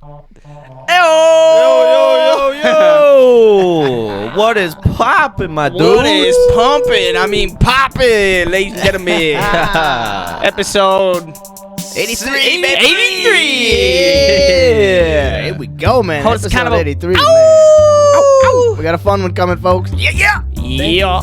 Yo! What is poppin', my dude? What is pumping? I mean popping, ladies and gentlemen. Episode 83, baby. 83. Yeah. Here we go, man. Hold us Episode accountable. 83, man. We got a fun one coming, folks. Yeah. Yeah.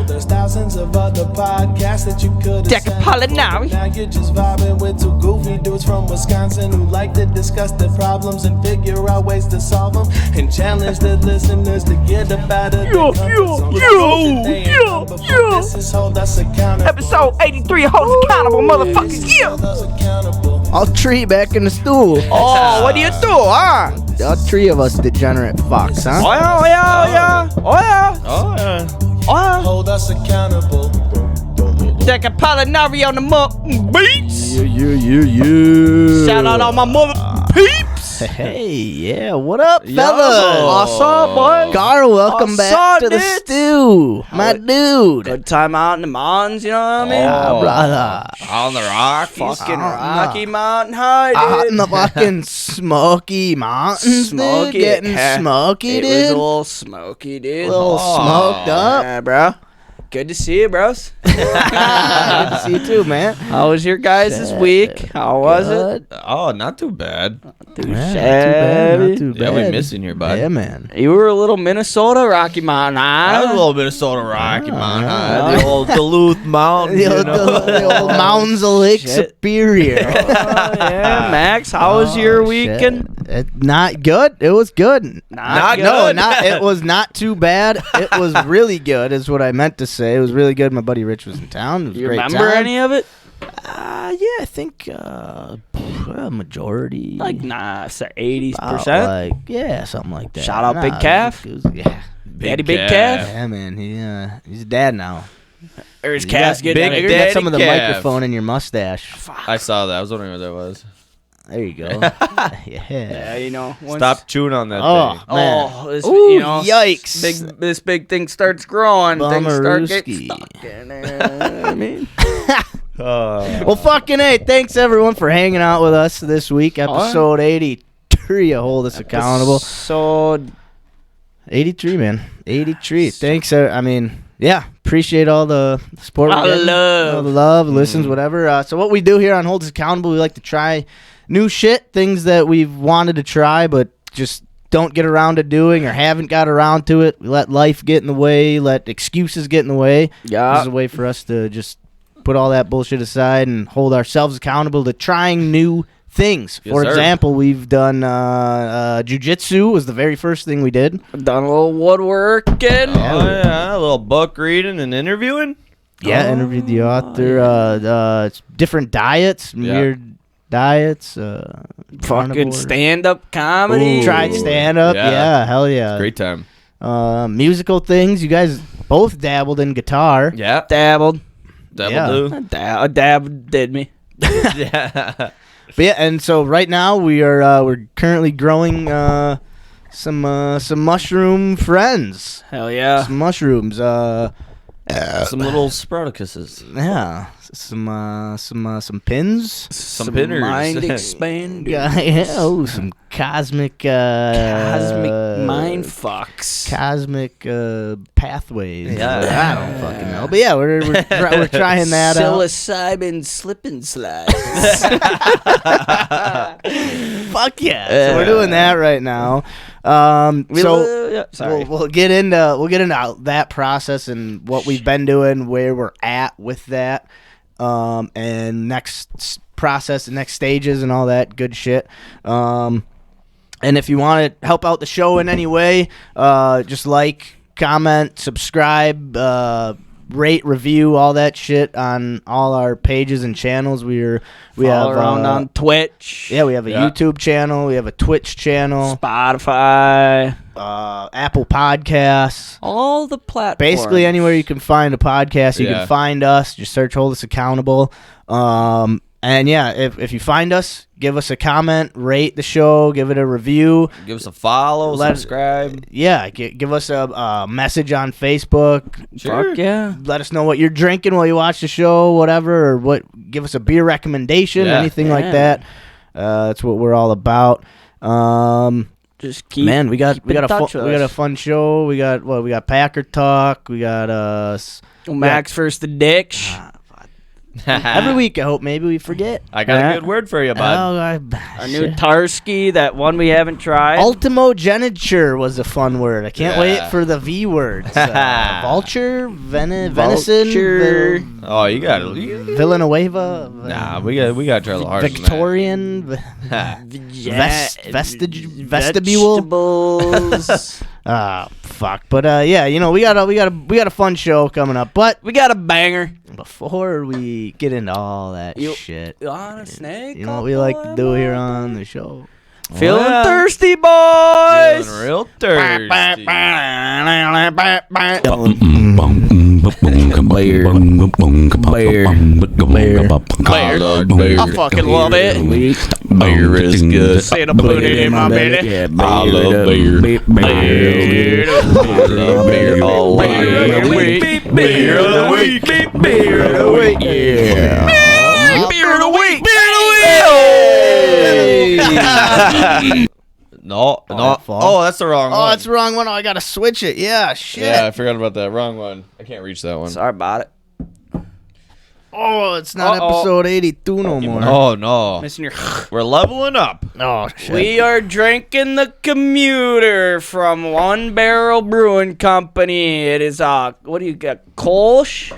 There's thousands of other podcasts that you could Deck of Pollinari. Now you're just vibing with two goofy dudes from Wisconsin who like to discuss their problems and figure out ways to solve them and challenge the listeners to get up out of their comfort zone. This is Hold Us Accountable. Episode 83, hold us accountable, motherfuckers. Yeah. Hold Us Accountable. All three back in the stool. Oh, what do you do, huh? All three of us degenerate fucks, huh? Oh yeah. Hold Us Accountable. Deck of Pollinari on the beats. Yeah. Shout out all my mother peeps. Hey, yeah. What up, Yo, fellas? what's up, boy? Kärel, welcome What's back up, to the dudes? stew. My dude. Good time out in the mountains, you know what I mean? Yeah, brother. On the rock, fucking Ah, Rocky Mountain High, Out dude. in the fucking Smoky Mountains, dude. Getting yeah. smoky, It dude. was a little smoky, dude. A little smoked up. Yeah, bro. Good to see you, bros. Good to see you too, man. How was your guys this week? How was it? Oh, not too bad. Yeah, not too bad. Yeah, we missing here, bud. Yeah, man. You were a little Minnesota Rocky Mountain I was a High. little Minnesota Rocky Mountain. yeah. The old Duluth Mountain. The old mountains of Lake Superior. Yeah, Max, how was your weekend? Not good. It was good. Not No, good. it was not too bad. It was really good, is what I meant to say. It was really good. My buddy Rich was in town. It was a You great remember time. any of it? Yeah, I think majority. Like, say 80%. Yeah, something like that. Shout out Big Calf. Yeah, Daddy Big Calf. yeah, man. He's a dad now. Or his You calf's got- getting Big You bigger. got some of the Calf. microphone in your mustache. I saw that. I was wondering what that was. There you go. Yeah, Yeah. you know. once- Stop chewing on that Oh, thing. man. Oh, this, Ooh, you know, yikes. This big thing starts growing. Things start getting Bummerooski. stuck in there. I mean, Well, fucking hey, thanks everyone for hanging out with us this week. Episode 83 of Hold Us Accountable. So 83, man. 83. Thanks. Appreciate all the support. All we're the getting. love. All the love, listens, whatever. So what we do here on Hold Us Accountable, we like to try new shit, things that we've wanted to try but just don't get around to doing or haven't got around to it. We let life get in the way, let excuses get in the way. Yeah. This is a way for us to just put all that bullshit aside and hold ourselves accountable to trying new things. Yes, For sir. example, we've done jiu-jitsu was the very first thing we did. done a little woodworking. Oh, yeah. A little book reading and interviewing. Yeah, interviewed the author. Different diets, Yeah. weird diets. Fucking carnivore. stand-up comedy. Ooh. Tried stand-up. Yeah. Yeah, hell yeah. Great time. Musical things. You guys both dabbled in guitar. Yeah. Dabbled. Double Yeah. do. A dab did me. Yeah. But yeah, and so right now we're currently growing some mushroom friends. Hell yeah. Some mushrooms. Some little sproutucuses. Yeah. Some pins. Some pinners. Mind expand. Yeah. Oh, some cosmic Mind fucks. cosmic pathways. Yeah. I don't fucking know. But yeah, we're trying that out. Psilocybin slip and slides. Fuck yeah. So we're doing that right now. Sorry. We'll get into that process and what we've been doing, where we're at with that, and next process, and next stages, and all that good shit. And if you want to help out the show in any way, just like, comment, subscribe, rate, review, all that shit on all our pages and channels. We have around on Twitch. yeah, we have a YouTube channel, we have a Twitch channel, Spotify. Apple Podcasts. All the platforms. Basically anywhere you can find a podcast, you Yeah. can find us. Just search Hold Us Accountable. And yeah, if you find us, give us a comment, rate the show, give it a review. Give us a follow, Let- subscribe. Yeah, give us a message on Facebook. Sure. Fuck yeah. Let us know what you're drinking while you watch the show, whatever, or give us a beer recommendation, Yeah. anything Yeah. like that. That's what we're all about. Just keep. Man, we got in touch with a us. fun show. We got Packer talk. We got Max versus the Dicks. every week. I hope maybe we forget. I got a good word for you, bud. Our new Tarski, that one we haven't tried. Ultimogeniture was a fun word. I can't Yeah. wait for the V words. Vulture, venison, Vulture. Oh, you got it. Villanueva. Nah, we got to try a little harder. Victorian. Vestibule. Vegetables. Fuck. But yeah, we got a fun show coming up. But We got a banger. before we get into all that shit, On a snake. you know what we like to do here on the show? Feeling Well, thirsty, boys. Feeling real thirsty. I fucking love it. Beer is good. Say to put it in my belly. I love beer. Beer all Beer of the week. Beer of the week. Beer of the week. Yeah. Beer of the week. No. that fall? Oh, that's the wrong one. Oh, that's the wrong one. Oh, I gotta switch it. Yeah, shit. Yeah, I forgot about that. Wrong one. I can't reach that one. Sorry about it. Oh, it's not Uh-oh. episode 82 no more. Oh, no. Missing your. We're leveling up. Oh, shit. We are drinking the Commuter from One Barrel Brewing Company. It is what do you got? Kolsch?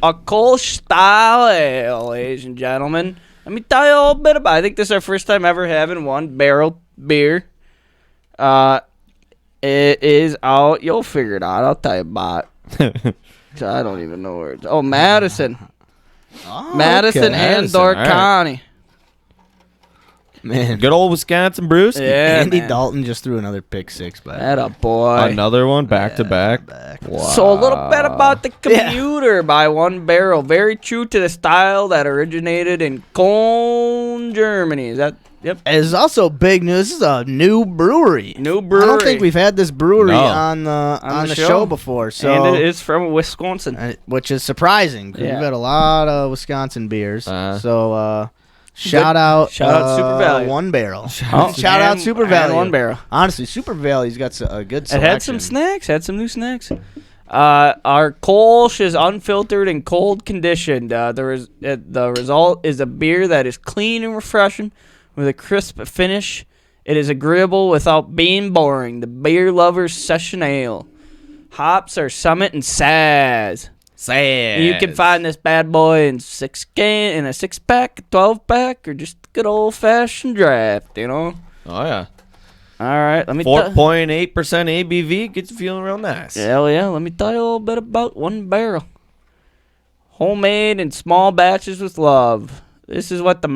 A Kolsch style ale, ladies and gentlemen. Let me tell you a little bit about it. I think this is our first time ever having One Barrel beer. It is out. You'll figure it out. I'll tell you about it. I don't even know where it's. Oh, Madison. Madison and Madison, Dork all right. County. Man, Good old Wisconsin Bruce. Yeah, Andy man. Dalton just threw another pick six by That a boy. Another one back to back. Wow. So a little bit about the Commuter by One Barrel. Very true to the style that originated in Cologne, Germany. Is that? Yep. It's also big news. This is a new brewery. New brewery. I don't think we've had this brewery No. on the show before. So And it is from Wisconsin. which is surprising. 'Cause Yeah. We've got a lot of Wisconsin beers. Uh-huh. So shout out Super Value. One Barrel. Oh, Shout out and- Super and Value. One Barrel. Honestly, Super Value's got a good It selection. had some snacks. Had some new snacks. Our Kolsch is unfiltered and cold conditioned. The result is a beer that is clean and refreshing with a crisp finish. It is agreeable without being boring. The beer lover's session ale. Hops are Summit and Saz. Sad. You can find this bad boy in a 6-pack, 12-pack, or just good old fashioned draft. Oh, yeah. All right, let me. 4.8% ABV gets you feeling real nice. Hell yeah, let me tell you a little bit about One Barrel. Homemade in small batches with love. This was the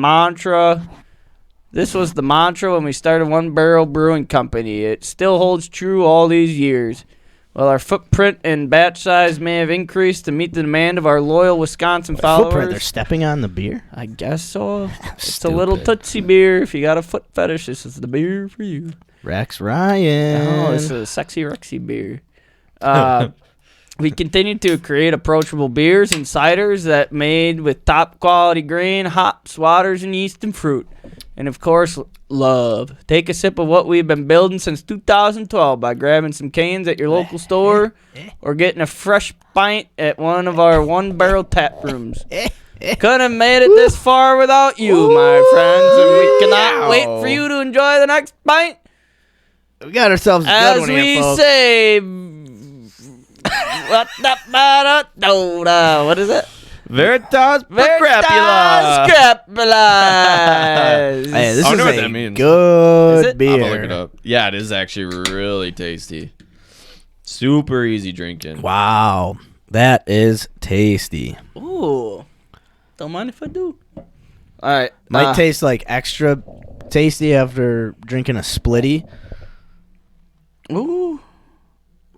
mantra when we started One Barrel Brewing Company. It still holds true all these years. While our footprint and batch size may have increased to meet the demand of our loyal Wisconsin Footprint. They're followers, stepping on the beer. I guess so. It's a Stupid. little Tootsie beer. If you got a foot fetish, this is the beer for you. Rex Ryan. Oh, this is a sexy Rexy beer. We continue to create approachable beers and ciders that made with top quality grain, hops, waters, and yeast and fruit. And of course, love. Take a sip of what we've been building since 2012 by grabbing some cans at your local store or getting a fresh pint at one of our One Barrel tap rooms. Couldn't have made it this far without you, my friends, and we cannot wait for you to enjoy the next pint. We got ourselves a good As one we here, folks. say, what is it? Veritas Veritas Crapula. Scrapulas. Hey, this I is wonder what a that means. good Is it? beer. I'm gonna look it up. Yeah, it is actually really tasty. Super easy drinking. Wow, that is tasty. Ooh. Don't mind if I do. All right. Might taste like extra tasty after drinking a Splitty, Ooh.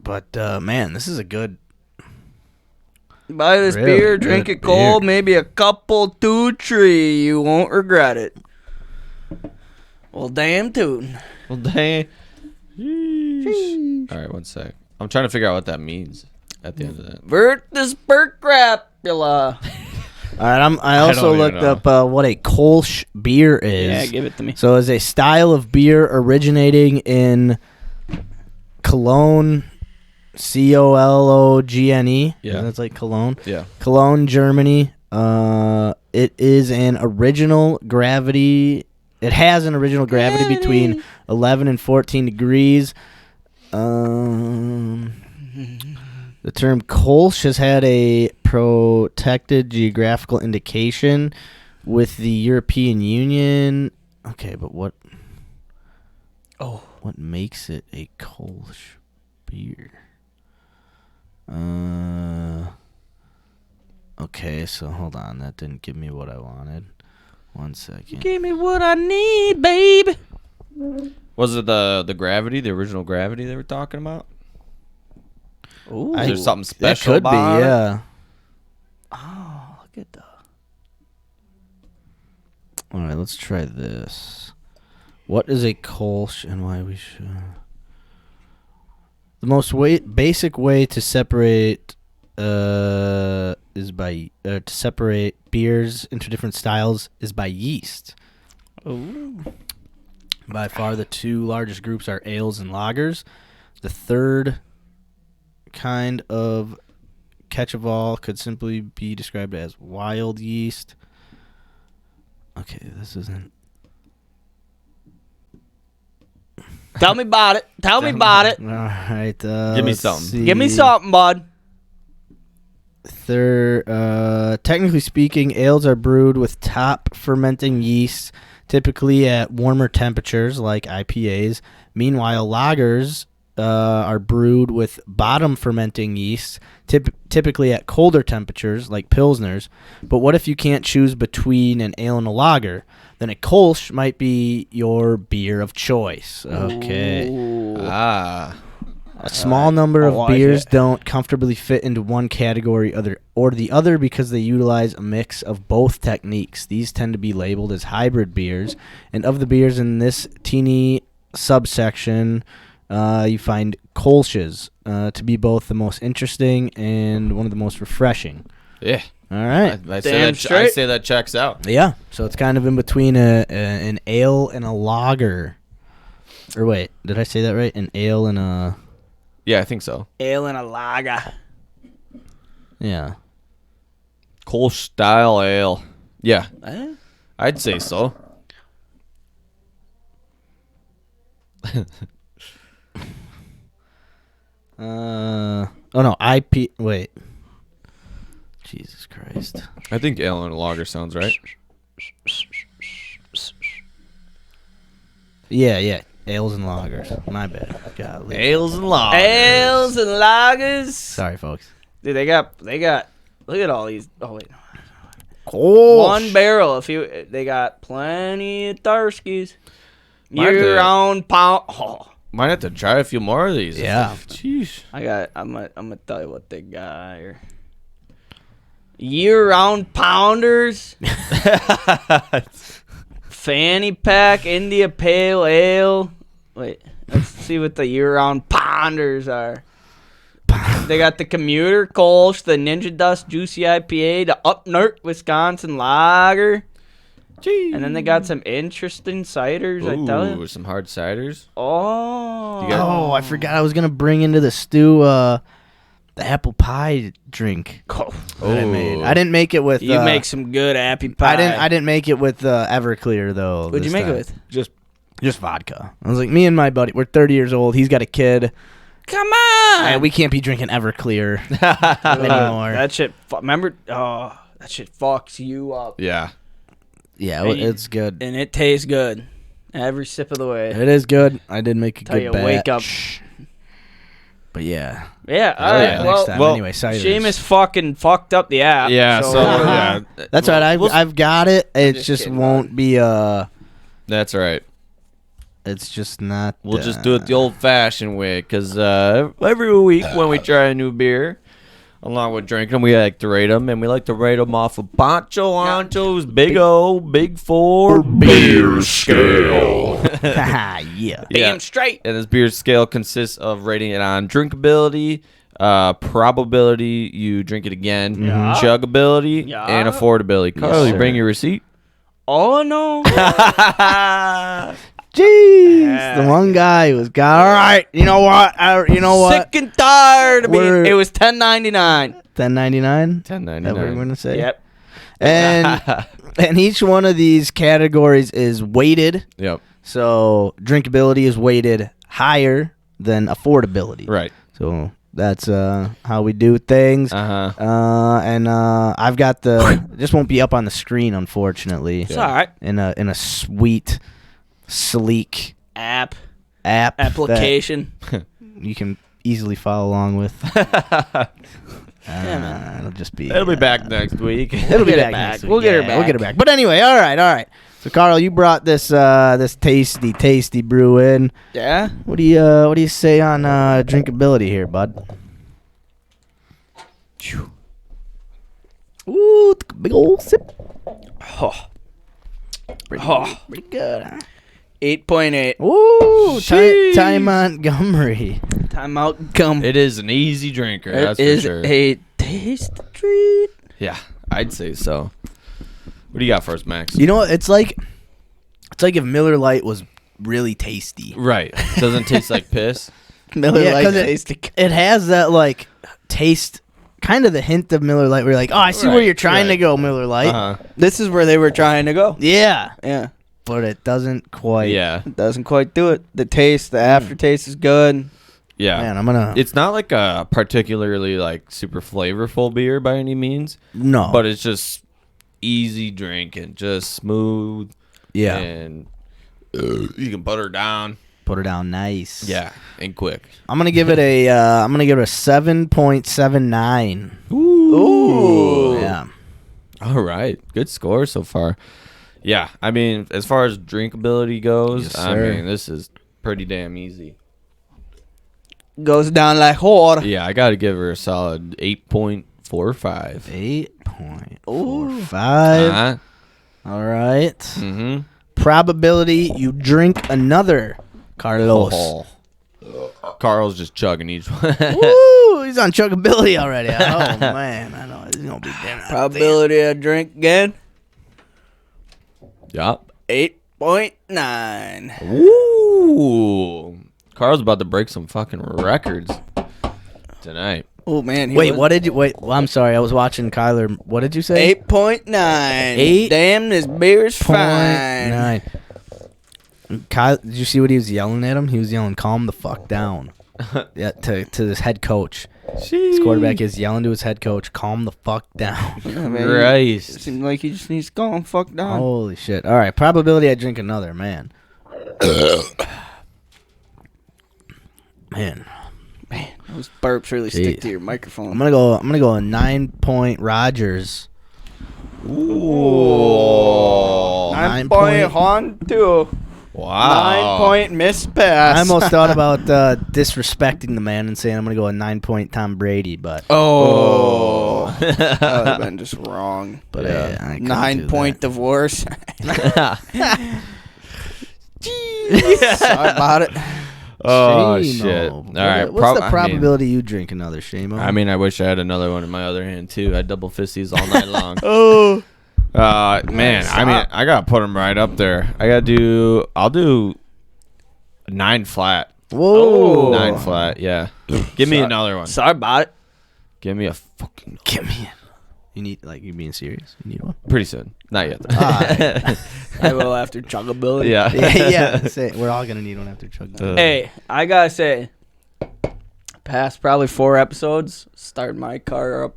but man, this is a good. Buy this Really beer, good drink it beer. cold, maybe a couple, 2, 3. You won't regret it. Well, damn tootin'. Well, dang. All right, one sec. I'm trying to figure out what that means at the end of that. Vertus per crapula. All right, I also don't even looked know. up what a Kolsch beer is. Yeah, give it to me. So it's a style of beer originating in Cologne, Cologne. Yeah. That's like Cologne. Yeah. Cologne, Germany. It is an original gravity. It has an original gravity between 11 and 14 degrees. The term Kolsch has had a protected geographical indication with the European Union. Okay, but what makes it a Kolsch beer? Okay, so hold on. That didn't give me what I wanted. 1 second. Give me what I need, babe. Was it the gravity, the original gravity they were talking about? Ooh. Is there something That special could be, about it? yeah. Oh, look at that. All right, let's try this. What is a Kolsch and why we should? The most basic way to separate is by to separate beers into different styles is by yeast. Ooh. By far, the two largest groups are ales and lagers. The third kind of catch of all could simply be described as wild yeast. Okay, this isn't. Tell me about it. Tell me about it. All right. Give me let's something. see. Give me something, bud. Third, technically speaking, ales are brewed with top fermenting yeast, typically at warmer temperatures like IPAs. Meanwhile, lagers are brewed with bottom fermenting yeast, typically at colder temperatures like pilsners. But what if you can't choose between an ale and a lager? Then a Kolsch might be your beer of choice. Okay. Ooh. Ah. A small number I of like beers it. don't comfortably fit into one category or the other because they utilize a mix of both techniques. These tend to be labeled as hybrid beers. And of the beers in this teeny subsection, you find Kolsch's to be both the most interesting and one of the most refreshing. Yeah. All right. I Damn straight. say that checks out. Yeah. So it's kind of in between an ale and a lager. Or wait, did I say that right? An ale and a... Yeah, I think so. Ale and a lager. Yeah. Kolsch style ale. Yeah, Eh? I'd say so. Oh no, IP. Wait. Jesus Christ. I think ale and lager sounds right. Yeah. Ales and lagers. My bad. Golly. Ales and lagers. Ales and lagers. Sorry, folks. Dude, they got. Look at all these. Oh wait, Cool. one barrel. They got plenty of Tarskis. Might have to- Year-round pound. Oh, Might have to try a few more of these. Yeah. Jeez. I'm gonna tell you what they got here. Year-round pounders. Fanny pack India Pale Ale. Wait, let's see what the year-round pounders are. They got the Commuter Kolsch, the Ninja Dust Juicy IPA, the Upnert Wisconsin Lager. Jeez. And then they got some interesting ciders, I tell you. Ooh, some hard ciders. Oh. You got- Oh, I forgot I was gonna bring into the stew the apple pie drink Oh, that I made. Ooh. I didn't make it with. you make some good appy pie. I didn't make it with Everclear though. What'd you this make it time. with? Just vodka. I was like, me and my buddy, we're 30 years old. He's got a kid. Come on. And we can't be drinking Everclear anymore. That shit. Remember? Oh, that shit fucks you up. Yeah. Yeah, And it's good. And it tastes good. Every sip of the way. It is good. I did make a Tell good you, batch. wake up. But yeah. Yeah. All Oh, right. yeah. Well, Next time. well, Anyway, ciders. Seamus fucking fucked up the app. Yeah. So, yeah. That's right. I've got it. It just just kidding, won't be That's right. It's just not. We'll just do it the old-fashioned way, because every week when we try a new beer, along with drinking them, we like to rate them, and we like to rate them off of Pancho Ancho's Big 4 beer scale. yeah. Damn straight. And this beer scale consists of rating it on drinkability, Probability you drink it again. Yeah. Chuggability Yeah. and affordability. Carl, Yes, you sir. bring your receipt? Oh no. Jeez, the one guy who was got. All right, you know what? Sick and tired of being. We're- It was $10.99. $10.99. That we're $10.99. gonna say. Yep. And each one of these categories is weighted. Yep. So drinkability is weighted higher than affordability. Right. So that's how we do things. And I've got this won't be up on the screen, unfortunately. It's all right. In a sweet, sleek app Application. that you can easily follow along with. It'll just be. It'll be back next week. It'll be get it back. back. Next week. We'll get her Yeah, We'll back. get her back. But anyway, all right. So Carl, you brought this tasty brew in. Yeah. What do you say on drinkability here, bud? Ooh, big old sip. Oh. Pretty good. Huh? 8.8. Ooh, Sheesh. Ty Montgomery. Timeout gum. It is an easy drinker. It That's is for sure. a taste treat. Yeah, I'd say so. What do you got for us, Max? You know what? It's like if Miller Lite was really tasty. Right. Doesn't taste like piss. Miller Yeah, Lite 'cause tasty. It has that like taste, kind of the hint of Miller Lite. Where you're like, oh, I see where Right, you're trying to right. go, Miller Lite. Uh-huh. This is where they were trying to go. Yeah, Yeah. but it doesn't quite. Yeah. It doesn't quite do it. The taste, the aftertaste is good. Yeah. Man, I'm gonna. It's not like a particularly like super flavorful beer by any means, No, but it's just easy drinking, just smooth. yeah, And you can butter down. put her down nice. Yeah, and quick. I'm gonna give it a 7.79. Ooh. Yeah, All right, good score so far. Yeah, I mean, as far as drinkability goes, Yes, I sir. mean, this is pretty damn easy. Goes down like whore. Yeah, I got to give her a solid 8.45. 8.45. Uh-huh. All right. Mm-hmm. Probability you drink another, Carlos. Oh. Carl's just chugging each one. Woo! He's on chuggability already. Oh man, I know he's gonna be damn. Probability of drink again. Yup. 8.9. Ooh. Carl's about to break some fucking records tonight. Oh man. Wait, what did you? Wait, well, I'm sorry. I was watching Kyler. What did you say? 8.9. 8. Damn, this beer's fine. 9. Kyle, did you see what he was yelling at him? He was yelling, "Calm the fuck down." Yeah, to his head coach. His quarterback is yelling to his head coach, "Calm the fuck down." Yeah, man. Christ. It seems like he just needs to calm fuck down. Holy shit! All right, probability I drink another, man. Man, Those burps really stick Jeez. to your microphone. I'm gonna go a 9-point Rogers. Ooh. 9 9-point Hon too. Wow. 9-point miss pass. I almost thought about disrespecting the man and saying I'm gonna go a 9-point Tom Brady, but Oh. That would have been just wrong. I couldn't do 9-point that. divorce. Sorry about it. Oh, Shame-o. shit. All right. What's the probability you drink another Shamo? I mean, I wish I had another one in my other hand, too. I double fist these all night long. Oh. Man, I mean, I got to put them right up there. I'll do 9 flat. Whoa. 9 flat, yeah. Give me another one. Sorry about it. Give me a fucking... Give me. You need you being serious? You need one? Pretty soon. Not yet, though. Alright. I will after chuggability. Yeah. yeah. We're all gonna need one after Chuck. Hey, I gotta say, past probably 4 episodes, start my car up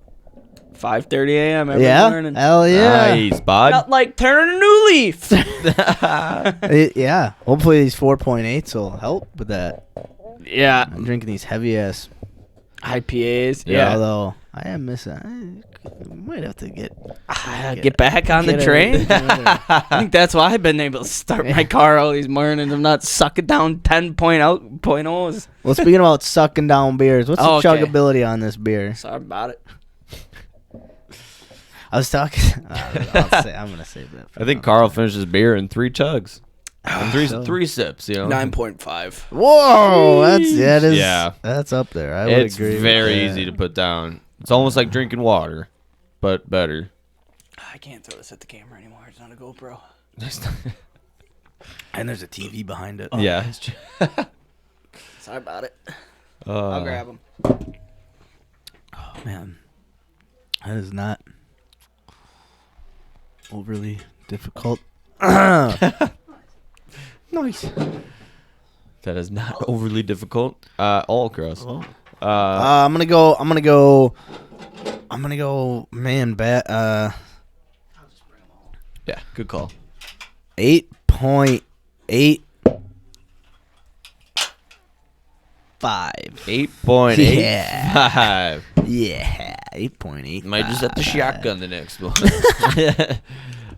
5:30 a.m. every morning. Hell yeah. Nice, bud. Felt like turning a new leaf. Yeah. Hopefully these 4.8s will help with that. Yeah. I'm drinking these heavy ass. IPAs. Yeah. Although I am missing. I might have to get back on the get train. a- I think that's why I've been able to start my car all these mornings. I'm not sucking down 10.0s. Well, speaking about sucking down beers, what's the Okay. chuggability on this beer? Sorry about it. I was talking. I'm gonna save that. I think Carl finished his beer in 3 chugs. Three sips, 9.5. Whoa, that is Yeah. that's up there. I would It's agree. very with that. easy to put down. It's almost like drinking water, but better. I can't throw this at the camera anymore. It's not a GoPro. And there's a TV behind it. Yeah. Sorry about it. I'll grab them. Oh, man, that is not overly difficult. Nice. That is not overly difficult. All cross. I'm gonna go. Man, bat. Yeah, good call. 8.85. 8.85. Yeah, 8.8. Might just have to shotgun the next one.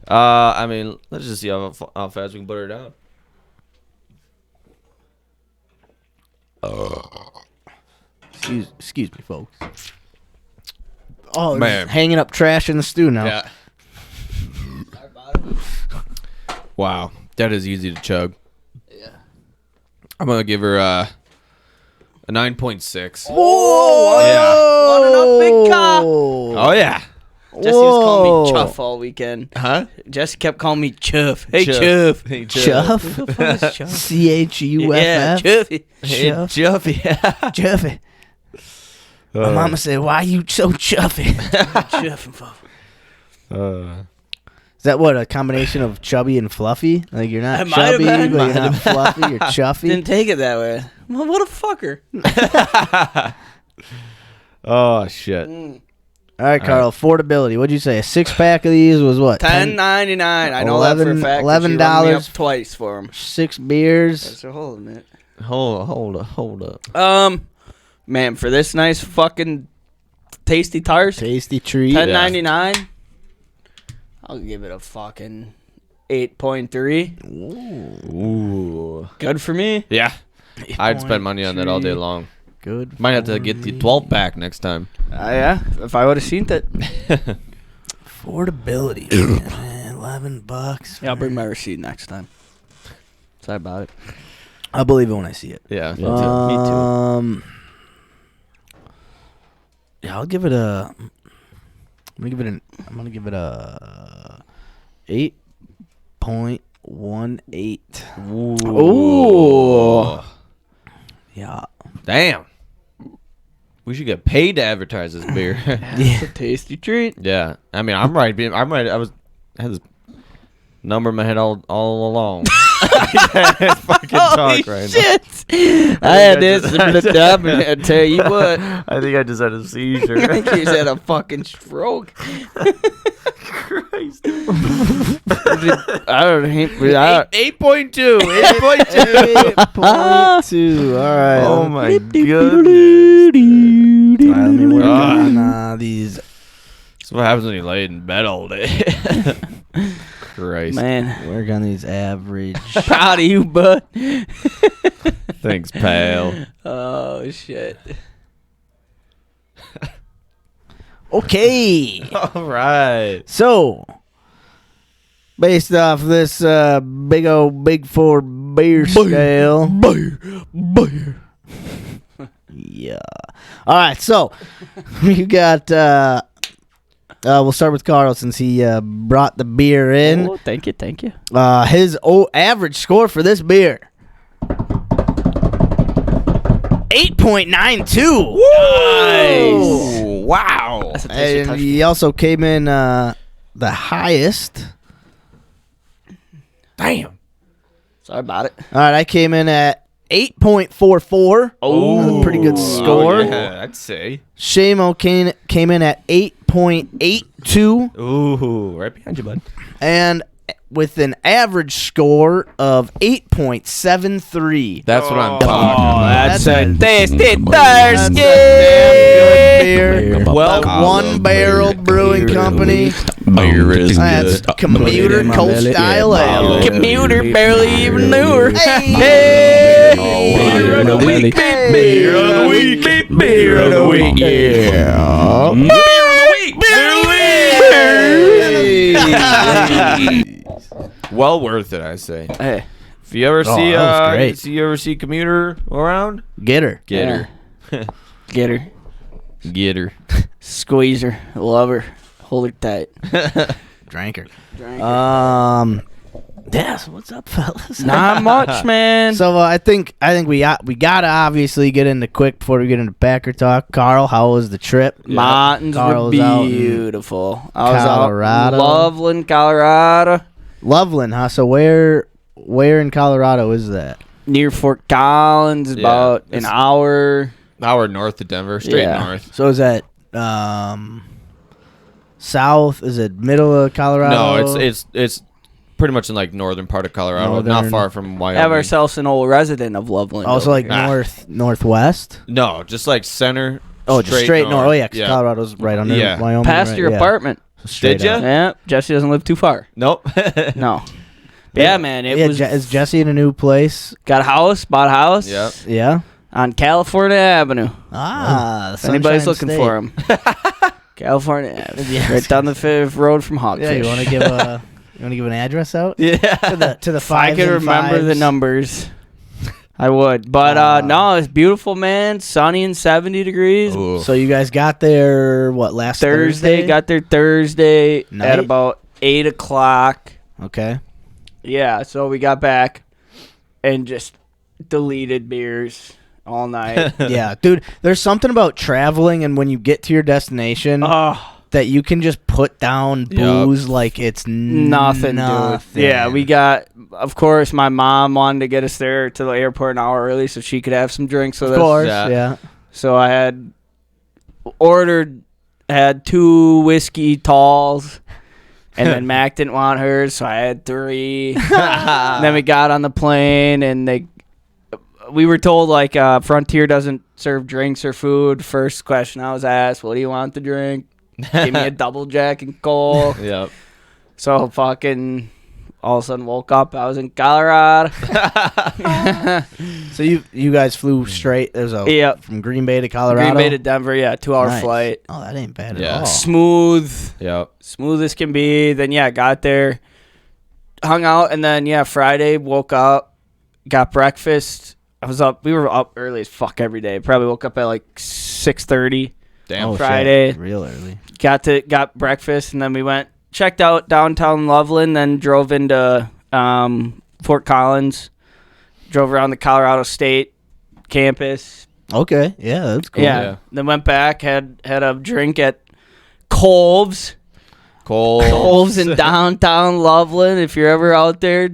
I mean, let's just see how fast we can put her down. Excuse me, folks. Oh, Man. just hanging up trash in the stew now. Yeah. Wow, that is easy to chug. Yeah. I'm gonna give her a 9.6. Whoa! Yeah. One and a big cock. Oh yeah. Jesse was calling me Whoa. Chuff all weekend. Huh? Jesse kept calling me Chuff. Hey, Chuff. Chuff. Hey, Chuff? Chuff. Yeah, CHUFF? Chuffy. Chuff. Chuffy. Chuffy. My mama said, "Why you so chuffy?" Chuff and Fuff. Is that what, a combination of chubby and fluffy? Like you're not It might have chubby, been. but you're not fluffy. You're chuffy. Didn't take it that way. Well, what a fucker. Oh shit. All right, Carl. Affordability. What'd you say? A 6-pack of these was what? $10.99. I know that for a fact. $11 $11 me up twice for them. 6 beers. So hold a minute. Hold up. Man, for this nice fucking tasty tars, Tasty treat. $10.99. I'll give it a fucking 8.3. Ooh. Good for me. Yeah. I'd spend money on that all day long. Good. Might have to get the 12-pack next time. Yeah, if I would have seen that. Affordability. Man, $11. Yeah, I'll bring my receipt next time. Sorry about it. I'll believe it when I see it. Yeah. Me too. Yeah, I'll give it a. I'm gonna give it a 8.18. Ooh. Yeah. Damn. We should get paid to advertise this beer. It's a tasty treat. Yeah. I mean, I had this number in my head all along. Fucking talk right Shit. I had this split up and I tell you what. I think I just had a seizure. I think you had a fucking stroke. Christ. I don't think 8.2. 8.2. All right. Oh my goodness. All right, let me work on these. That's what happens when you lay in bed all day. Christ. Man, Work on these average. proud of you, bud. Thanks, pal. Oh shit. Okay. All right. So, based off this big 4 beer scale. Beer. Yeah. All right, so you got. We'll start with Carl since he brought the beer in. Oh, thank you. His average score for this beer. 8.92. Nice. Wow. That's a tasty And touch. he also came in the highest. Damn. Sorry about it. All right, I came in at 8.44. Oh. That's a pretty good score. Oh, yeah, I'd say. Shamo came in at 8.82. Ooh, right behind you, bud. And with an average score of 8.73. That's what I'm talking about. That's a tasty That's thirsty. a damn good beer. Well, One Barrel Brewing Company. Beer is That's good. Commuter Cold Style Ale. Commuter barely even knew her. Hey! Beer of the week. Beer of the week. Beer of the week. Yeah. well worth it, I say. Hey, If you ever see that was great. you ever see commuter around, Get her. get her. Get her. Get her. Squeeze her. Love her. Hold her tight. Drank her. Drink her. Yeah, so what's up, fellas? Not much, man. So I think we gotta obviously get into quick before we get into Packer talk. Carl, how was the trip? Mountains were Carl's out in beautiful. I was Colorado. out in Loveland, Colorado. Loveland, huh? So where in Colorado is that? Near Fort Collins, Yeah, about an it's- hour. Hour north of Denver, straight Yeah. north. So is that south? Is it middle of Colorado? No, it's pretty much in like northern part of Colorado, not Northern. far from Wyoming. Have ourselves an old resident of Loveland. also over like here. northwest. No, just like center. Oh, just straight north. Oh yeah, 'cause Yeah. Colorado's right under Yeah. Wyoming. Past right? your Yeah. apartment. Straight Did ya? up. Yeah, Jesse doesn't live too far. Nope. No. Yeah, man. It Yeah, was is Jesse in a new place? got a house, bought a house. Yep. Yeah. On California Avenue. Ah, If anybody's Sunshine looking State. for him. California Avenue. Yes. Right down the fifth road from Hogfish. Yeah, you want to give an address out? Yeah. To the If I fives could and remember the fives. numbers, I would. But no, it's beautiful, man. Sunny and 70 degrees. Ooh. So you guys got there last Thursday? Got there Thursday Night? at about 8 o'clock. Okay. Yeah, so we got back and just deleted beers all night. Yeah, dude. There's something about traveling and when you get to your destination Oh, that you can just put down booze like it's nothing, dude. Yeah, we got. Of course, my mom wanted to get us there to the airport an hour early so she could have some drinks with Of us. course, Yeah. yeah. So I had 2 whiskey talls, and then Mac didn't want hers, so I had 3. And then we got on the plane, and we were told like Frontier doesn't serve drinks or food. First question I was asked, "What do you want to drink?" Give me a double Jack and Coke. Yep. So fucking all of a sudden woke up. I was in Colorado. So you guys flew straight. There's a Yep. from Green Bay to Colorado. Green Bay to Denver. Yeah, 2-hour Nice. flight. Oh, that ain't bad Yeah. at all. Smooth. Yep. Smooth as can be. Then yeah, got there, hung out, and then yeah, Friday woke up, got breakfast. We were up early as fuck every day. Probably woke up at like 6:30. Damn. Oh, shit. Friday. Real early. Got breakfast, and then we checked out downtown Loveland, then drove into Fort Collins, drove around the Colorado State campus. Okay. Yeah, that's cool. Yeah. Then went back, had a drink at Colves. Colves in downtown Loveland. If you're ever out there,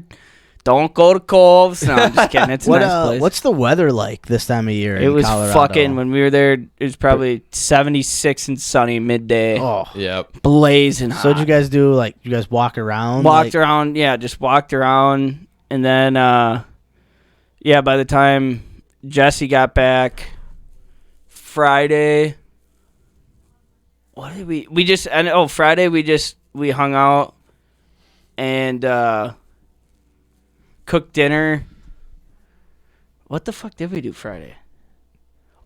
don't go to Colves. No, I'm just kidding. It's a What nice place. what's the weather like this time of year? It in was Colorado? fucking, when we were there, it was probably 76 and sunny midday. Oh. Yep. Blazing hot. So did you guys do like? You guys walk around? Walked like, around, yeah, just walked around. And then, yeah, by the time Jesse got back Friday, what did Friday we hung out and cooked dinner. What the fuck did we do Friday?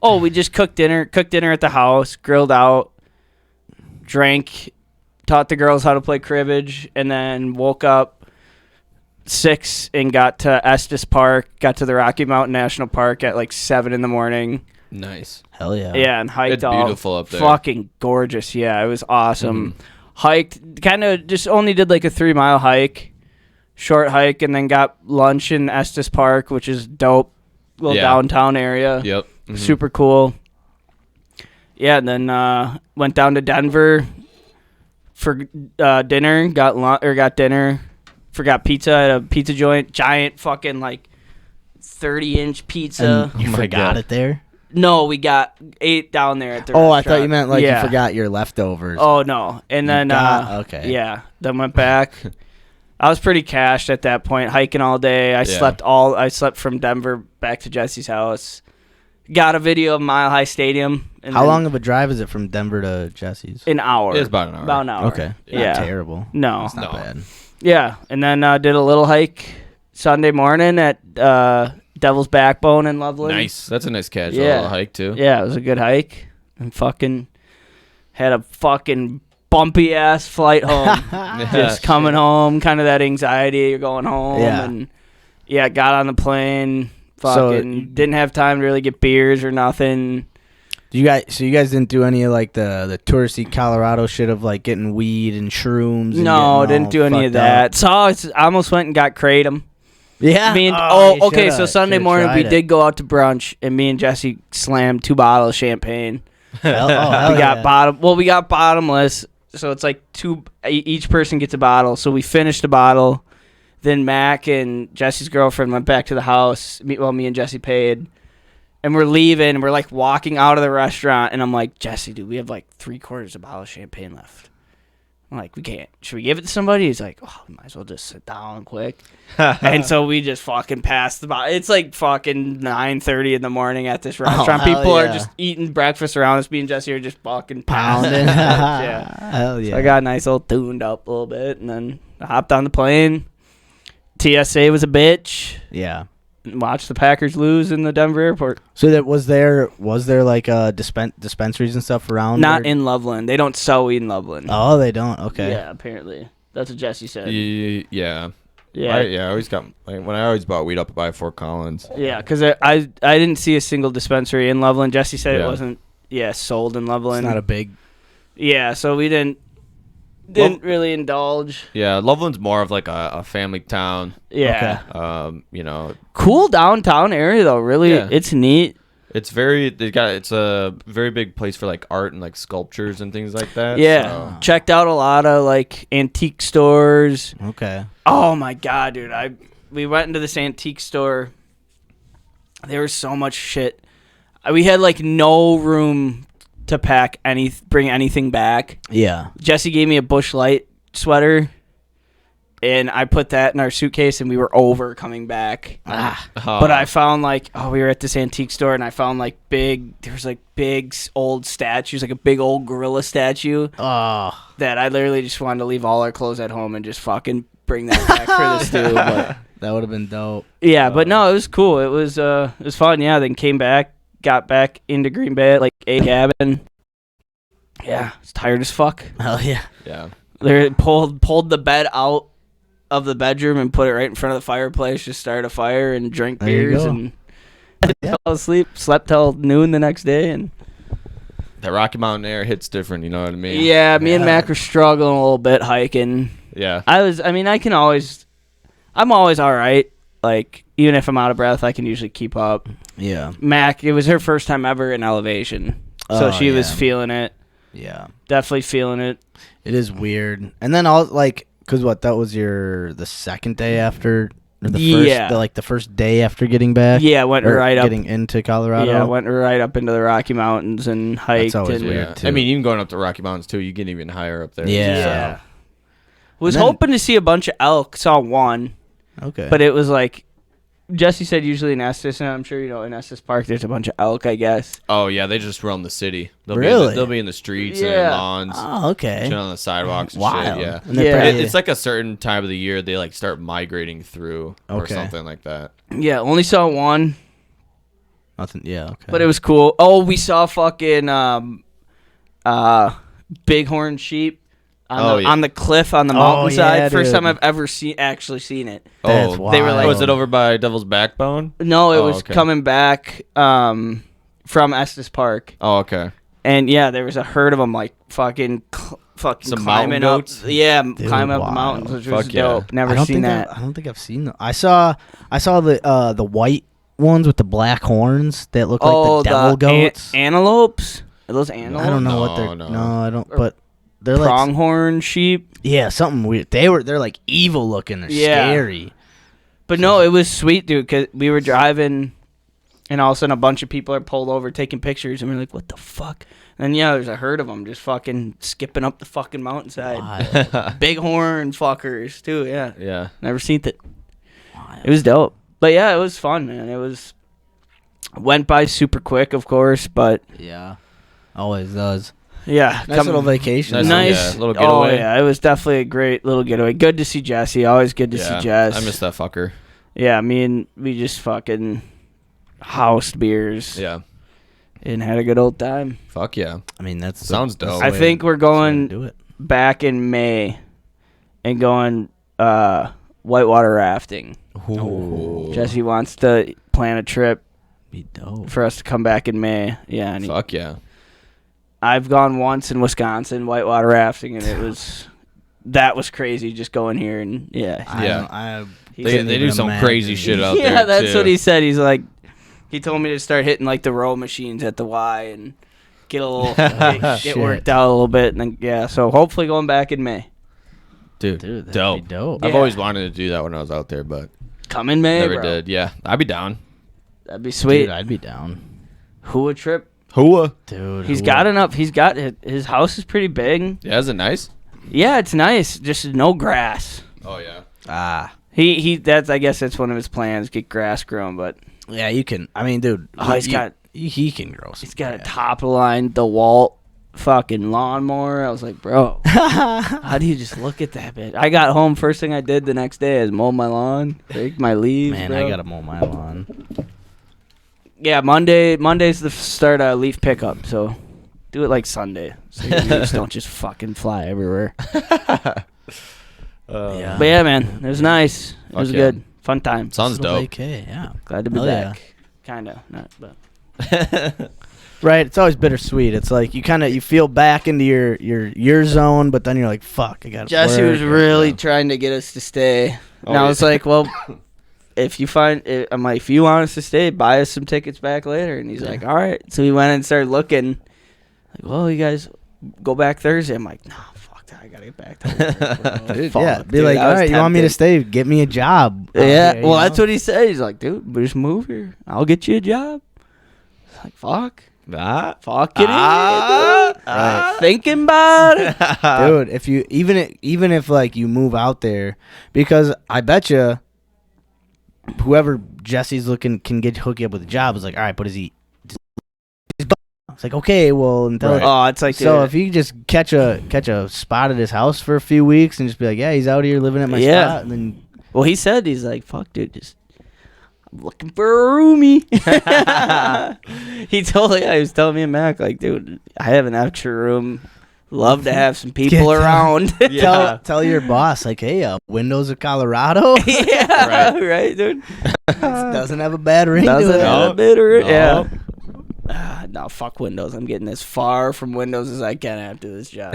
Oh, we just cooked dinner at the house, grilled out, drank, taught the girls how to play cribbage, and then woke up 6 and got to Estes Park, got to the Rocky Mountain National Park at like 7 in the morning. Nice. Hell yeah. Yeah, and hiked It's all. beautiful up there. Fucking gorgeous. Yeah, it was awesome. Hiked, kind of just only did like a 3-mile hike, short hike, and then got lunch in Estes Park, which is dope. Little Yeah. downtown area. Yep. Mhm. Super cool. Yeah, and then went down to Denver for dinner. Got dinner. Forgot pizza at a pizza joint. Giant fucking like 30-inch pizza. And you Oh my forgot God. it there? No, we ate down there at the Oh, I restaurant. thought you meant like Yeah. you forgot your leftovers. Oh no, and then okay. yeah, then went back. I was pretty cashed at that point, hiking all day. I Yeah. slept from Denver back to Jesse's house. Got a video of Mile High Stadium. And How then long of a drive is it from Denver to Jesse's? An hour. It's about an hour. About an hour. Okay. Yeah. Not terrible. No. It's not No. bad. Yeah, and then did a little hike Sunday morning at Devil's Backbone in Loveland. Nice. That's a nice casual Yeah. hike too. Yeah, it was a good hike. And fucking had a fucking bumpy ass flight home. Just coming home, kind of that anxiety. You're going home, Yeah. and Yeah, got on the plane. Fucking didn't have time to really get beers or nothing. You guys didn't do any of like the touristy Colorado shit of like getting weed and shrooms? And No, getting didn't do any of fucked up? that. I almost went and got kratom. Yeah. Me and, you okay. shoulda- So Sunday shoulda morning we tried it. did go out to brunch, and me and Jesse slammed 2 bottles of champagne. Hell We got yeah. we got bottomless, so it's like 2. Each person gets a bottle. So we finished a bottle. Then Mac and Jesse's girlfriend went back to the house. Me and Jesse paid. And we're leaving, and we're like walking out of the restaurant, and I'm like, Jesse, dude, we have like 3/4 of a bottle of champagne left. I'm like, we can't. Should we give it to somebody? He's like, oh, we might as well just sit down quick. And so we just fucking passed the bottle. It's like fucking 9:30 in the morning at this restaurant. hell People are yeah. just eating breakfast around us. Me and Jesse are just fucking Pounding. yeah. Hell yeah. So I got nice little tuned up a little bit, and then I hopped on the plane. TSA was a bitch. Yeah. Watched the Packers lose in the Denver airport. So that was there like dispensaries and stuff around? Not there? in Loveland. They don't sell weed in Loveland. Oh, they don't. Okay. Yeah, apparently. That's what Jesse said. Yeah. Yeah. I always got when I always bought weed up by Fort Collins. Yeah, because I didn't see a single dispensary in Loveland. Jesse said it Yeah. wasn't sold in It's Loveland. not a big. Yeah, so we didn't really indulge. Yeah, Loveland's more of like a family town. Yeah. You know, Cool downtown area though. Really, Yeah. it's neat. it's a very big place for like art and like sculptures and things like that. Yeah. so- Checked out a lot of like antique stores. Okay. Oh my god, dude! We went into this antique store. There was so much shit. We had like no room to bring anything back. Yeah. Jesse gave me a Bush Light sweater, and I put that in our suitcase, and we were over coming back. But I found we were at this antique store, and I found big old statues, like a big old gorilla statue. Oh. That I literally just wanted to leave all our clothes at home and just fucking bring that back for this dude. But That would have been dope. yeah, but no, it was cool. It was fun. Yeah, then got back into Green Bay at 8 cabin. Yeah, it's tired as fuck. Hell yeah. Yeah. They pulled the bed out of the bedroom and put it right in front of the fireplace. Just started a fire and drank There you beers go. and fell asleep. Slept till noon the next day. And That Rocky Mountain air hits different, you know what I mean? yeah, me and Yeah. Mac were struggling a little bit hiking. Yeah. I'm always all right. Even if I'm out of breath, I can usually keep up. Yeah. Mac, it was her first time ever in elevation, so Oh, she was yeah. feeling it. Yeah. Definitely feeling it. It is weird. And then because that was the second day after, or the Yeah. first, the first day after getting back? Yeah, went Or right up. getting into Colorado? Yeah, went right up into the Rocky Mountains and hiked. always and weird. Yeah. too. I mean, even going up the Rocky Mountains too, you get even higher up there. Yeah. Was And then- hoping to see a bunch of elk. Saw one, Okay. but it was Jesse said usually in Estes, and I'm sure in Estes Park there's a bunch of elk, I guess. Oh yeah, they just roam the city. Really? They'll be in the streets and Yeah. lawns, Oh, okay. chilling on the sidewalks and Wild. shit. Yeah. And they're Yeah. probably- It's like a certain time of the year they start migrating through or Okay. something like that. Yeah, only saw one, Nothing. Yeah. Okay. but it was cool. Oh, we saw fucking bighorn sheep on the cliff on the mountainside. yeah, First dude. time I've ever actually seen it. That's oh, they were like- was it over by Devil's Backbone? No, it Oh, was okay. coming back from Estes Park. Oh, okay. And yeah, there was a herd of them fucking Some climbing mountain up. goats? Yeah, Dude, climbing up the wild. mountains, which was Fuck yeah. dope. Never seen that. I don't think I've seen them. I saw the white ones with the black horns that look like the devil goats. Antelopes. Are those antelopes? I don't know what No, they're. no. No, I don't. Or But they're Pronghorn sheep. yeah, something weird. They're evil looking. They're Yeah. scary. But no, it was sweet, dude, because we were driving, and all of a sudden a bunch of people are pulled over taking pictures, and we're like, what the fuck? And yeah, there's a herd of them just fucking skipping up the fucking mountainside. Wild. Bighorn fuckers, too, yeah. Yeah. Never seen it. Wild. It was dope. But yeah, it was fun, man. Went by super quick, of course, but Yeah, always does. yeah. Nice little vacation. Nice. Yeah, little Oh, getaway. yeah. It was definitely a great little getaway. Good to see Jesse. Always good to see Jess. I miss that fucker. Yeah, we just fucking housed beers. Yeah. And had a good old time. Fuck yeah. I mean, that's Sounds that's dope. the I way- think we're that's the way to going do it. back in May and going whitewater rafting. Ooh. Jesse wants to plan a trip Be dope. for us to come back in May. Yeah, and Fuck yeah. I've gone once in Wisconsin whitewater rafting, and that was crazy. Just going here and I They do some crazy shit out there. yeah, that's too. what he said. He's like, he told me to start hitting like the row machines at the Y and get a little get Shit. worked out a little bit, and then, so hopefully going back in May. Dude, that'd dope. be dope. I've Yeah. always wanted to do that when I was out there, but Come in May, never bro. did. Yeah, I'd be down. That'd be sweet. Dude, I'd be down. HUA trip. HUA. Dude, He's got enough. He's got his house is pretty big. Yeah, is it nice? Yeah, it's nice. Just no grass. Oh yeah. That's I guess that's one of his plans, get grass grown, but Yeah, you can. I mean, dude. Oh, he can grow. Some he's got a grass. top of the line DeWalt fucking lawnmower. I was like, bro, how do you just look at that bitch? I got home, first thing I did the next day is mow my lawn, rake my leaves. Man, bro. I gotta mow my lawn. Yeah, Monday's the start of leaf pickup, so do it like Sunday, so your leaves don't just fucking fly everywhere. Yeah. But yeah, man, it was nice. It was yeah. good, fun time. Sounds dope. Okay, yeah. Glad to be Hell yeah. back. Kinda, not but. Right, it's always bittersweet. It's like you feel back into your zone, but then you're like, fuck, I got. Jesse was really trying to get us to stay, and I yeah. was like, well. If you I'm like, if you want us to stay, buy us some tickets back later. And he's like, all right. So we went and started looking. Like, well, you guys go back Thursday. I'm like, no, fuck that. I gotta get back to work, Dude, Fuck, yeah, be dude, like, I all was right, you want me to tempted. stay? Get me a job. out Yeah, here, well, you that's know? what he said. He's like, dude, just move here. I'll get you a job. It's like, fuck. Fuck it. Thinking about it. Dude. If you even if like you move out there, because I bet you whoever Jesse's looking can hook you up with a job is like, all right, but is he? It's like, okay, well, until Oh, it's like, so dude, if you just catch a spot at his house for a few weeks and just be like, yeah, he's out here living at my Yeah. spot, and then well, he said, he's like, fuck, dude, I'm looking for a roomie. He was telling me and Mac, like, dude, I have an extra room. Love to have some people around. tell your boss like, hey, Windows of Colorado Yeah, right, dude. doesn't have a bad ring Doesn't to it. have a bitter. No. Yeah. No, fuck Windows. I'm getting as far from Windows as I can after this job.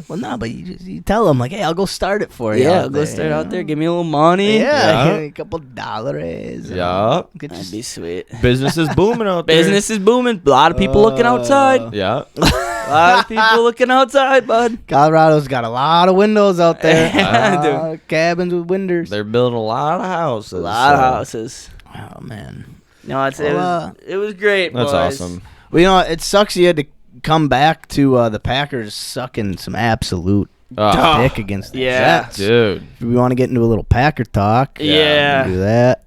Well, no, but you tell him like, hey, I'll go start it for you. Yeah, out I'll go there, start you out know? there. Give me a little money. Yeah, Yeah. give me a couple dollars. Yeah. Get That'd be sweet. Business is booming out there. Business is booming. A lot of people looking outside. Yeah. A lot of people looking outside, bud. Colorado's got a lot of windows out there. Yeah, A lot of cabins with windows. They're building a lot of houses. A lot of so- houses. Oh man. No, Well, it was great. That's boys. awesome. Well, you know, it sucks you had to come back to the Packers sucking some absolute Oh, dick against the Yeah. Jets. dude. If we want to get into a little Packer talk, Yeah. we can do that.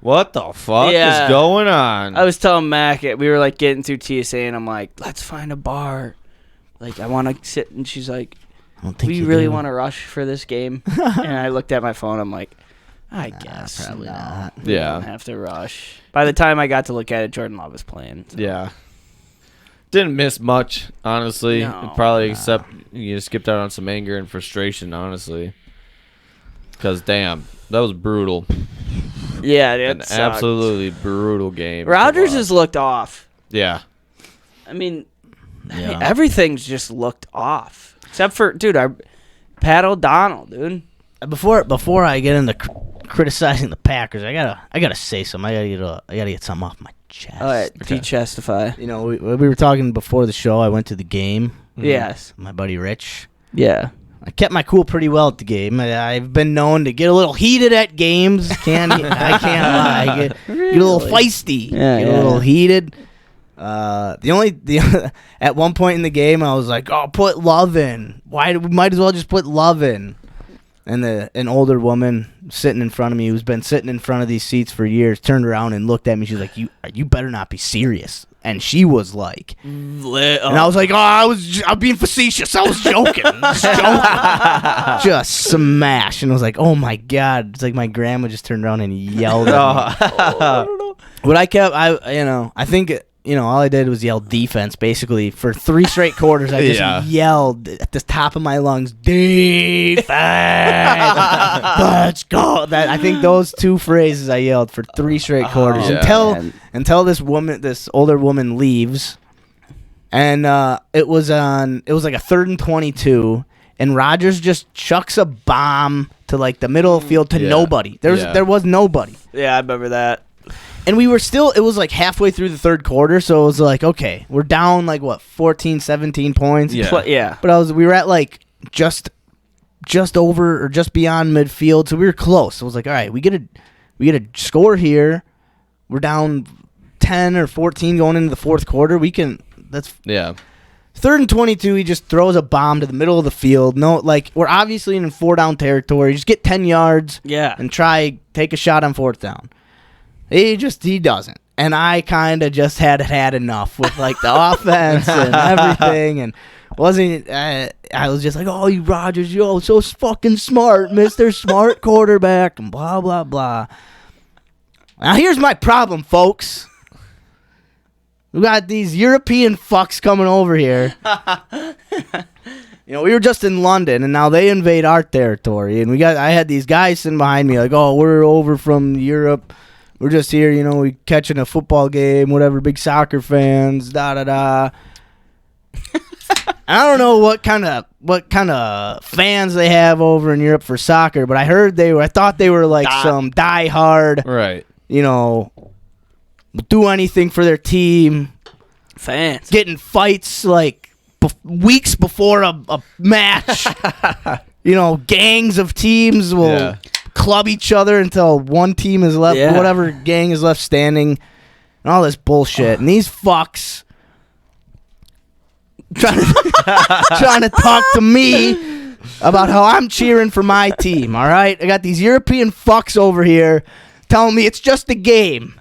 What the fuck Yeah. is going on? I was telling Mac, we were like getting through TSA, and I'm like, let's find a bar. Like, I want to sit, and she's like, I don't think we you really do. want to rush for this game. And I looked at my phone. I'm like, I guess probably no. not. We Yeah. don't have to rush. By the time I got to look at it, Jordan Love was playing. So. Yeah. Didn't miss much, honestly. No. Probably except you skipped out on some anger and frustration, honestly. Because, damn, that was brutal. Yeah, An it absolutely brutal game. to Rodgers watch. has looked off. Yeah. I mean, Yeah. everything's just looked off. Except for, dude, our Pat O'Donnell, dude. Before I get into criticizing the Packers, I gotta say something. I gotta get something off my chest. All right, de-chestify. You know, we were talking before the show. I went to the game. Yes. My buddy Rich. Yeah. I kept my cool pretty well at the game. I've been known to get a little heated at games. I can't lie. Get a little feisty. Yeah, get a little heated. At one point in the game, I was like, "Oh, put love in. We might as well just put love in." And an older woman sitting in front of me, who's been sitting in front of these seats for years, turned around and looked at me. She's like, "You better not be serious." And she was like, and I was like, "Oh, I'm being facetious. I was joking, just smash." And I was like, "Oh my god!" It's like my grandma just turned around and yelled at me. But I think all I did was yell defense basically for 3 straight quarters. I just yelled at the top of my lungs, defense. Let's go. I think those 2 phrases I yelled for 3 straight quarters until this older woman leaves. And it was like a 3rd and 22, and Rodgers just chucks a bomb to like the middle of the field to nobody. There was nobody. Yeah, I remember that. And it was like halfway through the 3rd quarter, so it was like, okay, we're down like 14, 17 points. Yeah. But we were at like just over or just beyond midfield, so we were close. So I was like, all right, we get a score here. We're down 10 or 14 going into the 4th quarter. That's 3rd and 22. He just throws a bomb to the middle of the field. No, like we're obviously in 4-down territory. Just get 10 yards. Yeah. And take a shot on 4th down. He doesn't. And I kind of just had enough with like the offense and everything, and I was just like, oh, you Rodgers, yo, so fucking smart, Mr. Smart quarterback, and blah blah blah. Now here's my problem, folks. We got these European fucks coming over here. We were just in London, and now they invade our territory, and I had these guys sitting behind me like, oh, we're over from Europe. We're just here, we catching a football game, whatever, big soccer fans, da-da-da. I don't know what kind of fans they have over in Europe for soccer, but I thought they were like some diehard, right? Do anything for their team. Fans. Getting fights like weeks before a match. Gangs of teams will club each other until one team is left, whatever gang is left standing, and all this bullshit. And these fucks trying to talk to me about how I'm cheering for my team, all right? I got these European fucks over here telling me it's just a game.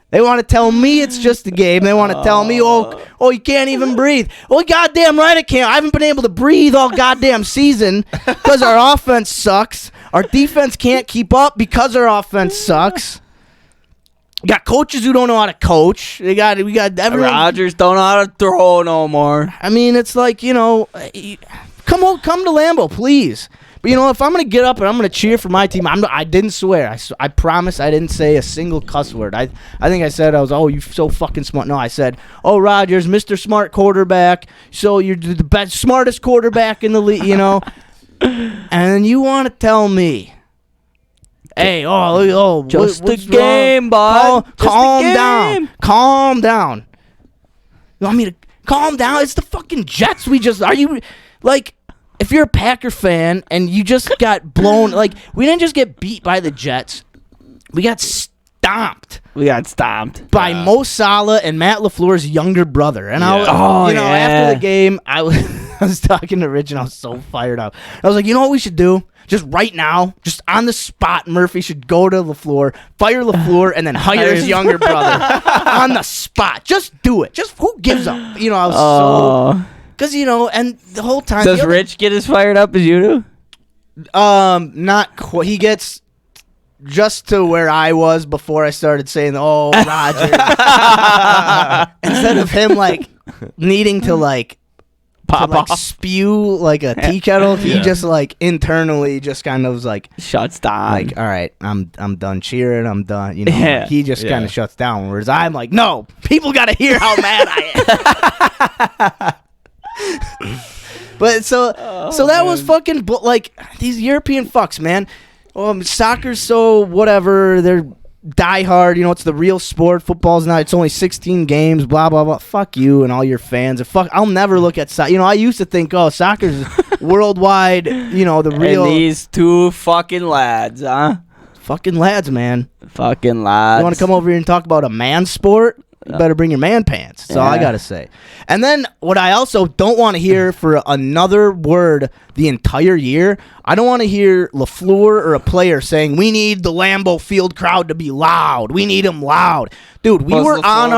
They want to tell me it's just a game. They want to tell me, oh, you can't even breathe. Oh, goddamn right I can't. I haven't been able to breathe all goddamn season because our offense sucks. Our defense can't keep up because our offense sucks. We got coaches who don't know how to coach. We got everyone. Rodgers don't know how to throw no more. I mean, it's like, come to Lambeau, please. But, if I'm going to get up and I'm going to cheer for my team, I didn't swear. I promise I didn't say a single cuss word. I think I said, you so fucking smart. No, I said, oh, Rodgers, Mr. Smart quarterback. So you're the best, smartest quarterback in the league, And then you want to tell me, hey, just what's a game, bud. Calm down. You want me to calm down? It's the fucking Jets. Are you, like... If you're a Packer fan and you just got blown, like, we didn't just get beat by the Jets. We got stomped. By Mo Salah and Matt LaFleur's younger brother. And after the game, I was talking to Rich and I was so fired up. I was like, you know what we should do? Just right now, just on the spot, Murphy should go to LaFleur, fire LaFleur, and then hire his younger brother on the spspot. Just do it. Just who gives up? I was so... Because, and the whole time... Does Rich get as fired up as you do? Not quite. He gets just to where I was before I started saying, oh, Rodgers. Instead of him, like, needing to, like... Pop off. Spew, like, a tea kettle, he just, like, internally just kind of was like... Shuts down. Like, all right, I'm done cheering, I'm done, He just kind of shuts down, whereas I'm like, no, people got to hear how mad I am. But so that was fucking like these European fucks, man. Soccer's so whatever. They're diehard. It's the real sport. Football's not. It's only 16 games. Blah blah blah. Fuck you and all your fans. And I'll never look at soccer. I used to think, soccer's worldwide. The real. And these 2 fucking lads, huh? Fucking lads, man. Fucking lads. You want to come over here and talk about a man sport? You better bring your man pants. That's all I got to say. And then what I also don't want to hear for another word the entire year, I don't want to hear LaFleur or a player saying, we need the Lambeau Field crowd to be loud. We need them loud. Dude, we were on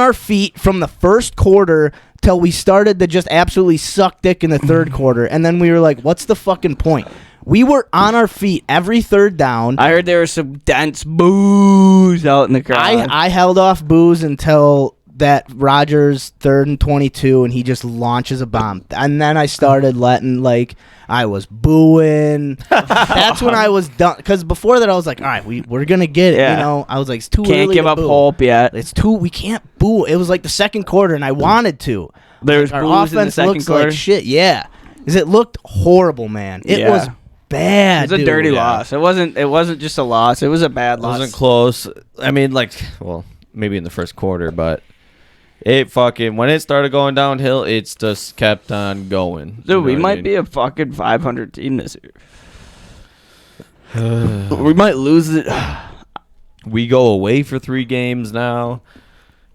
our feet from the first quarter till we started to just absolutely suck dick in the third quarter. And then we were like, what's the fucking point? We were on our feet every third down. I heard there were some dense boos booze out in the crowd. I held off booze until that Rodgers 3rd and 22, and he just launches a bomb. And then I started letting, like, I was booing. That's when I was done. Because before that, I was like, all right, we're going to get it. Yeah. You know, I was like, it's too Can't early give to up boo. hope yet. We can't boo. It was like the second quarter, and I wanted to. There's Our booze in the offense second looks quarter. like shit. Yeah. Because it looked horrible, man. It Yeah. was bad. It was a dude. dirty Yeah. loss. It wasn't just a loss. It was a bad It loss. wasn't close. I mean, like, well, maybe in the first quarter, but it fucking when it started going downhill, it's just kept on going. Dude, we might be a fucking 500 team this year. We might lose it. We go away for 3 games now,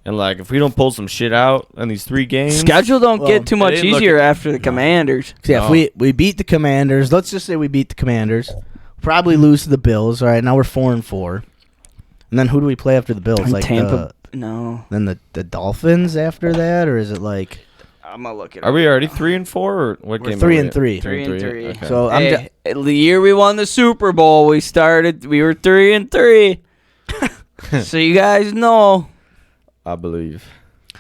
and like if we don't pull some shit out in these 3 games, Schedule don't Well, get too much didn't look easier at- after the Commanders. Yeah, No. if we beat the Commanders, let's just say we beat the Commanders, probably lose to the Bills. All right, now we're 4-4, and then who do we play after the Bills? And Like Tampa. No. then the Dolphins after that, or is it like I'm going to look at it. Are we already 3-4 or what We're game? 3 are we and at? 3. 3-3. Okay. So Hey, the year we won the Super Bowl, we were 3-3. So you guys know. I believe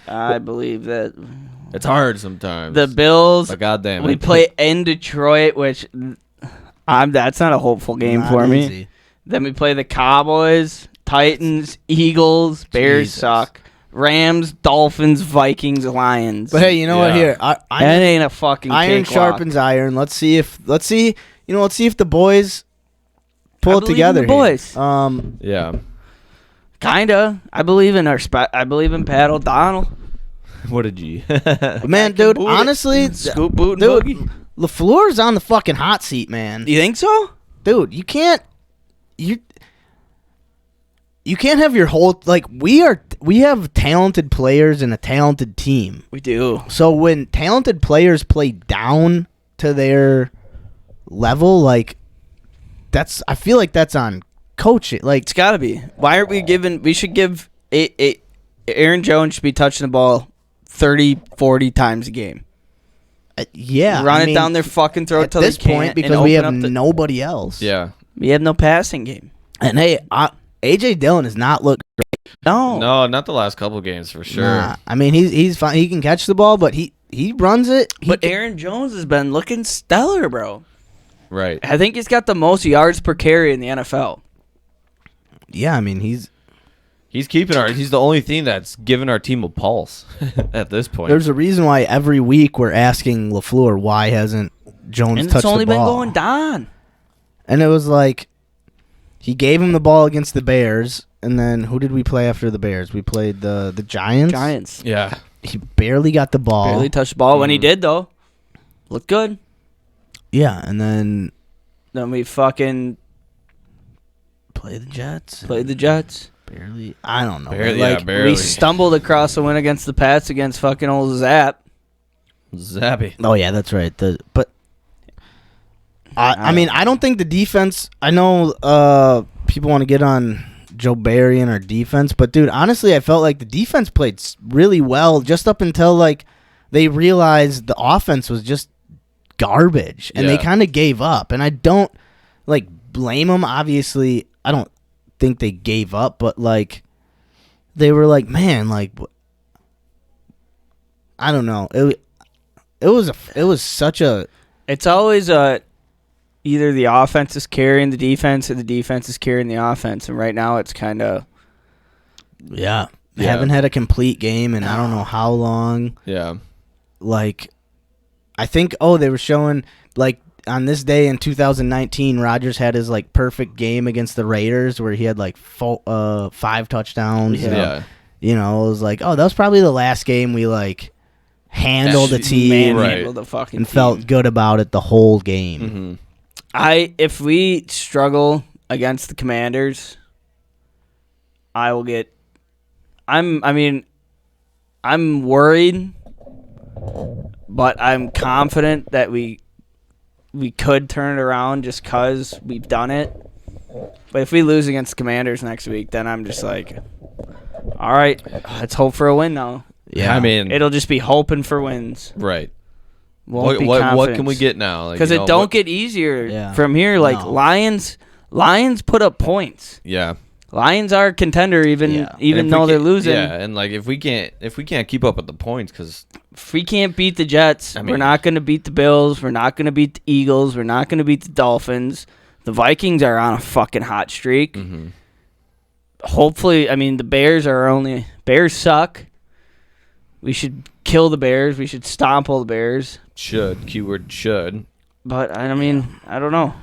I believe that it's hard sometimes. the Bills. but goddamn, We play in Detroit, which that's not a hopeful game Not for me. easy. Then we play the Cowboys, Titans, Eagles, Bears Jesus. suck, Rams, Dolphins, Vikings, Lions. But hey, you know what? Yeah. Here, that iron, ain't a fucking iron cakewalk. sharpens iron. Let's see if the boys pull I it believe in together. the boys. Here. yeah. Kinda. I believe in I believe in Pat O'Donnell. What did you? Man, dude, boot it. honestly, Scoop boot and dude, boogie. LaFleur's on the fucking hot seat, man. You think so? Dude, you can't have your whole we have talented players and a talented team. We do. So when talented players play down to their level, like I feel like that's on coaching. Like It's got to be. Why aren't we giving? We should give Aaron Jones should be touching the ball 30, 40 times a game. yeah, Run I it mean, down their fucking throat at till this they can't. point and because we open have up nobody else. Yeah. we have no passing game. And hey, AJ Dillon has not looked. No. No, not the last couple games for sure. Nah, I mean he's fine. He can catch the ball, but he runs it. But Aaron Jones has been looking stellar, bro. Right. I think he's got the most yards per carry in the NFL. Yeah, I mean he's. He's the only thing that's given our team a pulse at this point. There's a reason why every week we're asking LaFleur why hasn't Jones And touched it's only the been ball. going down. And it was like he gave him the ball against the Bears, and then who did we play after the Bears? We played the Giants. Giants. yeah. He barely got the ball. Barely touched the ball. When he did, though, looked good. Yeah, and then Then we fucking play the Jets. played the Jets. Barely. I don't know. Barely, Like, yeah, barely. We stumbled across a win against the Pats against fucking old Zap. Zappy. oh yeah, that's right. I mean, I don't think the defense. I know people want to get on Joe Barry and our defense, but dude, honestly, I felt like the defense played really well just up until like they realized the offense was just garbage, and they Yeah. kind of gave up. And I don't like blame them. Obviously, I don't think they gave up, but like they were like, man, like I don't know. It was such a. It's always either the offense is carrying the defense or the defense is carrying the offense. And right now it's kind of Yeah. Yeah. Haven't had a complete game in I don't know how long. Yeah. Like, I think, they were showing, like, on this day in 2019, Rodgers had his, like, perfect game against the Raiders where he had, like, 5 touchdowns. Yeah. You know, it was like, that was probably the last game we, like, handled the team Right. the fucking and team. felt good about it the whole game. Mm-hmm. If we struggle against the Commanders, I will get. I'm worried, but I'm confident that we could turn it around just because we've done it. But if we lose against the Commanders next week, then I'm just like, all right, let's hope for a win now. Yeah. I mean, It'll just be hoping for wins. right. Won't be What can confidence. we get now? Like, Because you it know, don't what- get easier Yeah. from here. Like No. Lions put up points. Yeah. Lions are a contender even And though they're losing. Yeah, and like if we can't keep up with the points, because If we can't beat the Jets, we're not going to beat the Bills. We're not going to beat the Eagles. We're not going to beat the Dolphins. The Vikings are on a fucking hot streak. mm-hmm. Hopefully, I mean, the Bears suck. We should kill the Bears. We should stomp all the Bears. Keyword should. But, I mean, I don't know.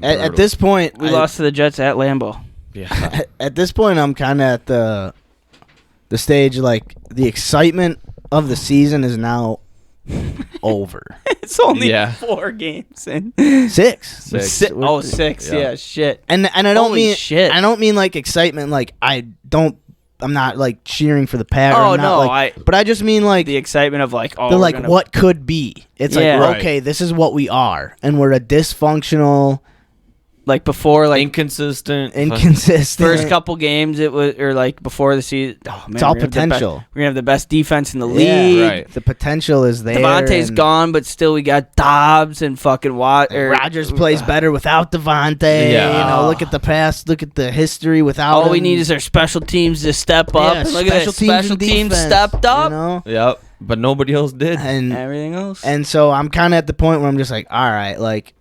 At this point, We lost to the Jets at Lambeau. Yeah. At this point, I'm kind of at the stage, like, the excitement of the season is now over. It's only Yeah. 4 games in. 6. Six. Oh, 6. Yeah. Yeah, shit. And I don't Holy mean shit. I don't mean like excitement, like I'm not like cheering for the Packers. Oh, I'm not, no, like, but I just mean like The excitement of like, oh, the we're like gonna- what could be. It's Yeah. like Right. okay, this is what we are, and we're a dysfunctional, like before, like Inconsistent. inconsistent. first couple games, it was or like before the season. Oh, man, It's all we're gonna have the potential. we're gonna have the best defense in the Yeah. league. Right. The potential is there. Devontae's and gone, but still we got Dobbs and fucking Watt. Rodgers plays better without Devontae. Yeah. You know, look at the past. Look at the history without. All we him. need is our special teams to step up. Yeah, And look at that, special and teams defense, stepped up. You know? Yep. But nobody else did. And Everything else. And so I'm kind of at the point where I'm just like, all right, like,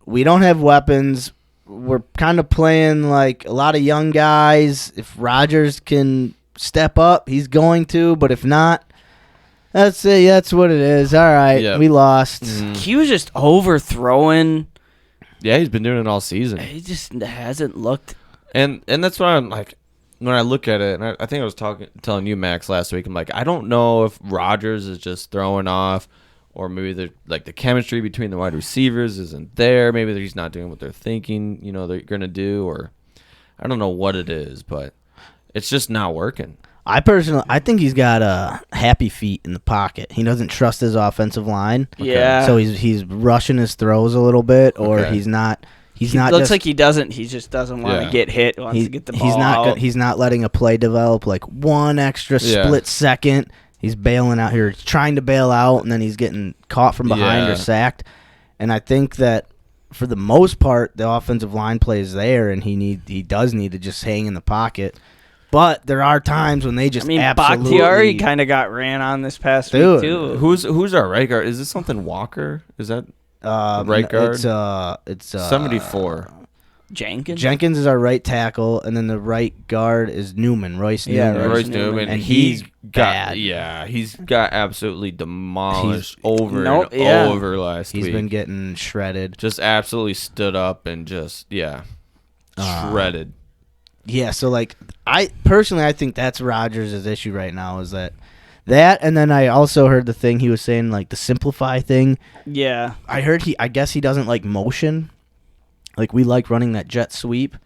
we don't have weapons. We're kind of playing like a lot of young guys. If Rodgers can step up, he's going to. But if not, that's it. That's what it is. All right, Yep. we lost. Mhm. He was just overthrowing. Yeah, he's been doing it all season. He just hasn't looked. And that's why I'm like, when I look at it, and I think I was telling you, Max, last week, I'm like, I don't know if Rodgers is just throwing off, or maybe the chemistry between the wide receivers isn't there. Maybe he's not doing what they're thinking, they're going to do, or I don't know what it is, but it's just not working. I think he's got happy feet in the pocket. He doesn't trust his offensive line. Yeah. So he's rushing his throws a little bit, or Okay. he's not. He's He not. looks just, like he doesn't. He just doesn't want to Yeah. get hit. Wants to get the ball out. He's not letting a play develop like one extra Yeah. split second. He's bailing out here. He's trying to bail out, and then he's getting caught from behind Yeah. or sacked. And I think that for the most part, the offensive line play is there, and he does need to just hang in the pocket. But there are times when they just absolutely. Bakhtiari kind of got ran on this past Dude, week too. Who's our right guard? Is this something Walker? Is that right guard? It's 74? Jenkins? Jenkins is our right tackle, and then the right guard is Royce Yeah, Newman. Royce Newman, and he's bad. he's got absolutely demolished over Nope, and yeah. over last He's week. been getting shredded. Just absolutely stood up and just shredded. Yeah, so like I think that's Rodgers' issue right now is that, and then I also heard the thing he was saying, like the simplify thing. Yeah. I guess he doesn't like motion. Like we like running that jet sweep,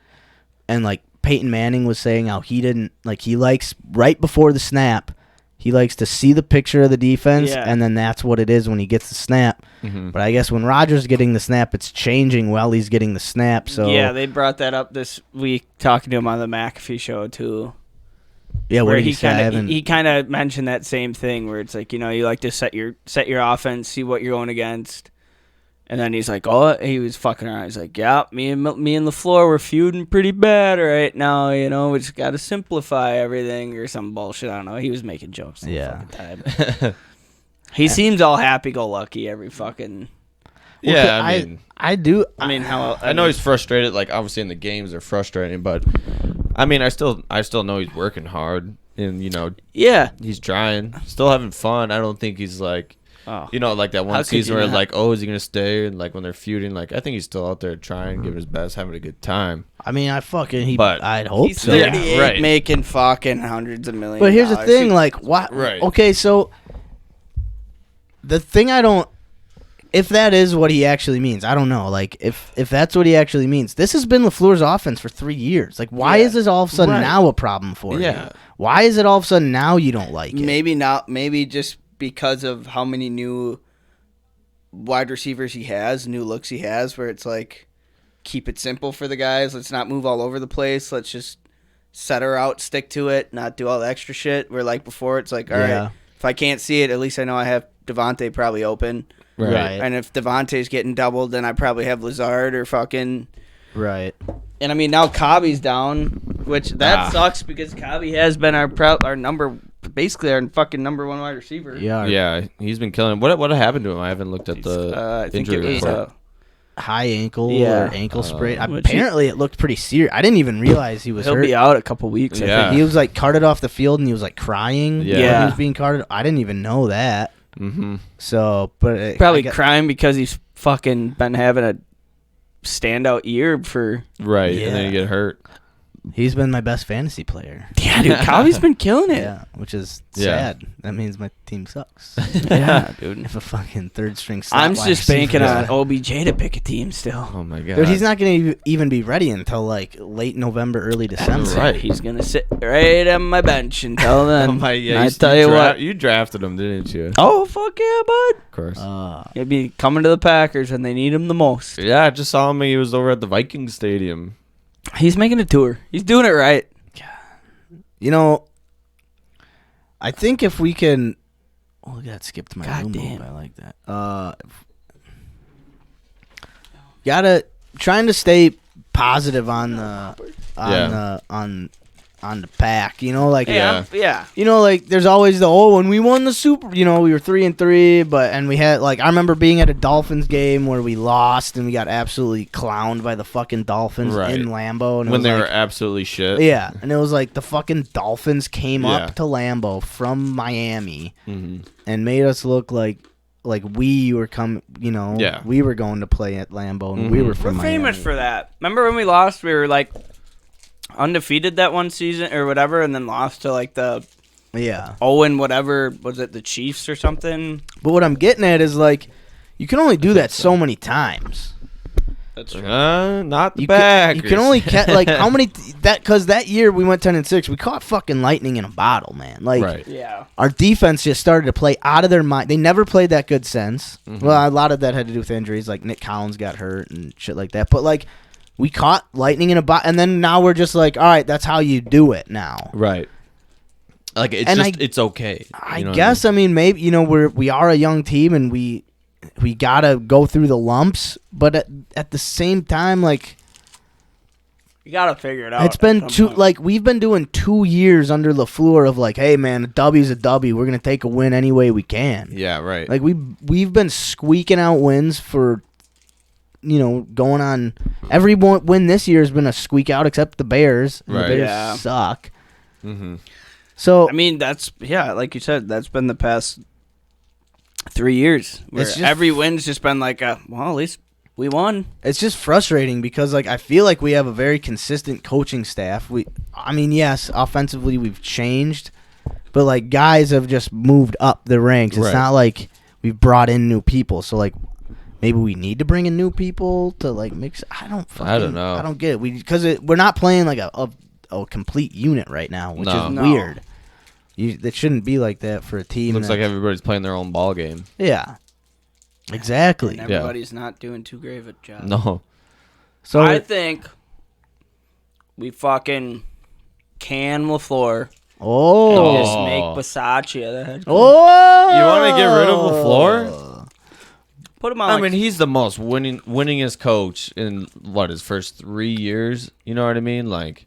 and like Peyton Manning was saying how he didn't like, he likes right before the snap, he likes to see the picture of the defense, Yeah. and then that's what it is when he gets the snap. Mhm. But I guess when Rodgers getting the snap, it's changing while he's getting the snap. So Yeah, they brought that up this week talking to him on the McAfee show too. yeah, what Where did he he say? I kind of haven't- he kind of mentioned that same thing where it's like, you like to set your offense, see what you're going against. And then he's like, "Oh," he was fucking around. He's like, "Yeah, me and LaFleur we're feuding pretty bad right now. We just got to simplify everything or some bullshit. I don't know." He was making jokes. The Yeah. fucking time. He seems all happy-go-lucky every fucking. Yeah, I do. I mean, how I know he's frustrated. Like obviously in the games they're frustrating, but I mean I still know he's working hard and Yeah. he's trying, still having fun. I don't think he's like. Oh. Like that How one could season you where not? like, oh, is he gonna stay? And like when they're feuding, like I think he's still out there trying, giving his best, having a good time. I mean, But I'd hope He's so. 38, right. making fucking hundreds of millions. But here's the thing, like, what? Right. Okay, so the thing I don't, if that is what he actually means, I don't know. Like, if that's what he actually means, this has been LaFleur's offense for 3 years. Like, why Yeah. is this all of a sudden Right. now a problem for Yeah. you? Why is it all of a sudden now you don't like it? Maybe not. Maybe just because of how many new wide receivers he has, new looks he has, where it's like, keep it simple for the guys. Let's not move all over the place. Let's just set her out, stick to it, not do all the extra shit. Where like before, it's like, all Yeah. right, if I can't see it, at least I know I have Devontae probably open. Right. And if Devontae's getting doubled, then I probably have Lazard or fucking. Right. And I mean, now Cobby's down, which that sucks because Cobby has been our basically our fucking number one wide receiver. Yeah, he's been killing. What happened to him? I haven't looked at the I think injury it was report. high ankle Yeah. or ankle sprain. Which Apparently, it looked pretty serious. I didn't even realize he was he'll hurt. be out a couple weeks. I Yeah. think. He was like carted off the field and he was like crying. Yeah. when Yeah. he was being carted. I didn't even know that. Mm-hmm. So, but Probably crying because he's fucking been having a standout year for. Right, Yeah. and then you get hurt. he's been my best fantasy player. Yeah, dude, Cobby's been killing it. Yeah, which is Yeah. sad. That means my team sucks. Yeah, dude. If a fucking third string slot I'm wide just receiver- banking on OBJ to pick a team still. Oh my god, Dude, he's not going to even be ready until like late November, early December. Right. He's gonna sit right on my bench until then. Oh my, yeah, I tell you what. you drafted him, didn't you? Oh fuck yeah, bud! Of course. He'll be coming to the Packers when they need him the most. Yeah, I just saw him. He was over at the Vikings stadium. He's making a tour. He's doing it right. You know, I think if we can. Oh, that skipped my God room damn. move. I like that. Gotta trying to stay positive on the pack. You know, like Yeah. you know, like there's always the when we won the Super. You know, we were 3-3, and we had like I remember being at a Dolphins game where we lost and we got absolutely clowned by the fucking Dolphins Right. in Lambeau. And it When was they like, were absolutely shit. yeah, and it was like the fucking Dolphins came Yeah. up to Lambeau from Miami Mm-hmm. and made us look like we were Yeah. we were going to play at Lambeau and we Mhm. were from We're Miami. famous for that. Remember when we lost? We were like undefeated that one season or whatever, and then lost to like the Yeah, Owen whatever was it, the Chiefs or something? but what I'm getting at is like you can only do that so many times. That's true. Not the You Packers. can only catch like how many because that year we went 10-6. We caught fucking lightning in a bottle, man. Like right. Yeah. our defense just started to play out of their mind. They never played that good since. Mm-hmm. Well, a lot of that had to do with injuries, like Nick Collins got hurt and shit like that. But like, we caught lightning in a bottle, and then now we're just like, all right, that's how you do it now. Right. Like it's And just it's okay. I You know what guess I mean maybe we are a young team and we gotta go through the lumps, but at the same time like. You gotta figure it out. It's been at some point. like we've been doing 2 years under LaFleur of like, hey man, a W's a W. We're gonna take a win any way we can. Yeah, right. Like we've been squeaking out wins for, going on. Every win this year has been a squeak out except the Bears. And Right. The Bears Yeah. suck. Mm-hmm. So I mean, like you said, that's been the past 3 years. Where It's just- every win's just been like, at least we won. it's just frustrating because like I feel like we have a very consistent coaching staff. Yes, offensively we've changed, but like guys have just moved up the ranks. It's Right. not like we've brought in new people. So like maybe we need to bring in new people to like mix. I don't know. I don't get it. Because we're not playing like a complete unit right now, which is No. weird. It shouldn't be like that for a team. Looks like everybody's playing their own ball game. yeah, exactly. And everybody's not doing too great of a job. No. So I think we fucking can LaFleur. oh, Just make Bisaccia the head coach. oh, You want to get rid of LaFleur? Put him on. I like, mean, he's the most winningest coach in his first 3 years. You know what I mean? Like,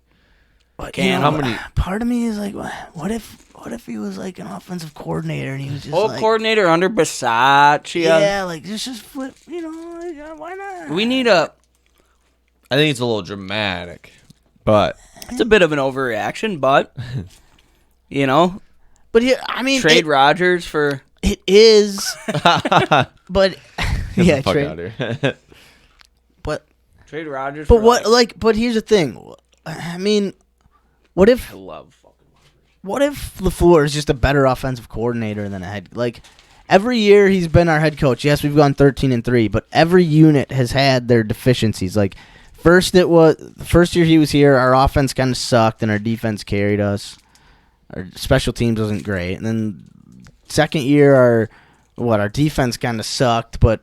But, how many? Part of me is like, what if he was like an offensive coordinator and he was just whole like, coordinator under Bisaccia. yeah, like just flip, like, why not? We need a. I think it's a little dramatic, but It's a bit of an overreaction, but But trade Rodgers for. it is, but get yeah, the fuck trade. out of here. But Trade Rodgers. but for what But here's the thing. I mean, what if I love fucking. LaFleur is just a better offensive coordinator than a head? Like every year he's been our head coach. Yes, we've gone 13-3, but every unit has had their deficiencies. Like the first year he was here, our offense kind of sucked and our defense carried us. Our special teams wasn't great, and then second year our defense kind of sucked, but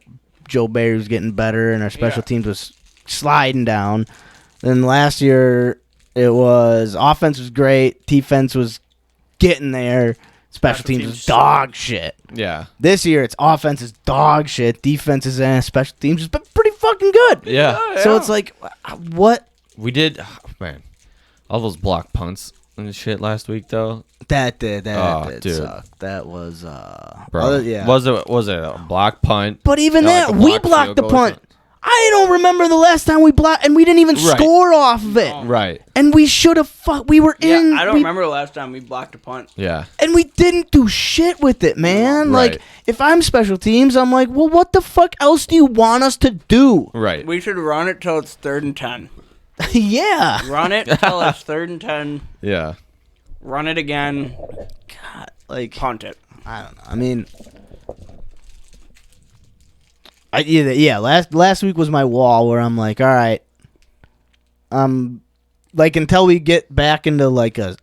Joe Barry was getting better and our special teams was sliding down. Then last year it was offense was great, defense was getting there, special teams was dog shit. Yeah. This year it's offense is dog shit, defense is special teams has been pretty fucking good. Yeah. So it's like, what We did, man. All those block punts and shit last week though. That did dude. suck. That was Bro, yeah. was it a block punt? But even Like that, a we blocked blocked field the goal or punt. something? I don't remember the last time we blocked, and we didn't even Right. score off of it. Right. And we should have. We were in. I don't we- remember the last time we blocked a punt. Yeah. And we didn't do shit with it, man. Right. Like, if I'm special teams, I'm like, well, what the fuck else do you want us to do? Right. We should run it till it's 3rd and 10. Yeah. Run it till it's 3rd and 10. Yeah. Run it again. God, like, Punt it. I don't know. I mean, last week was my wall where I'm like, all right, like until we get back into like a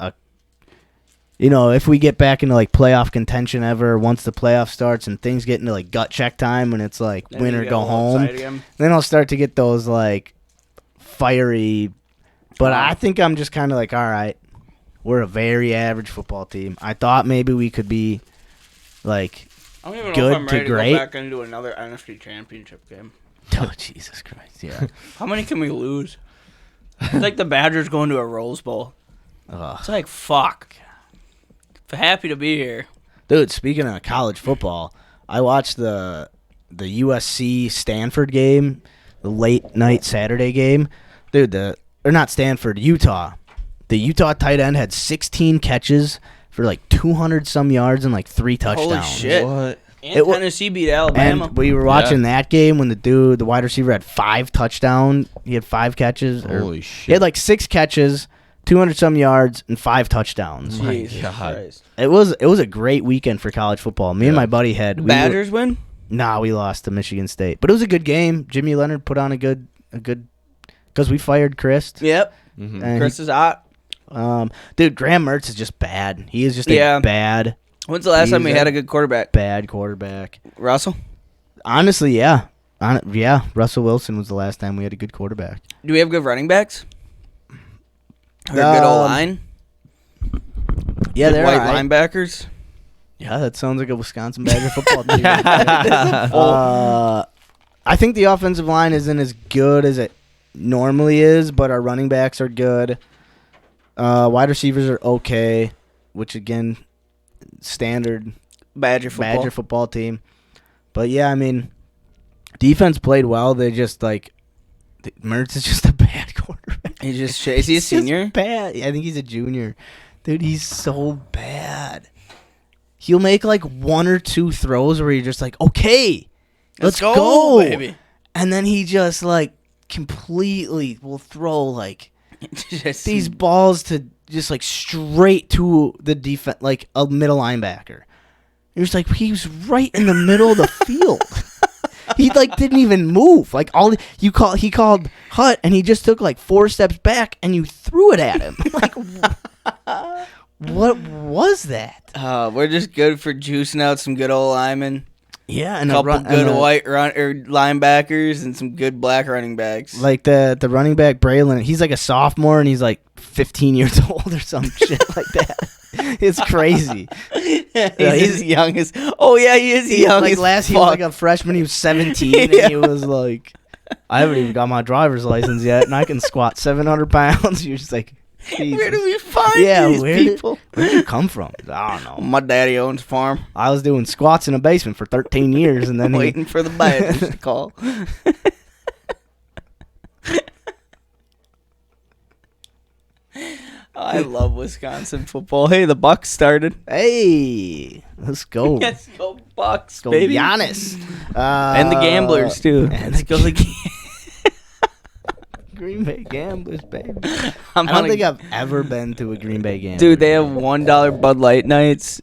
if we get back into like playoff contention ever, once the playoff starts and things get into like gut check time when it's like Then win you or get go a little home, excited again. then I'll start to get those like fiery. But I think I'm just kind of like, all right, we're a very average football team. I thought maybe we could be like. I don't even know Good if I'm to ready to great. go back into another NFC Championship game. Oh, Jesus Christ, yeah. How many can we lose? It's like the Badgers going to a Rose Bowl. Ugh. It's like, fuck. Happy to be here. Dude, speaking of college football, I watched the USC Stanford game, the late night Saturday game. Dude, or not Stanford, Utah. The Utah tight end had 16 catches for like 200 some yards and like 3 touchdowns. Holy shit. What? And Tennessee beat Alabama. And we were watching that game when the wide receiver had 5 touchdowns. He had 5 catches. Holy He shit. had like 6 catches, 200 some yards, and 5 touchdowns. Jesus God. Christ. It was a great weekend for college football. Me and my buddy had Badgers win? Nah, we lost to Michigan State, but it was a good game. Jimmy Leonard put on a good because we fired Chris. Yep. Mhm. And Chris is hot. dude, Graham Mertz is just bad. He is just Yeah. a bad When's the last time we He's had a- a good quarterback? quarterback. Russell? Honestly, yeah. Yeah, Russell Wilson was the last time we had a good quarterback. Do we have good running backs? Or a good O-line? Yeah, Good they're white all right. linebackers? Yeah, that sounds like a Wisconsin Badger football team. I think the offensive line isn't as good as it normally is, but our running backs are good. Wide receivers are okay, which again, standard Badger football. Badger football team. But yeah, I mean, defense played well. They just like Mertz is just a bad quarterback. He's just is he a He's just senior? bad. I think he's a junior. Dude, he's so bad. He'll make like 1 or 2 throws where you're just like, okay, let's go, baby. And then he just like completely will throw like Just- these balls to just like straight to the defense, like a middle linebacker. It was like he was right in the middle of the field. He like didn't even move. Like he called hut, and he just took like 4 steps back, and you threw it at him. Like, what was that? We're just good for juicing out some good old linemen. Yeah, A and couple good white linebackers and some good black running backs. like the running back Braylon. He's like a sophomore, and he's like 15 years old or some shit like that. It's crazy. He's as young as. Oh yeah, he is young. Like as last, he fuck. was like a freshman. He was 17, Yeah. and he was like, "I haven't even got my driver's license yet, and I can squat 700 pounds." You're just like, Where do Jesus. we find these people? Where'd you come from? I don't know. My daddy owns a farm. I was doing squats in a basement for 13 years, and then Waiting for the Badgers to call. I love Wisconsin football. Hey, the Bucks started. Hey, let's go. Let's go Bucks, Go baby. Giannis. And the Gamblers too. and Let's go the Green Bay Gamblers, baby. I'm I don't on think a- I've ever been to a Green Bay game. Dude, they have $1 Bud Light nights.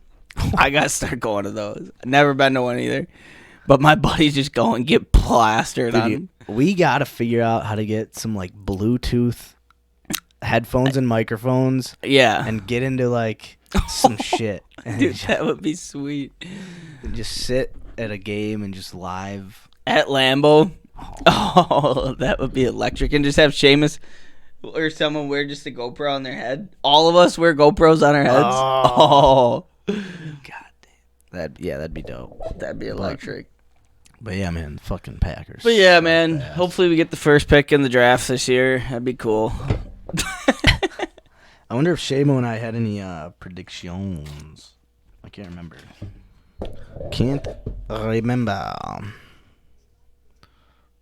I gotta start going to those. Never been to one either. But my buddies just go and get plastered on. We got to figure out how to get some like Bluetooth headphones and microphones Yeah. and get into like some shit and Dude, that would be sweet. just sit at a game and just live. At Lambeau. Oh, that would be electric. And just have Seamus or someone wear just a GoPro on their head. All of us wear GoPros on our heads. Oh. Oh. God damn. That'd be dope. That'd be electric. But yeah, man, fucking Packers. But yeah, so man. bad. Hopefully we get the first pick in the draft this year. That'd be cool. I wonder if Shamo and I had any predictions. I can't remember. Can't remember.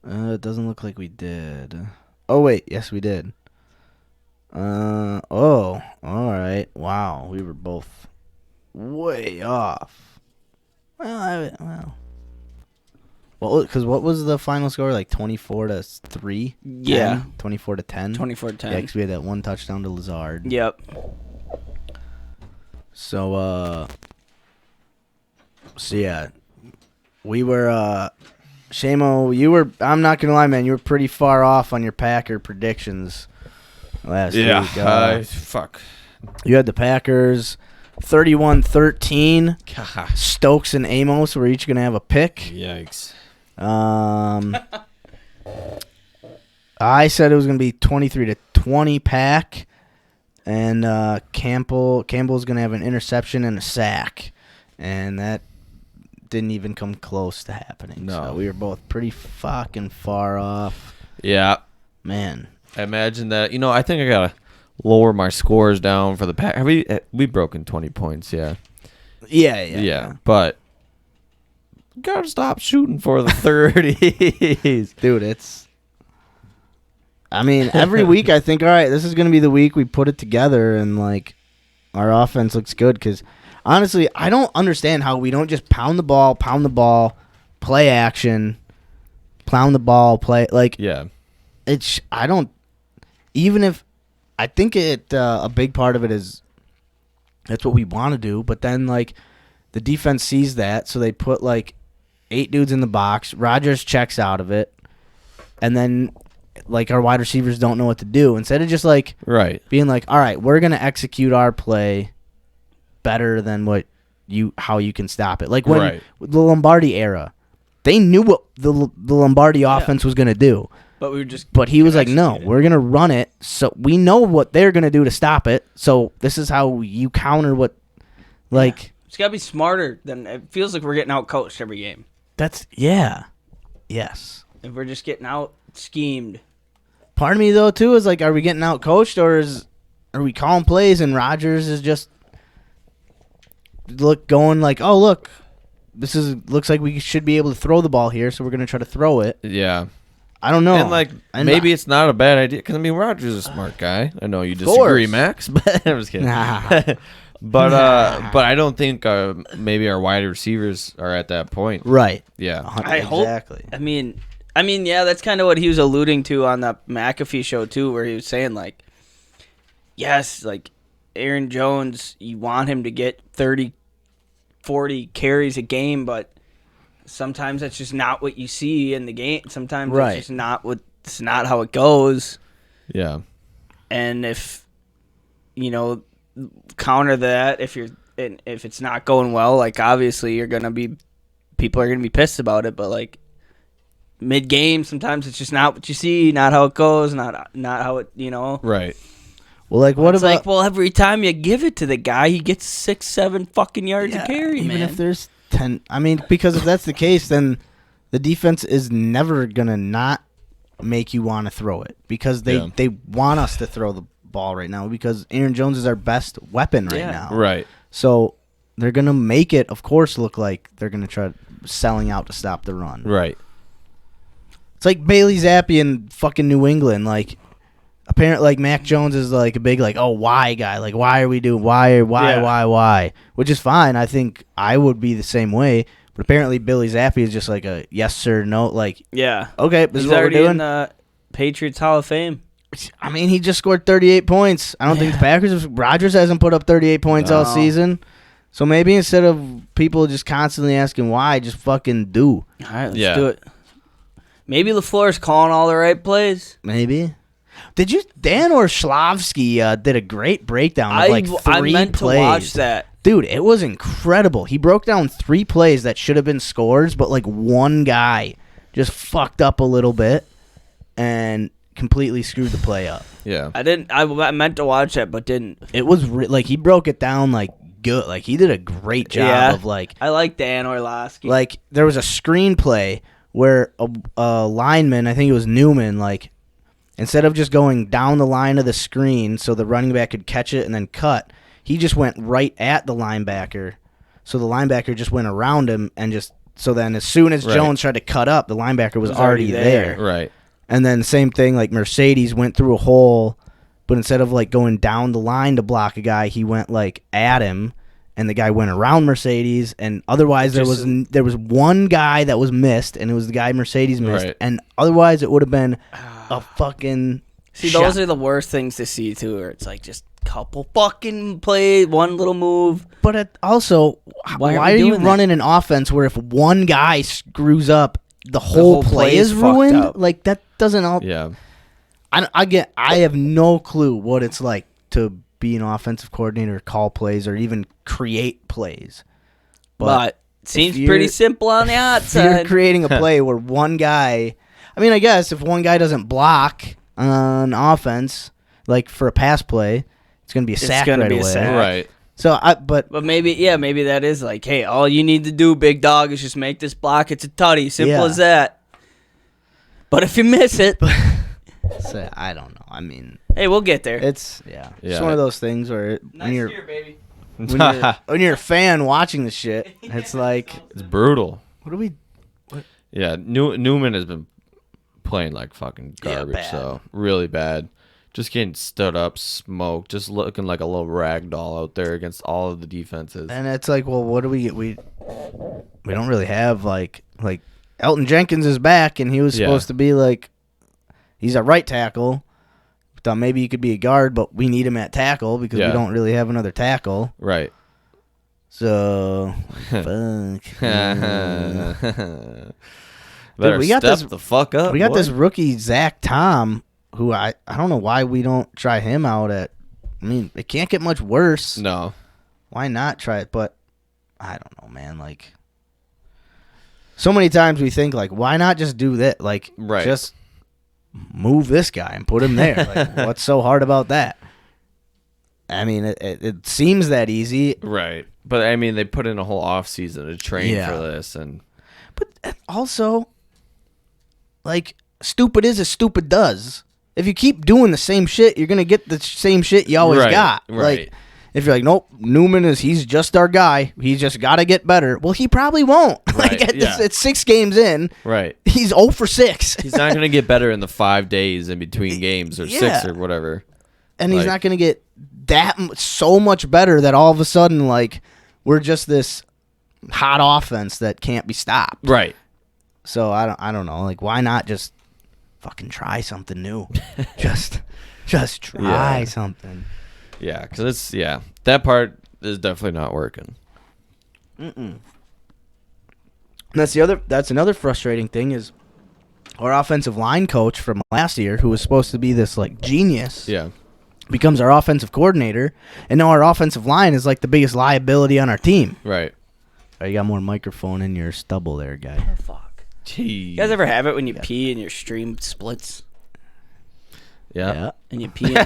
It doesn't look like we did. Oh wait, yes we did. All right. Wow, we were both way off. Well. Well, because what was the final score? Like 24-3? Yeah. 24-10? 24-10. Yeah, because we had that one touchdown to Lazard. Yep. So yeah, we were, Shamo, you were, I'm not going to lie, man, you were pretty far off on your Packer predictions last week. Fuck. You had the Packers 31-13. Gosh. Stokes and Amos were each going to have a pick. Yikes. I said it was going to be 23-20 Pack, and Campbell's going to have an interception and a sack, and that didn't even come close to happening. No. So we were both pretty fucking far off. Yeah. Man. I imagine that. I think I gotta lower my scores down for the pack. Have we broken 20 points? Yeah. Yeah. But gotta stop shooting for the 30s, dude. It's. I mean, every week I think, all right, this is gonna be the week we put it together, and like, our offense looks good. Because honestly, I don't understand how we don't just pound the ball, play action, pound the ball, play like. Yeah. It's I don't. Even if I think a big part of it is that's what we want to do, but then like the defense sees that, so they put like 8 dudes in the box. Rodgers checks out of it, and then like our wide receivers don't know what to do. Instead of just like being like, all right, we're gonna execute our play better than how you can stop it. Like when the Lombardi era, they knew what the Lombardi offense was gonna do. But he was like, no, we're going to run it. So we know what they're going to do to stop it. So this is how you counter what, like. Yeah. It's got to be smarter than, it feels like we're getting out coached every game. Yes. If we're just getting out schemed. Part of me, though, too, is like, are we getting out coached or are we calling plays and Rodgers is just going like, oh, look, looks like we should be able to throw the ball here. So we're going to try to throw it. Yeah. I don't know. And, like, maybe it's not a bad idea. Because, I mean, Rodgers is a smart guy. I know you disagree, Max, but I'm just kidding. But I don't think maybe our wide receivers are at that point. Right. Yeah. I hope. Exactly. I mean, yeah, that's kind of what he was alluding to on the McAfee show, too, where he was saying, like, yes, like, Aaron Jones, you want him to get 30, 40 carries a game, but sometimes that's just not what you see in the game. Sometimes it's just it's not how it goes. Yeah. And if counter that, if it's not going well, like obviously people are gonna be pissed about it, but like mid game sometimes it's just not what you see, not how it goes, not how it Right. Well, like what about like, well, every time you give it to the guy, he gets 6-7 fucking yards a carry, even man. if there's 10, I mean, because if that's the case, then the defense is never gonna not make you want to throw it because they want us to throw the ball right now because Aaron Jones is our best weapon right now. Right. So they're gonna make it, of course, look like they're gonna try selling out to stop the run. Right. It's like Bailey Zappi in fucking New England. Like, apparently, like Mac Jones is like a big why guy. Like, why are we doing why? Which is fine. I think I would be the same way. But apparently, Billy Zappi is just like a yes sir no. Like, okay, this is what we're doing. In the Patriots Hall of Fame. I mean, he just scored 38 points. I don't think the Packers. Rodgers hasn't put up 38 points all season. So maybe instead of people just constantly asking why, just fucking do. All right, let's do it. Maybe LaFleur's calling all the right plays. Maybe. Dan Orlovsky did a great breakdown of like 3 plays. I meant to watch that. Dude, it was incredible. He broke down 3 plays that should have been scores, but like one guy just fucked up a little bit and completely screwed the play up. Yeah. I meant to watch that, but didn't. It was like he broke it down like good. Like, he did a great job of, like... I like Dan Orlowski. Like, there was a screenplay where a lineman, I think it was Newman, like, instead of just going down the line of the screen so the running back could catch it and then cut, he just went right at the linebacker. So the linebacker just went around him and just... So then as soon as Jones tried to cut up, the linebacker was already there. Right. And then same thing, like Mercedes went through a hole, but instead of like going down the line to block a guy, he went like at him, and the guy went around Mercedes. And otherwise, there was one guy that was missed, and it was the guy Mercedes missed. Right. And otherwise, it would have been a fucking those are the worst things to see too, where it's like just couple fucking plays, one little move. But also, why are you running an offense where if one guy screws up, the whole play is ruined? up. Like, that doesn't all. Yeah. I have no clue what it's like to be an offensive coordinator, call plays, or even create plays. But it seems pretty simple on the outside. You're creating a play where one guy. I mean, I guess if one guy doesn't block on offense, like for a pass play, it's going to be a sack right away. Right. So but maybe that is like, hey, all you need to do, big dog, is just make this block. It's a tutty. Simple as that. But if you miss it, so, I don't know. I mean, hey, we'll get there. It's one of those things where nice year, baby. when you're a fan watching the shit, it's like it's brutal. What? Yeah, Newman has been playing like fucking garbage, bad. so really bad. Just getting stood up, smoked, just looking like a little rag doll out there against all of the defenses. And it's like, well, what do we get? We don't really have like Elton Jenkins is back, and he was supposed to be like, he's a right tackle. Thought maybe he could be a guard, but we need him at tackle because we don't really have another tackle. Right. So, fuck. Better we got step the fuck up. We got boy. this rookie Zach Tom, who I don't know why we don't try him out at. I mean, it can't get much worse. No. Why not try it? But I don't know, man. Like, so many times we think, like, why not just do that? Like, just move this guy and put him there. Like, what's so hard about that? I mean, it seems that easy. Right. But, I mean, they put in a whole offseason to train for this. But also, like, stupid is as stupid does. If you keep doing the same shit, you're going to get the same shit you always got. Right. Like, if you're like, nope, he's just our guy. He's just got to get better. Well, he probably won't. Right. Like, it's 6 games in. Right. He's 0 for 6. He's not going to get better in the 5 days in between games or 6 or whatever. And he's not going to get so much better that all of a sudden, like, we're just this hot offense that can't be stopped. Right. So I don't know. Like, why not just fucking try something new? just try something. Yeah, because that part is definitely not working. And that's another frustrating thing is our offensive line coach from last year, who was supposed to be this like genius, becomes our offensive coordinator, and now our offensive line is like the biggest liability on our team. Right. Oh, you got more microphone in your stubble there, guy. Oh, fuck. Jeez. You guys ever have it when you pee and your stream splits? Yeah. And you pee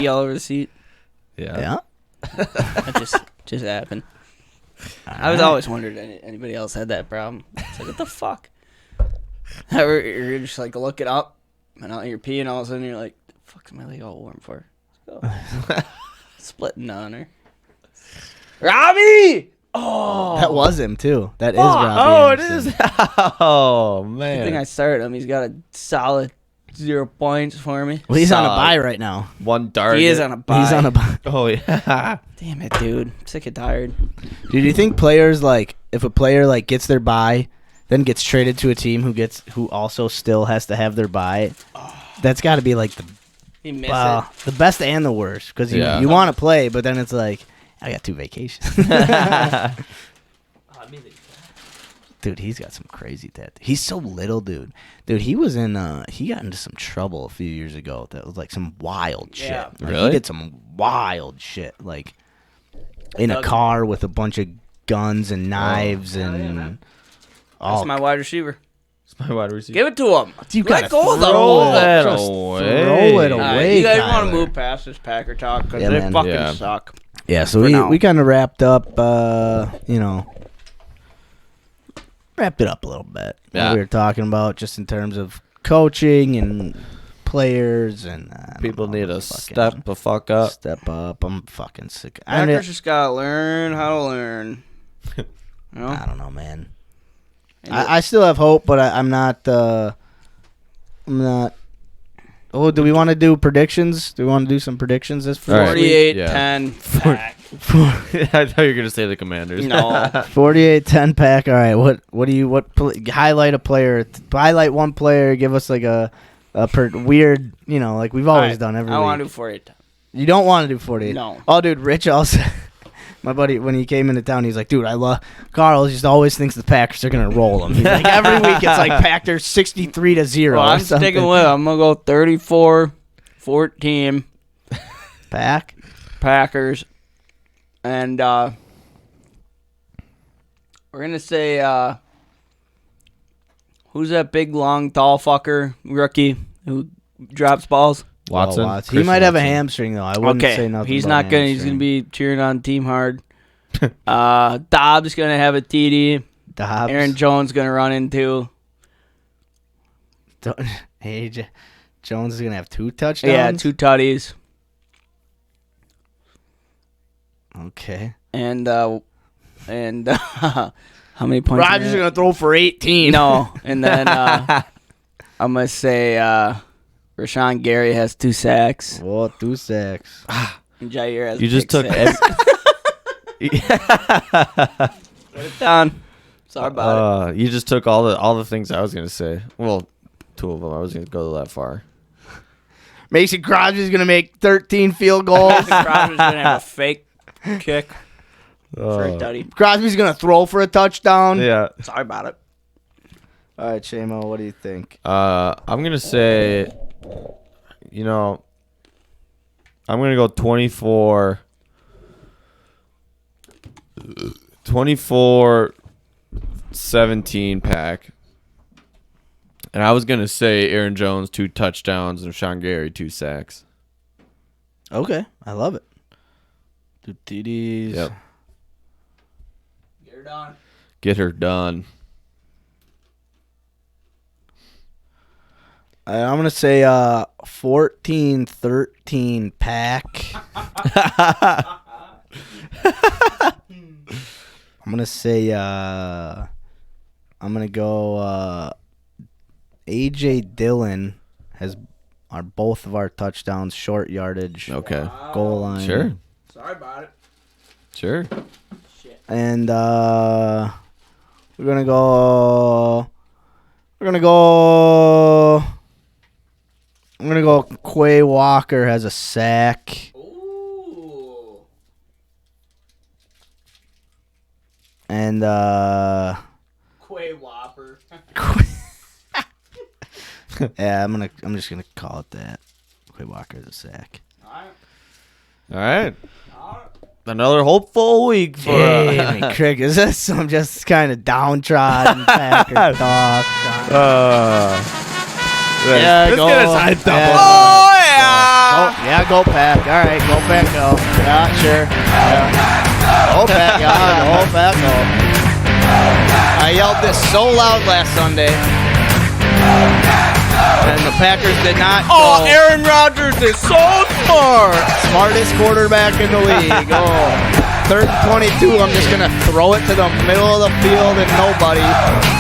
all over the seat? Yeah. That just happened. I was always wondered if anybody else had that problem. It's like, what the fuck? You're just like looking up, and you're peeing, all of a sudden you're like, the fuck's my leg all warm for? Splitting on her. Robbie! Oh, that was him too. That is Robbie. Oh, it Anderson. is. Oh man. Good thing I started him. He's got a solid 0 points for me. Well, he's on a bye right now. One dart. He is on a bye. He's on a bye. Oh yeah. Damn it, dude. I'm sick and tired. Dude, do you think players, like, if a player like gets their bye, then gets traded to a team who also still has to have their bye, that's got to be like the best and the worst, because you want to play, but then it's like, I got 2 vacations. Dude, he's got some crazy tattoos. He's so little, dude. Dude, he was he got into some trouble a few years ago. That was like some wild shit. Like, really? He did some wild shit, like in a car with a bunch of guns and knives and all. That's my wide receiver. It's my wide receiver. Give it to him. You Let gotta go of the throw ball. that Just away. throw it away. You guys Kyler. want to move past this Packer talk because Yeah, they man. fucking suck. Yeah, so now. we kind of wrapped up, wrapped it up a little bit. Yeah. What we were talking about just in terms of coaching and players and People need to step the fuck up. Step up. I'm fucking sick. Packers just gotta learn how to learn. You know? I don't know, man. I still have hope, but I'm not. I'm not. Oh, do we want to do predictions? Do we want to do some predictions this All right. 48-10 pack. I thought you were gonna say the Commanders. No. 48-10 pack. All right. Highlight a player. Highlight one player. Give us like a weird, like we've always done every week. I want to do 48. You don't want to do 48? No. Oh, dude, Rich also. My buddy, when he came into town, he's like, dude, I love Carl. Just always thinks the Packers are gonna roll them. He's like, every week it's like Packers 63-0. Well, I'm sticking with it. I'm gonna go 34-14 Packers, and we're gonna say who's that big, long, tall fucker rookie who drops balls? Watson. He might have a hamstring though. I wouldn't say nothing. He's about not gonna. He's gonna be cheering on team hard. Dobbs gonna have a TD. Dobbs. Aaron Jones gonna run into. Jones is gonna have 2 touchdowns. Yeah, 2 tutties. Okay. And how many points? Rodgers is gonna throw for 18. No, and then I'm gonna say Rashawn Gary has 2 sacks. Well, 2 sacks. And Jair has. You just took. Put it down. Sorry about You just took all the things I was gonna say. Well, 2 of them. I was gonna go that far. Mason Crosby's is gonna make 13 field goals. it. Crosby's gonna have a fake kick for a tutty. Crosby's gonna throw for a touchdown. Yeah. Sorry about it. All right, Shamo, what do you think? I'm gonna say, I'm gonna go 24-17 pack. And I was gonna say Aaron Jones 2 touchdowns and Rashawn Gary 2 sacks. Okay, I love it. 2 TDs. Yep. Get her done. Get her done. I'm going to say 14-13 pack. I'm going to say I'm going to go A.J. Dillon are both of our touchdowns short yardage. Okay. Goal line. Sure. Sorry about it. Sure. And we're going to go I'm going to go Quay Walker has a sack. Ooh. And Quay Whopper. yeah, I'm just gonna call it that. Quay Walker has a sack. All right. Another hopeful week for Hey, Craig, is that some just kind of downtrodden Packer talk? Yeah, let's go. get a side double. Yeah. Oh yeah. Go Pack. All right, go Pack, go. Yeah, sure. Yeah. Go Pack, yeah, go Pack, go. I yelled this so loud last Sunday, and the Packers did not. Oh, go. Aaron Rodgers is so smart. Smartest quarterback in the league. Oh. 3rd and 22, I'm just going to throw it to the middle of the field and nobody.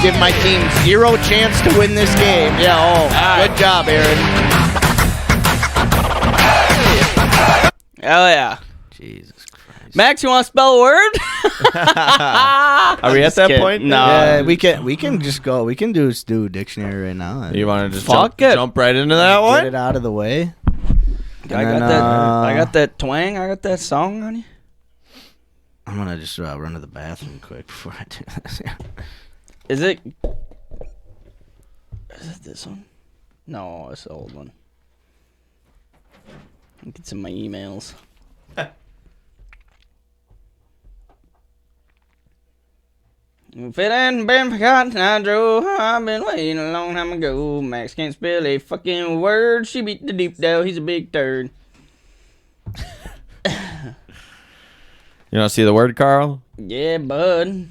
Give my team 0 chance to win this game. Yeah, good job, Aaron. Hell yeah. Jesus Christ. Max, you want to spell a word? Are we at that kidding. point? No. Yeah, we can just go. We can do a dictionary right now. You want to just Fuck jump right into that Get one? it out of the way. I got that twang. I got that song on you. I'm going to just run to the bathroom quick before I do this. Is it this one? No, it's the old one. Get some of my emails. If it hadn't been for Cotton Eye Joe, I've been waiting a long time ago. Max can't spell a fucking word. She beat the deep down. He's a big turd. You want to see the word, Carl? Yeah, bud.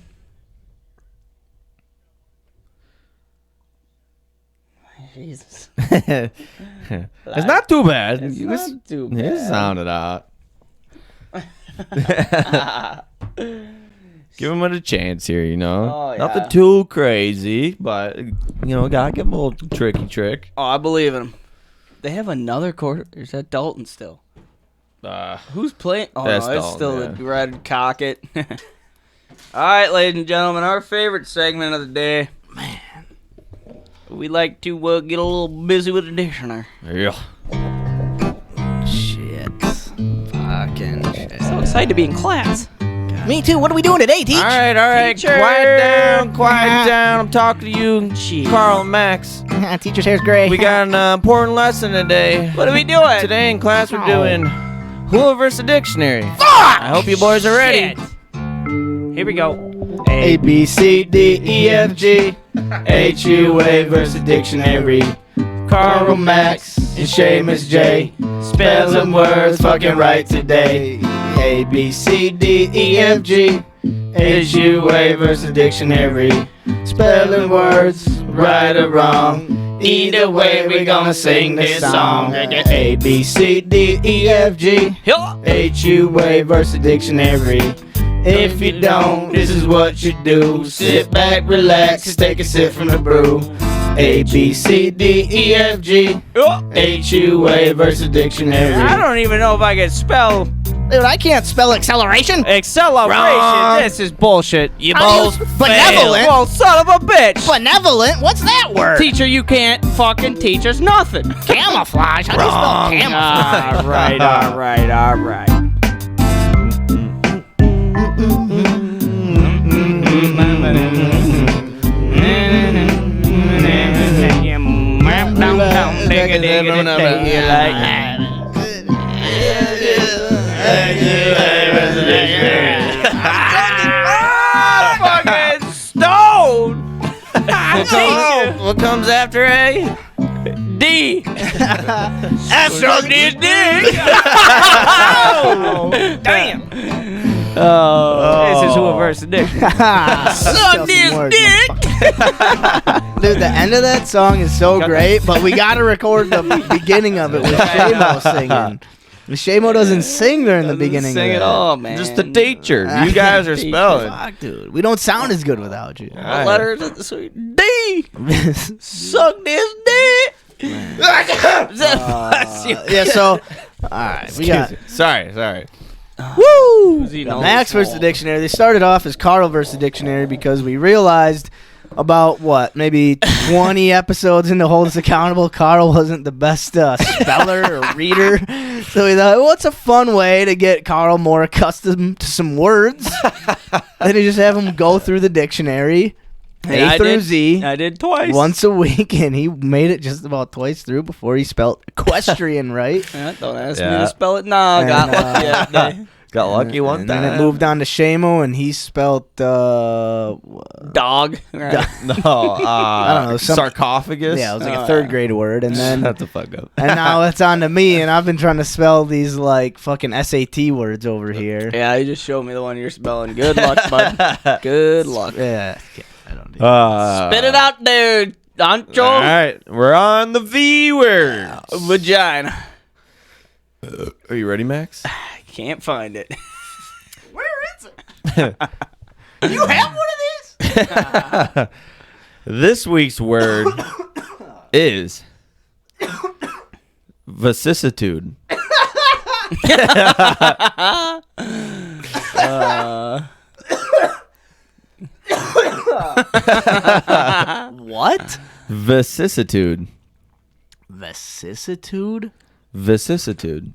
Jesus. It's not too bad. It's not too It bad. sounded out. Give him a chance here, you know. Oh, yeah. Nothing too crazy, but you know, gotta give him a little tricky trick. Oh, I believe in him. They have another quarter. Is that Dalton still? Who's playing? Oh, That's no, it's Dalton, still yeah. the Red Cocket. All right, ladies and gentlemen, our favorite segment of the day. Man. We like to get a little busy with the dictionary. Yeah. Shit. Fucking shit. So excited to be in class. Me too. What are we doing today, Teach? All right. Teacher. Quiet down. I'm talking to you, Carl and Max. Teacher's hair's gray. We got an important lesson today. What are we doing? Today in class we're doing HUA versus dictionary. I hope you boys are ready. Shit. Here we go. A, B, C, D, E, F, G, H, U, A versus dictionary. Carl, Max, and Seamus J. Spelling words fucking right today. A, B, C, D, E, F, G, H, U, A versus dictionary. Spelling words right or wrong. Either way, we're gonna sing this song. A, B, C, D, E, F, G, H, U, A versus dictionary. If you don't, this is what you do. Sit back, relax, take a sip from the brew. A, B, C, D, E, F, G, H, U, A versus dictionary. I don't even know if I can spell Dude, I can't spell acceleration. acceleration. Wrong. This is bullshit. You How do you- both benevolent? failed. Well, son of a bitch. Benevolent? What's that word? Teacher, you can't fucking teach us nothing. Camouflage. How do you spell camouflage? All right. Fucking stoned. What comes after A? D. I sucked his dick. Damn. This is HUA versus dick. Suck this dick. Dude, the end of that song is so great, but we gotta record the beginning of it with Shamo singing. Shamo doesn't sing during the beginning Sing of it it. all, man. Just the teacher. You guys are spelling. Fuck, dude. We don't sound as good without you. What letter is it? The sweet D. Suck this dick. Yeah, so, alright, we got Sorry. Woo! Who's eating all Max this versus the ball? dictionary. They started off as Carl versus the dictionary because we realized about maybe 20 episodes into Hold Us Accountable, Carl wasn't the best speller or reader. So we thought, what's a fun way to get Carl more accustomed to some words? Then you just have him go through the dictionary, A through Z, I did twice. once a week, and he made it just about twice through before he spelled equestrian right. Yeah, don't ask me Yeah. to spell it now. And, Got lucky that day. Got lucky one And time. then it moved on to Shamo, and he spelled Dog. Right. No, I don't know, some- sarcophagus. yeah, it was like a third grade word, and then Shut the fuck up. and now it's on to me, and I've been trying to spell these like fucking SAT words over here. Yeah, you just showed me the one you're spelling. Good luck, bud. Good luck. Yeah, okay, I don't do Spit it out there, Ancho. All right, we're on the V word. Vagina. Are you ready, Max? Can't find it. Where is it? You have one of these? This week's word is vicissitude. What? Vicissitude. Vicissitude? Vicissitude. Vicissitude.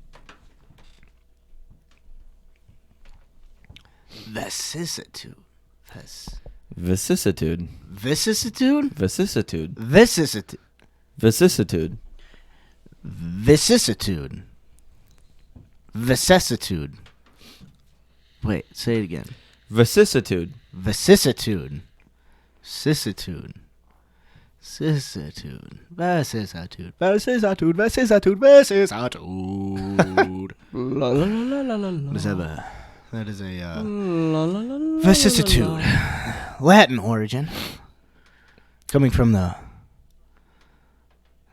Vicissitude. Vicissitude? Vicissitude. Vicissitude. Vicissitude. Vicissitude. Vicissitude. Wait, say it again. Vicissitude. Vicissitude. Vicissitude. Vicissitude. Vicissitude. Vicissitude. Vicissitude. Vicissitude. La, la, la, la, la, la. Let's have a That is a vicissitude. Latin origin. Coming from the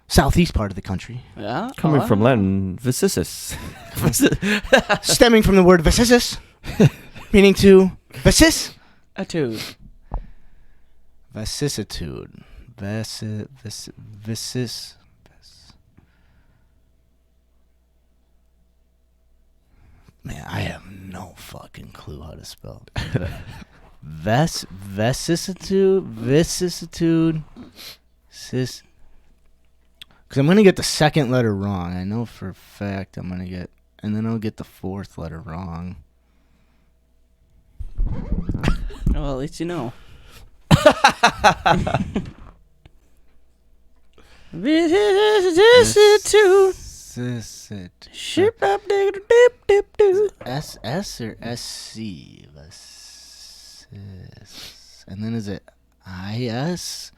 southeast part of the country. Yeah. Coming from Latin, vicissus. Stemming from the word vicissus, meaning to vicis. Vicissitude. Vicis. Man, I have no fucking clue how to spell. Vicissitude. Because I'm going to get the second letter wrong. I know for a fact I'm going to get... And then I'll get the fourth letter wrong. Well, at least you know. Vicissitude. Ship up, dip, dip, dip. SS or SC? And then is it IS?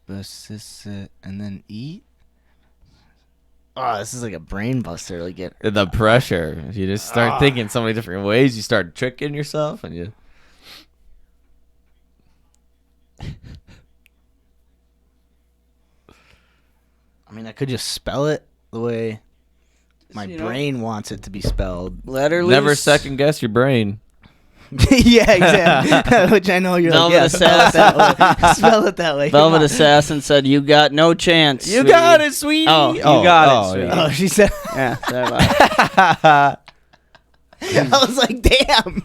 And then E? Oh, this is like a brain buster. Like The pressure. You just start thinking so many different ways. You start tricking yourself, and you. I mean, I could just spell it the way my brain wants it to be spelled. Letter loose. Never second guess your brain. Yeah, exactly. Which I know you're Velvet like, spell it that way. Velvet Assassin said, "You got no chance. You sweetie." got it, sweetie. Oh, you got it, sweetie. yeah. Oh, she said. Yeah, sorry about it. I was like, damn.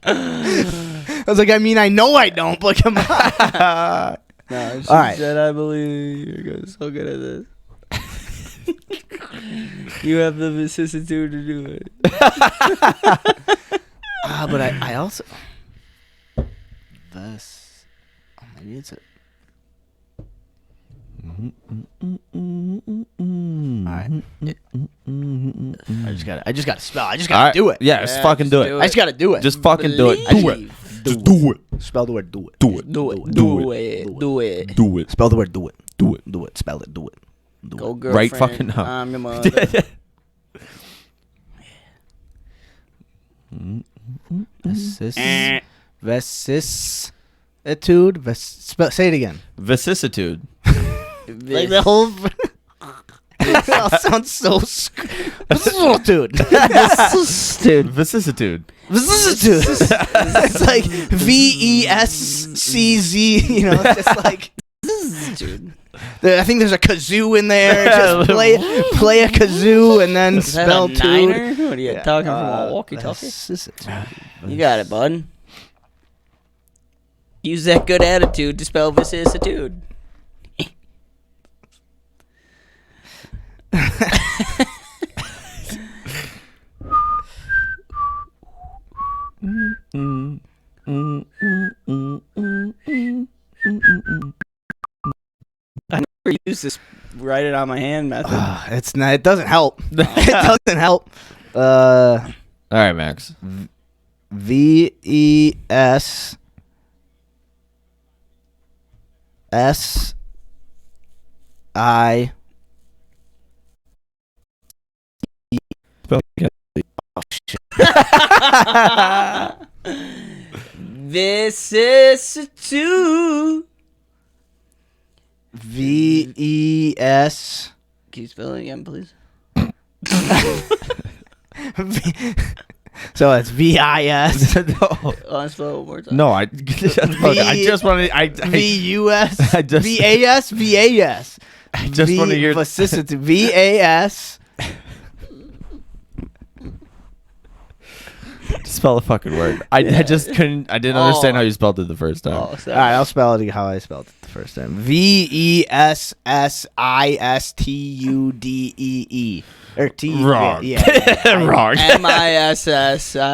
I was like, I mean, I know I don't, but come on. No, she All right. said, "I believe you're so good at this. You have the vicissitude to do it." But I also this. Oh, maybe it's a. All right. I just gotta spell. I just gotta do it. Yeah, just fucking do it. I just gotta do it. Just fucking do it. Believe. Just do it. spell the word. Do it. Do it. Do it. Do Do it. Do it. Spell the word. Do it. Do it. Do it. Spell it. Do it. Do Go it. girlfriend. Right fucking now. I'm your mother. Vicissitude. Say it again. Vicissitude. Like the whole. That sounds so. Vicissitude. Dude. Vicissitude. Vicissitude. It's like VESCZ. You know, it's just like. Dude. I think there's a kazoo in there. Just play a kazoo and then Is that spell a tude. niner? What are you talking from a walkie-talkie? You got it, bud. Use that good attitude to spell vicissitude. I never use this write it on my hand method. It's not. It doesn't help. It doesn't help. All right, Max. VESSI. Vicissitude. VES. Can you spell it again, please? So it's VIS. No. Oh, I spell it one more time. No, I just wanted. VUS. I just- VAS. VAS. I just want to hear. Vicissitude. VAS. Spell the fucking word. I just couldn't. I didn't understand how you spelled it the first time. Oh, All sorry. right, I'll spell it how I spelled it the first time. VESSISTUDEE. Or T. Wrong. Yeah. Wrong. MISSISS. All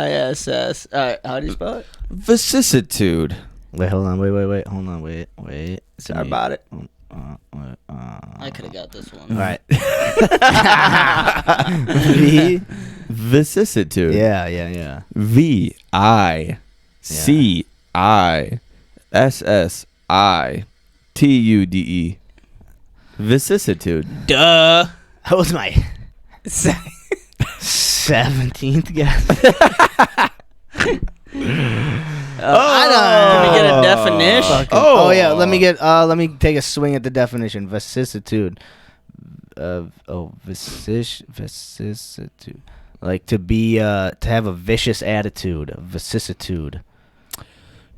right, how do you spell it? Vicissitude. Wait, hold on. Wait. Hold on. Wait. Sorry about it. Wait, I could have got this one. All right. Vicissitude. Yeah. VICISSITUDE. Vicissitude. Duh. That was my. 17th guess. Can we get a definition? Oh yeah, let me take a swing at the definition. Vicissitude. Vicissitude. Like to have a vicious attitude, a vicissitude.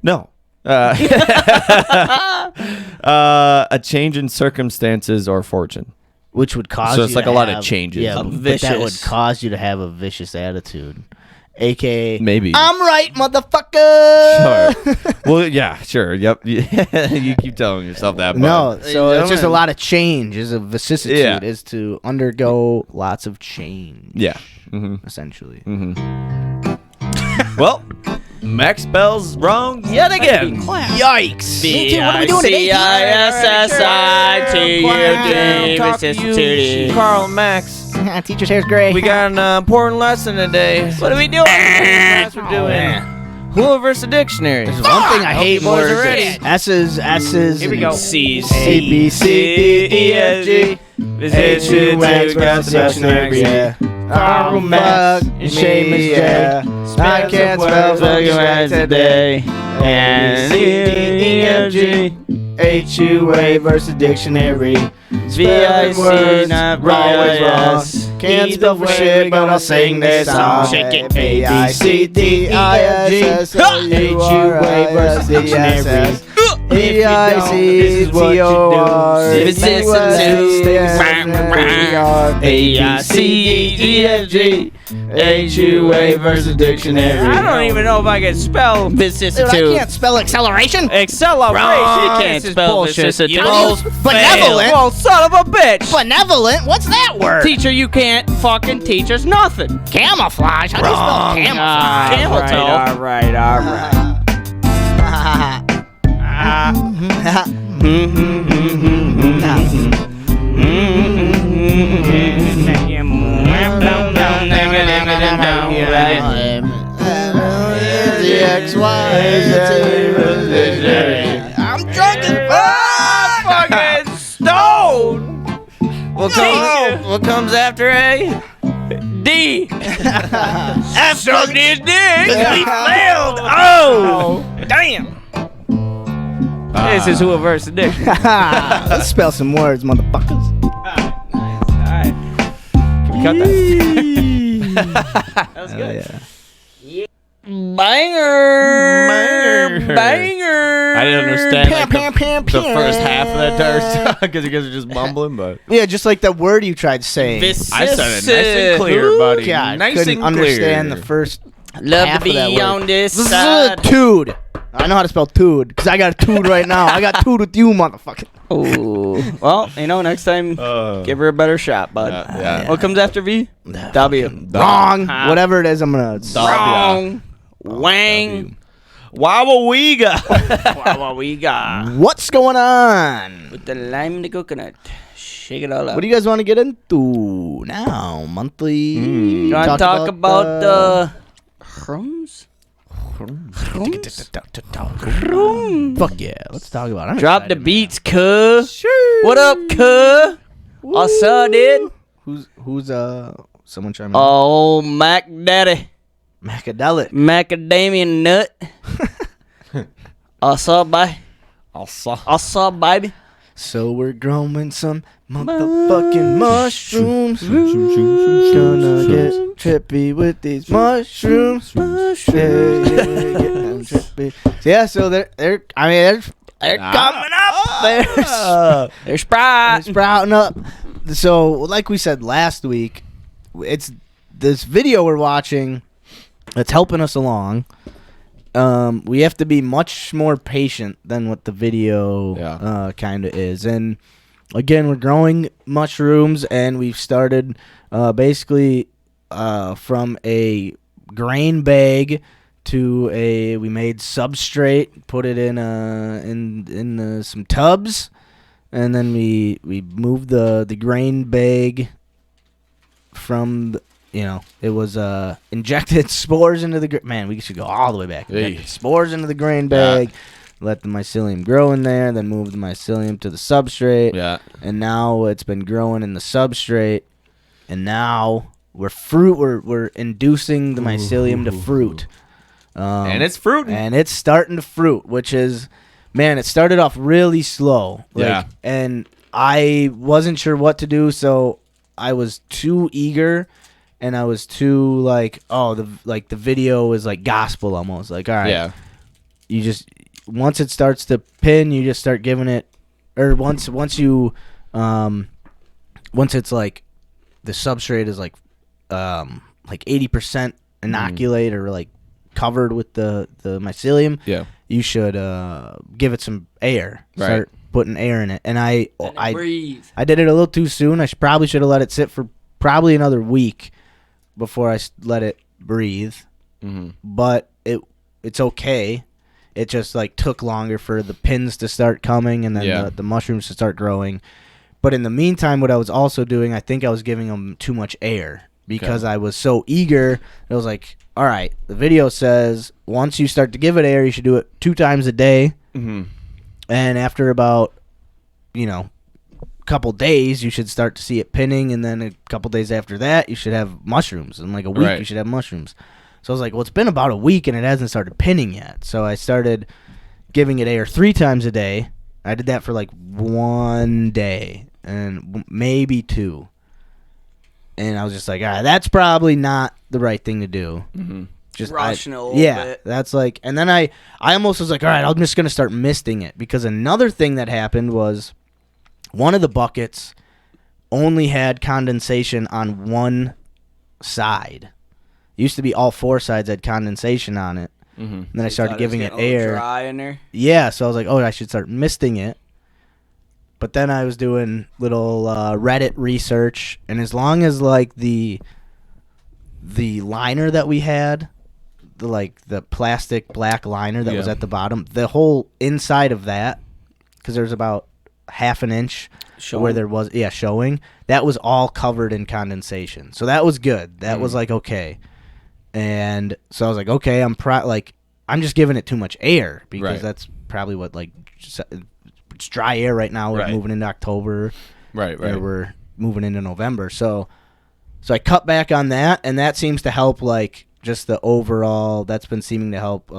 No. A change in circumstances or fortune. Which would cause So you it's like to a lot of have- changes. Yeah, A but that would vicious. cause you to have a vicious attitude. AKA Maybe. I'm right, motherfucker. Sure. Well, yeah, sure. Yep. You keep telling yourself that. No, But so it's just a lot of change. Is a vicissitude Yeah. is to undergo lots of change. Yeah. Mm-hmm. Essentially. Well, Max spells wrong yet again. Yikes! Me too. What are we doing today? Vicissitude. Carl and Max. Teacher's hair's gray. We got an important lesson today. What are we doing? Class we're doing. HUA versus dictionary. There's one thing I hate more boys are is ready. S's. Here we go. C's. A, B, C, D, E, F, G. Vicissitude. got the dictionary. Yeah. Oh, fuck me, yeah. I can't spell fucking today. And C, D, E, F, G. HUA versus dictionary. VIC, words, not always wrong. VIS. Can't spell for shit, but I'll sing this song. Shake it, A, B, C, D, E, F, G. HUA versus dictionary. VIC is what you do. Vicissitude. ABCDEFG. HUA versus dictionary. I don't even know if I can spell vicissitude. Dude, I can't spell acceleration. Acceleration. You can't This is spell bullshit. vicissitude. You know, benevolent. Well, son of a bitch. Benevolent? What's that word? Teacher, you can't fucking teach us nothing. Camouflage. How do you spell camouflage? Camel toe. All right. I'm drunk as fuck. Fucking stoned. What comes after A? D. F sucked his dick. We failed. Oh. Damn. This is HUA versus dick. Let's spell some words, motherfuckers. Alright. Can we cut that? That was good. Yeah. Banger. I didn't understand like, Pam, the first half of that entire because you guys are just mumbling, but Yeah, just like the word you tried saying. I said it nice and clear, buddy. God, Nice couldn't and clear. understand the first Love half to of that be word. on this This is side. tude. I know how to spell tude because I got a tude right now. I got tude with you, motherfucker. Ooh. Well, next time, give her a better shot, bud. yeah. What comes after V? W. Wrong. Huh? Whatever it is, I'm gonna. Wrong. Wang. Wowawega. What we got? What's going on? With the lime and the coconut. Shake it all up. What do you guys want to get into now? Monthly. You want to talk about the crumbs? Fuck yeah, let's talk about it. I'm Drop the excited, beats, cuh. What up, cuh? What's up, dude? man. Who's someone chime in? Oh, Mac Daddy. Macadelic. Macadamia nut. What's up, baby? Also. What's up, baby? So we're growing some motherfucking mushrooms. Gonna get trippy with these mushrooms. Yeah, getting trippy. Yeah, so they're coming up. They're Sprite. Sprouting up. So, like we said last week, it's this video we're watching that's helping us along. We have to be much more patient than what the video kind of is. And again, we're growing mushrooms, and we've started basically from a grain bag to we made substrate, put it in some tubs, and then we moved the grain bag from it was injected spores into the man. We should go all the way back. Injected spores into the grain bag, let the mycelium grow in there, then move the mycelium to the substrate. Yeah. And now it's been growing in the substrate, and now We're inducing the mycelium to fruit. And it's fruiting. And it's starting to fruit, which is, man, it started off really slow. Yeah. And I wasn't sure what to do, so I was too eager, and I was too like, the video is like gospel almost. Like, all right, Yeah. you just once it starts to pin, you just start giving it, or once it's like the substrate is like 80% inoculate or like covered with the mycelium, Yeah. you should give it some air. Right. Start putting air in it. And I breathe. I did it a little too soon. I probably should have let it sit for probably another week before I let it breathe. Mm-hmm. But it's okay. It just like took longer for the pins to start coming and then the mushrooms to start growing. But in the meantime, what I was also doing, I think I was giving them too much air because I was so eager. It was like, all right, the video says once you start to give it air, you should do it 2 times a day. Mm-hmm. And after about, a couple days, you should start to see it pinning. And then a couple days after that, you should have mushrooms. And like a week, you should have mushrooms. So I was like, well, it's been about a week and it hasn't started pinning yet. So I started giving it air 3 times a day. I did that for like 1 day and maybe 2. And I was just like, all right, that's probably not the right thing to do. Mm-hmm. Just rushing a little bit. That's like, and then I almost was like, all right, I'm just going to start misting it. Because another thing that happened was one of the buckets only had condensation on one side. It used to be all 4 sides had condensation on it. Mm-hmm. And then I started giving it air. Dry in there. Yeah, so I was like, I should start misting it. But then I was doing little Reddit research, and as long as like the liner that we had, the plastic black liner that was at the bottom, the whole inside of that, because there's about half an inch where there was showing, that was all covered in condensation. So that was good. That was like okay. And so I was like, okay, I'm just giving it too much air because that's probably what it's dry air right now. We're moving into October. Right. Or we're moving into November. So I cut back on that, and that seems to help like just the overall. That's been seeming to help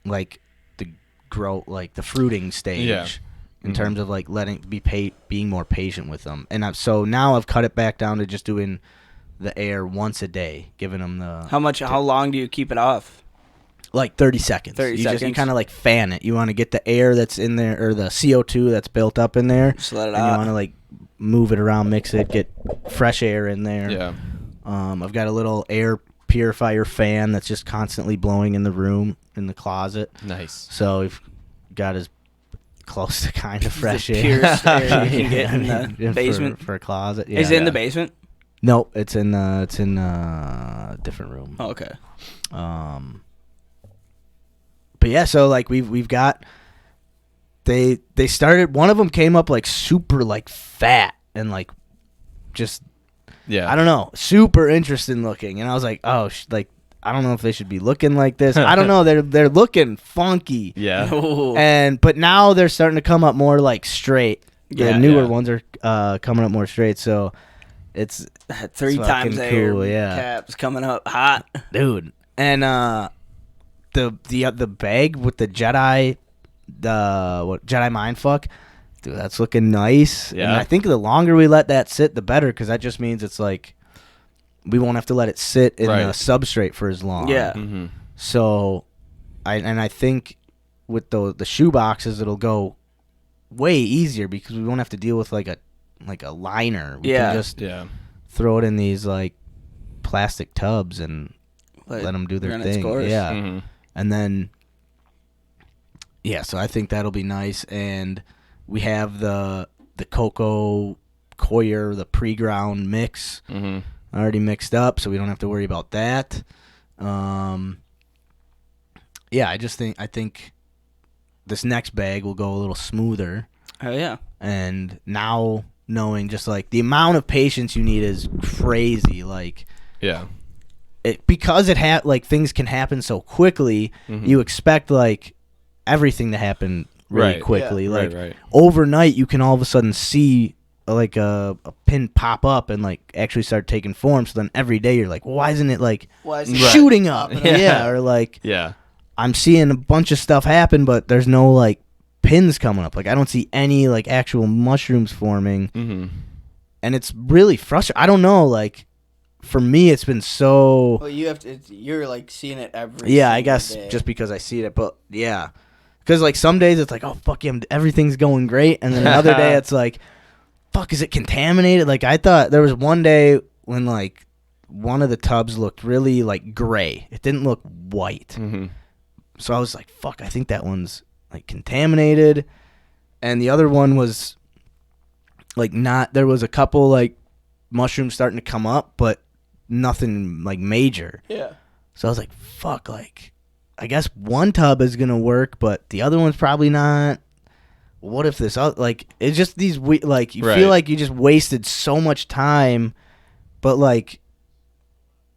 like the grow, like the fruiting stage in terms of like being more patient with them. And so now I've cut it back down to just doing the air once a day, giving them the. How long do you keep it off? Like 30 seconds. You kind of like fan it. You want to get the air that's in there, or the CO2 that's built up in there. Just let it and out. You want to like move it around, mix it, get fresh air in there. Yeah. I've got a little air purifier fan that's just constantly blowing in the room, in the closet. Nice. So we've got as close to kind of fresh air. Purest air you can get in the basement. For a closet. Is it in the basement? No, it's in a different room. Oh, okay. But yeah, so like we've got they started, one of them came up like super like fat and like just I don't know, super interesting looking, and I was like, oh, like I don't know if they should be looking like this. I don't know, they're looking funky. Yeah. But now they're starting to come up more like straight. The newer ones are coming up more straight, so it's 3 times air cool, caps coming up hot, dude. And the bag with the Jedi mindfuck, dude, that's looking nice. Yeah. And I think the longer we let that sit, the better, because that just means it's like we won't have to let it sit in the substrate for as long. Yeah. Mm-hmm. So, I think with the shoe boxes, it'll go way easier because we won't have to deal with like a liner. We can just throw it in these like plastic tubs and let them do their thing. Yeah. Mm-hmm. And then, so I think that'll be nice. And we have the cocoa coir, the pre-ground mix already mixed up, so we don't have to worry about that. I think this next bag will go a little smoother. Oh, yeah. And now knowing just like the amount of patience you need is crazy. Like, because things can happen so quickly, you expect like everything to happen really quickly. Yeah. Like overnight, you can all of a sudden see a pin pop up and like actually start taking form. So then every day you're like, well, why isn't it like Why is it shooting up? Yeah. Yeah, or like Yeah. I'm seeing a bunch of stuff happen, but there's no like pins coming up. Like I don't see any like actual mushrooms forming, and it's really frustrating. I don't know, like for me, it's been so. Well, you're like seeing it every. Yeah, I guess day. just because I see it, but yeah, because like some days it's like, oh fuck yeah, everything's going great, and then another day it's like, fuck, is it contaminated? Like I thought there was one day when like one of the tubs looked really like gray. It didn't look white. So I was like, fuck, I think that one's like contaminated. And the other one was like not, there was a couple like mushrooms starting to come up, but nothing like major. Yeah. So I was like, fuck, like I guess one tub is going to work, but the other one's probably not. What if this other, like, it's just these, like, you feel like you just wasted so much time, but like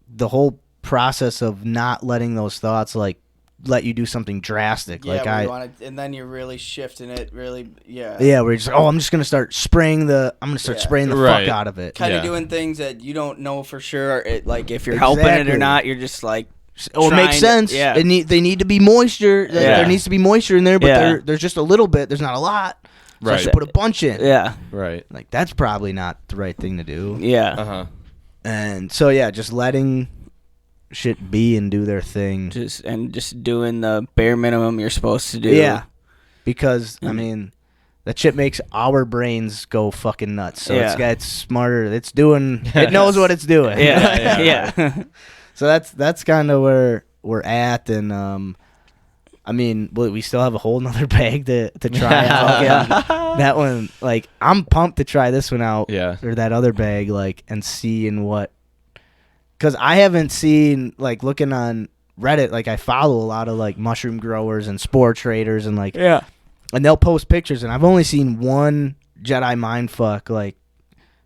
the whole process of not letting those thoughts like let you do something drastic. Yeah, like and then you're really shifting it, really, yeah. Yeah, where you're just like, oh, I'm just gonna start spraying the fuck out of it. Kind of doing things that you don't know for sure, like if you're helping it or not. You're just like, oh, it makes sense. Yeah, they need to be moisture. There needs to be moisture in there, but there's just a little bit. There's not a lot. So I should put a bunch in. Yeah, right. Like that's probably not the right thing to do. Yeah. And so yeah, just letting shit be and do their thing. Just doing the bare minimum you're supposed to do. Yeah. Because I mean, that shit makes our brains go fucking nuts. So it's smarter. It's doing. It knows what it's doing. Yeah. So that's kind of where we're at, and I mean, we still have a whole nother bag to try out. Yeah. That one, like, I'm pumped to try this one out. Yeah. Or that other bag, like, and seeing what. Because I haven't seen, like, looking on Reddit, like, I follow a lot of, like, mushroom growers and spore traders, and, like, and they'll post pictures, and I've only seen one Jedi mindfuck, like,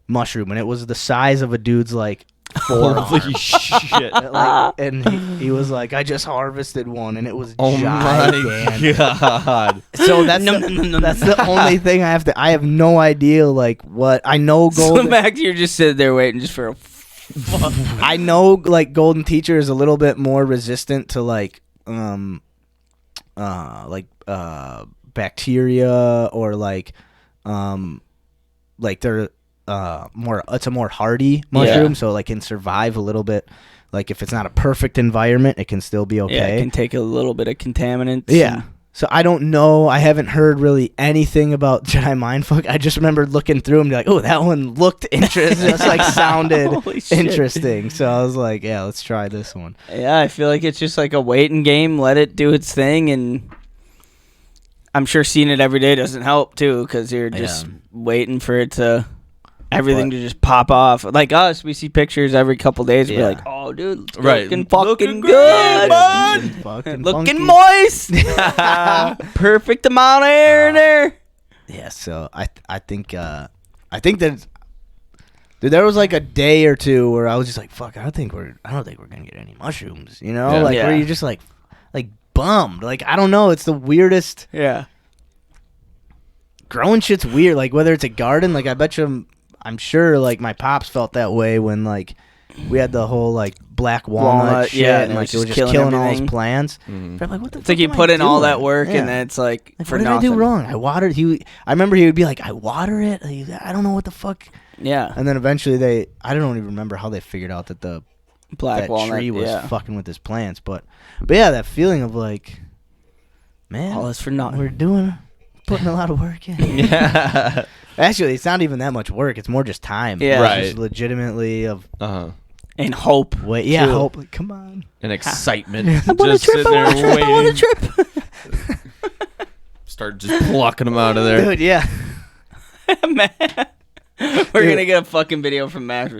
mushroom, and it was the size of a dude's, like, forearm. Holy shit. Like, and he was like, I just harvested one, and it was My gigantic. God. So that's the only thing I have no idea, like, what. I know golden. So Max, you're just sitting there waiting just for a I know, like, golden teacher is a little bit more resistant to, like bacteria, or like they're it's a more hardy mushroom, so like can survive a little bit. Like if it's not a perfect environment, it can still be okay. Yeah, it can take a little bit of contaminants. Yeah. So I don't know. I haven't heard really anything about Jedi Mindfuck. I just remember looking through them and be like, oh, that one looked interesting. It's like sounded interesting. So I was like, yeah, let's try this one. Yeah, I feel like it's just like a waiting game. Let it do its thing, and I'm sure seeing it every day doesn't help too, because you're just waiting for it to to just pop off. Like us, we see pictures every couple days. We're like, oh, dude, it's looking fucking good, bud. Looking moist. Perfect amount of air in there. Yeah, so I think that, dude, there was like a day or two where I was just like, fuck, I don't think we're gonna get any mushrooms, you know? Where you're just like bummed. Like, I don't know, it's the weirdest. Yeah. Growing shit's weird. Like, whether it's a garden, like, I bet you, I'm sure, like, my pops felt that way when, like, we had the whole, like, black walnut shit, and like, it was just killing all his plants. Mm-hmm. But I'm like, what the it's like you put in all that work, and then it's like for what did nothing. I do wrong? I watered. I remember he would be like, I water it. I don't know what the fuck. Yeah. And then eventually I don't even remember how they figured out that the black walnut tree was fucking with his plants. But yeah, that feeling of like, man, all this for nothing. We're putting a lot of work in. Yeah. Actually, it's not even that much work. It's more just time. Yeah. Right. It's just legitimately of. And hope. Wait, yeah, hope. Like, come on. And excitement. I want a trip. Start just plucking them out of there. Dude, yeah. Man. We're going to get a fucking video from Max.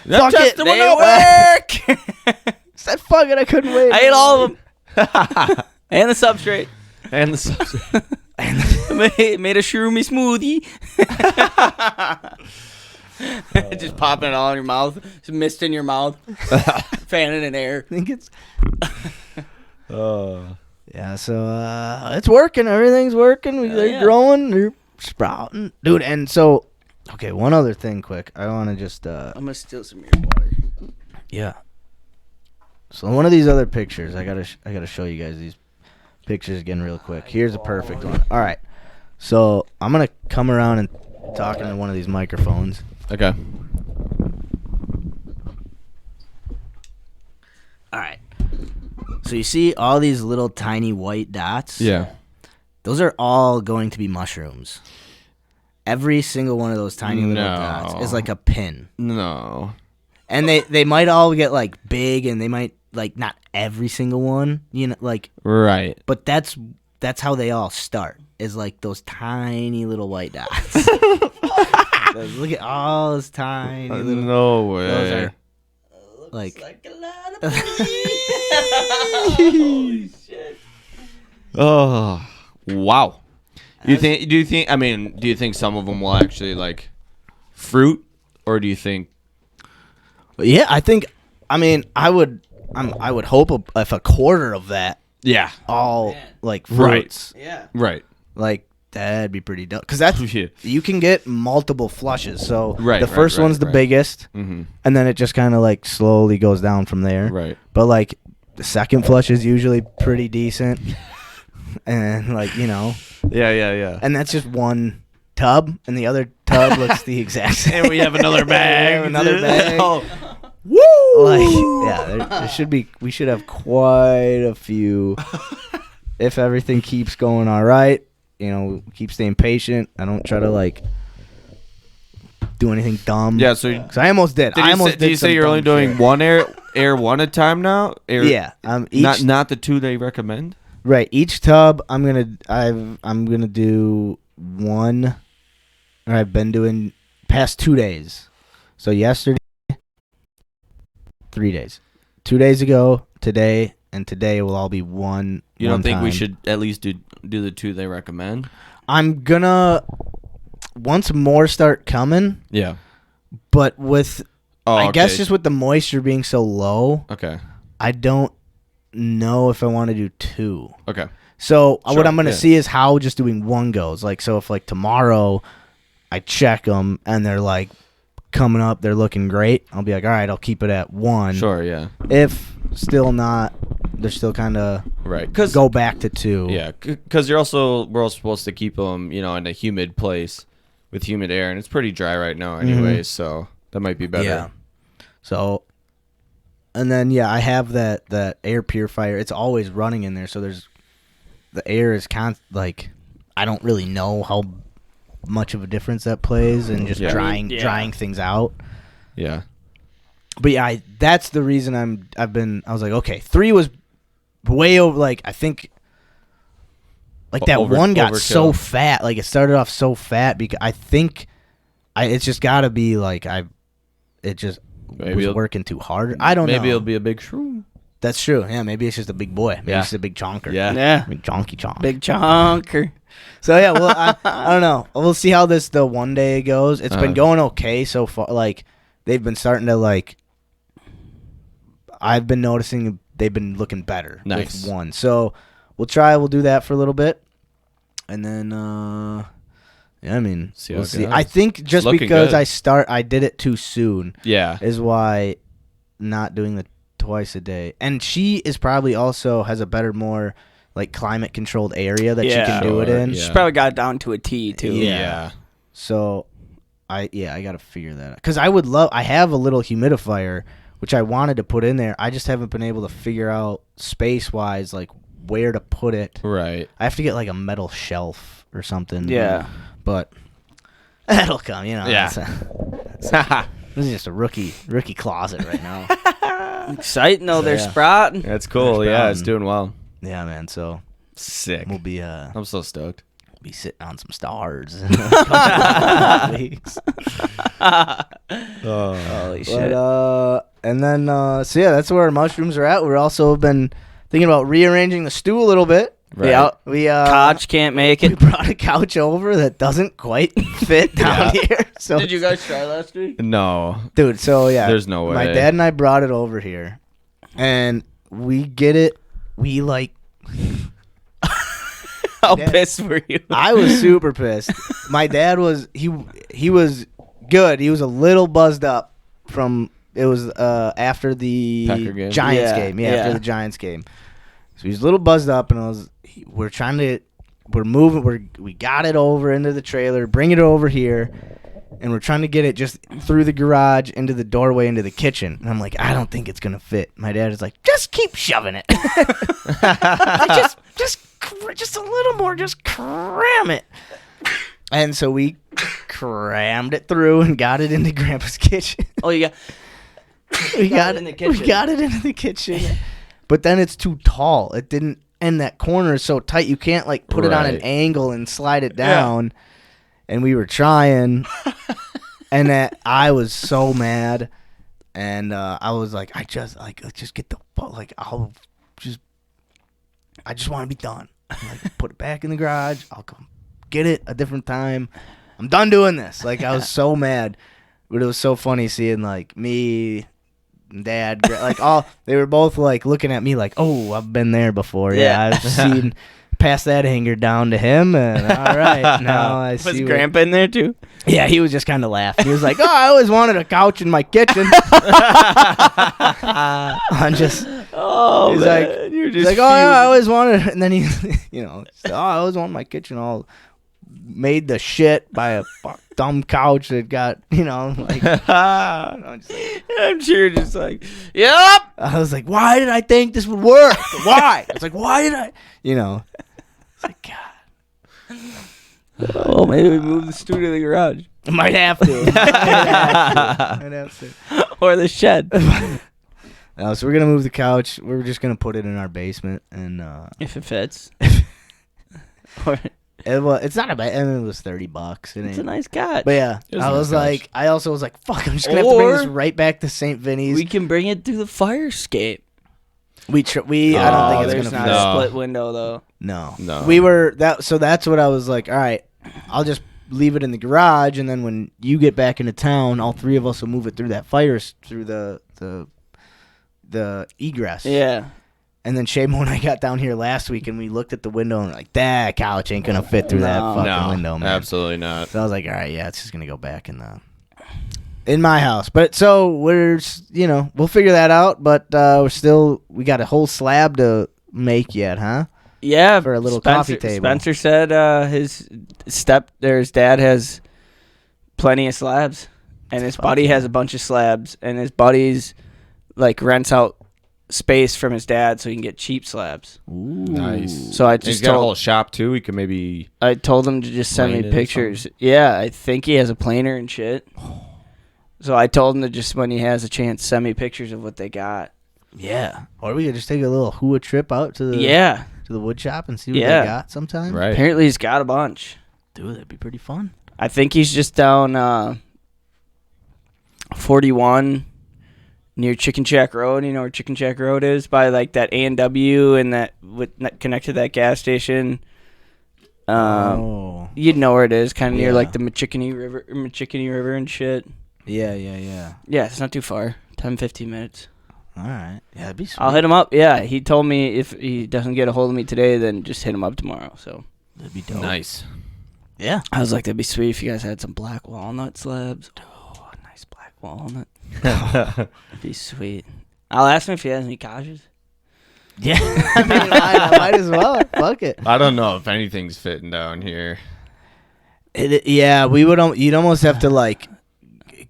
Fuck it. They work. Said fuck it. I couldn't wait. I ate all of them. And the substrate. Made a shroomy smoothie. Just popping it all in your mouth. Just mist in your mouth. Fanning in air. I think it's. Yeah, so it's working. Everything's working. They're growing. They're sprouting. Dude, and so Okay, one other thing quick. I want to just I'm gonna steal some of your water. yeah. So one of these other pictures, I gotta show you guys these pictures again real quick. Here's a perfect one. All right. So I'm gonna come around and talk into one of these microphones. Okay. All right. So you see all these little tiny white dots? Yeah. Those are all going to be mushrooms. Every single one of those tiny little No. dots is like a pin. No. And they might all get like big, and they might like not every single one, you know, like, Right. but that's how they all start, is like those tiny little white dots. Look at all those tiny little. No way. Those are like a lot of Holy shit. Oh, wow. Do you think some of them will actually like fruit, or do you think? yeah, I would hope if a quarter of that Yeah. all Man. like Right. fruits, Yeah. Right. like that'd be pretty dope. Because that's Yeah. you can get multiple flushes. So Right, the right, first right, one's the right. biggest, Mm-hmm. and then it just kind of like slowly goes down from there. Right. But like the second flush is usually pretty decent, and like Yeah. Yeah. and that's just one tub, and the other tub looks the exact same. And we have another bag. Another bag. Oh. Woo! Like, yeah, there should be. We should have quite a few. If everything keeps going all right, keep staying patient. I don't try to like do anything dumb. Yeah. So Because I almost did. did you say you're only doing one air one at a time now? Yeah. Not the two they recommend. Right. Each tub, I'm gonna do one. Or I've been doing past 2 days. So yesterday, 3 days. 2 days ago, today, and today will all be one. You don't think we time. should at least do the two they recommend? I'm gonna once more start coming, Yeah. but with I guess okay. just with the moisture being so low, Okay. I don't know if I want to do two. Okay. So Sure, what I'm gonna yeah. see is how just doing one goes. Like, so if like tomorrow I check them and they're like coming up, they're looking great, I'll be like, all right, I'll keep it at one. Sure. Yeah. If still not, they're still kind of Right. Because go back to two. yeah, because we're also supposed to keep them, in a humid place with humid air, and it's pretty dry right now, anyways. So that might be better. Yeah. So, and then I have that air purifier. It's always running in there, so the air is I don't really know how much of a difference that plays, and just Yeah. drying things out. Yeah. But that's the reason I was like, okay, 3 was way over. Like, I think like that one got so overkill. fat. Like, it started off so fat because I think it's just got to be like it just Maybe was it'll- working too hard. I don't know. Maybe it'll be a big shroom. That's true. Yeah, maybe it's just a big boy. Maybe Yeah. it's just a big chonker. Yeah. Big chonky chonk. Big chonker. So well, I don't know. We'll see how the one day goes. It's been going okay so far. Like, they've been starting to like. I've been noticing they've been looking better. Nice. With one. So we'll do that for a little bit, and then I mean, See how we'll it see. goes. I think just looking because good. I did it too soon Yeah. is why not doing the twice a day. And she is probably also has a better, more like climate controlled area that she Yeah. can do it Sure, in. yeah. She's probably got it down to a T too. Yeah. So I got to figure that out. Cuz I have a little humidifier which I wanted to put in there. I just haven't been able to figure out space-wise like where to put it. Right. I have to get like a metal shelf or something. Yeah. But that'll come, Yeah. This is just a rookie closet right now. Exciting though, they're yeah. sprouting. That's cool. There's Yeah, it's Brown. doing well. Yeah, man. So Sick. we'll be I'm so stoked. sitting on some stars in a couple of weeks. Holy shit. But and then that's where our mushrooms are at. We're also been thinking about rearranging the stew a little bit. Right. Yeah. We Koch can't make we it. brought a couch over that doesn't quite fit down here. So Did you guys try last week? No. dude, so There's no way. My dad and I brought it over here, and we get it. We like. How Yeah. pissed were you? I was super pissed. My dad was he was good. He was a little buzzed up from. It was after the Packer game? Giants Yeah, game. Yeah, yeah. after the Giants game. So he's a little buzzed up, and we're moving. We got it over into the trailer, bring it over here, and we're trying to get it just through the garage into the doorway into the kitchen. And I'm like, I don't think it's gonna fit. My dad is like, just keep shoving it. just a little more, just cram it. And so we crammed it through and got it into Grandpa's kitchen. Oh, you got. We got it in the kitchen. We got it into the kitchen. But then it's too tall. It didn't. And that corner is so tight, you can't like put it on an Right. angle and slide it down. And we were trying, and that I was so mad, and I was like, let's just get the like I just want to be done. Like, put it back in the garage. I'll come get it a different time. I'm done doing this. Like, I was so mad, but it was so funny seeing like me. Dad, like they were both like looking at me like, oh, I've been there before. Yeah, I've seen pass that hanger down to him, and all right, now I see. Was Grandpa in there too? Yeah, he was just kind of laughing. He was like, oh, I always wanted a couch in my kitchen. I'm just, Oh, he's man. like, You're he's just like, oh yeah, I always wanted, and then he, said, oh, I always wanted my kitchen all made the shit by a dumb couch that got, like. I'm sure just like, yep. I was like, why did I think this would work? Why? I was like, why did I? It's like, God. Oh, maybe we move the studio to the garage. Might have to. Might have to. Or the shed. So we're going to move the couch. We're just going to put it in our basement. And If it fits. Or, it's not a bad. I mean, it was $30. it's a nice couch. But yeah, It was I a nice was couch. like, I also was like, fuck, I'm just going to have to bring this Or- right back to St. Vinny's. We can bring it through the fire escape. I don't think it's There's going not to a No. split window, though. No. No. We were so that's what I was like, all right, I'll just leave it in the garage, and then when you get back into town, all three of us will move it through that through the egress. Yeah. And then Shamo and I got down here last week, and we looked at the window and we're like, that couch ain't gonna fit through that fucking No, window, man. absolutely not. So I was like, all right, yeah, it's just gonna go back in my house. But so we'll figure that out. But we got a whole slab to make yet, huh? Yeah. For a little coffee table. Spencer said his dad has plenty of slabs. And his buddy has a bunch of slabs. And his buddy's like rents out space from his dad so he can get cheap slabs. Nice. So I And he's just got a whole shop too. We could maybe. I told him to just send me Plane it or pictures. Yeah, I think he has a planer and shit. So I told him to just, when he has a chance, send me pictures of what they got. Yeah. Or we could just take a little HUA trip out to the wood shop and see what Yeah. they got sometime. Right. Apparently he's got a bunch. Dude, that'd be pretty fun. I think he's just down 41 near Chicken Shack Road. You know where Chicken Shack Road is? By like that A&W and that connect to that gas station. You'd know where it is, kind of near Yeah. like the Machickeny River and shit. Yeah. Yeah, it's not too far. 10-15 minutes. All right. Yeah, that'd be sweet. I'll hit him up. Yeah, he told me if he doesn't get a hold of me today, then just hit him up tomorrow. So That'd be dope. Nice. Yeah. I was like, that'd be sweet if you guys had some black walnut slabs. Oh, a nice black walnut. That'd be sweet. I'll ask him if he has any couches. Yeah. I mean, I might as well. Fuck it. I don't know if anything's fitting down here. Yeah, we would. You'd almost have to like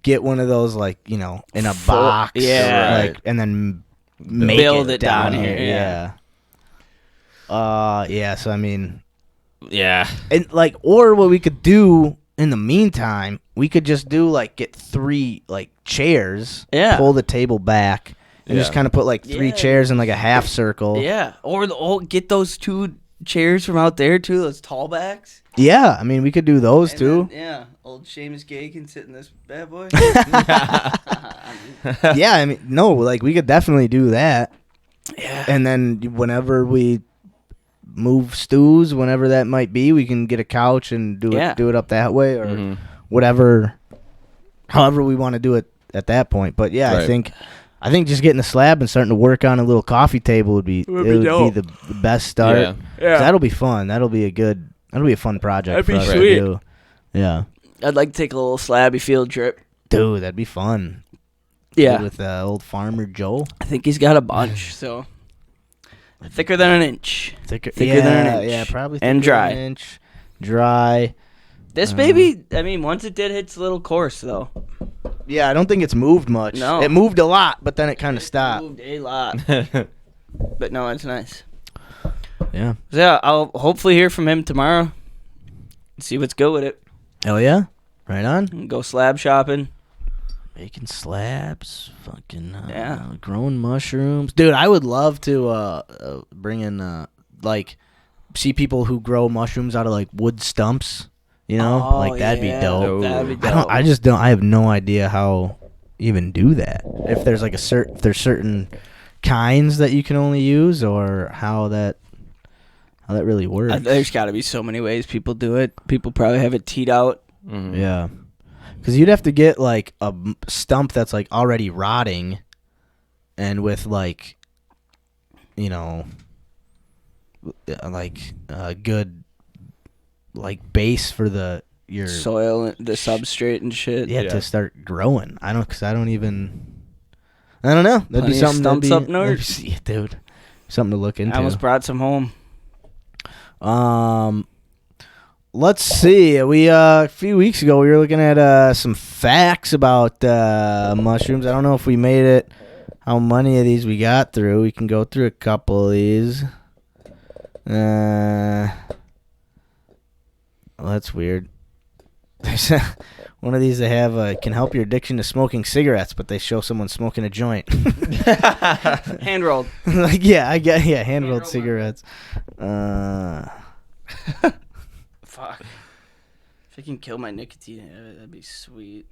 get one of those like in a box. yeah. Like, and then make Build it down down here. here, Yeah. Yeah. So I mean, Yeah. and like, or what we could do in the meantime, we could just do like get 3 like chairs. Yeah. Pull the table back and just Yeah. kind of put like 3 Yeah. chairs in like a half circle. Yeah, or get those 2 chairs from out there too. Those tall backs. Yeah. I mean, we could do those too. Yeah, old Seamus Gay can sit in this bad boy. Yeah. I mean, no, like we could definitely do that. Yeah. And then whenever we move stews, whenever that might be, we can get a couch and do it up that way or Mhm. whatever, however we want to do it at that point. But yeah, Right. I think just getting a slab and starting to work on a little coffee table would be dope. the best start. Yeah. 'Cause that'll be fun. That'll be a fun project That'd for be us sweet. to do. Yeah. I'd like to take a little slabby field trip. Dude, that'd be fun. Yeah. With old farmer Joel. I think he's got a bunch, so. Thicker than an inch. Thicker than an inch. Yeah, probably thicker And dry. than an inch. Dry. This baby, I mean, once it did hit its little course, though. Yeah, I don't think it's moved much. No. It moved a lot, but then it kind of stopped. Moved a lot. But no, it's nice. Yeah. So yeah, I'll hopefully hear from him tomorrow. See what's good with it. Hell yeah. Right on. And go slab shopping. Making slabs. Fucking Yeah. growing mushrooms. Dude, I would love to bring in, see people who grow mushrooms out of, wood stumps. You know? Oh, that'd be dope. That'd be dope. I have no idea how you even do that. If there's, if there's certain kinds that you can only use, or how that really works. There's got to be so many ways people do it. People probably have it teed out. Mm-hmm. Yeah. Because you'd have to get, a stump that's, already rotting, and with, a good, base for your Soil, the substrate and shit. Yeah, to start growing. I don't know. That'd Plenty be of something. stumps up north. Yeah, dude. Something to look into. I almost brought some home. Let's see. We a few weeks ago we were looking at some facts about mushrooms. I don't know if we made it. How many of these we got through? We can go through a couple of these. Well, that's weird. There's one of these they have can help your addiction to smoking cigarettes, but they show someone smoking a joint. Hand rolled. Hand rolled cigarettes. Fuck. If I can kill my nicotine, that'd be sweet.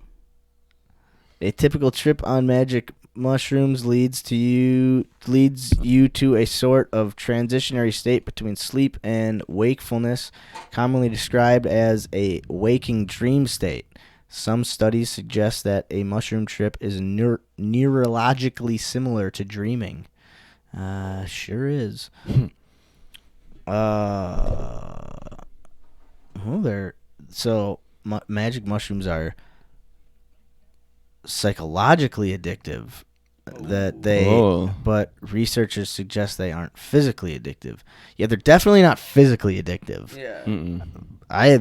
A typical trip on magic mushrooms leads you to a sort of transitionary state between sleep and wakefulness, commonly described as a waking dream state. Some studies suggest that a mushroom trip is neurologically similar to dreaming. Sure is. Magic mushrooms are psychologically addictive. But researchers suggest they aren't physically addictive. Yeah, they're definitely not physically addictive. Yeah. I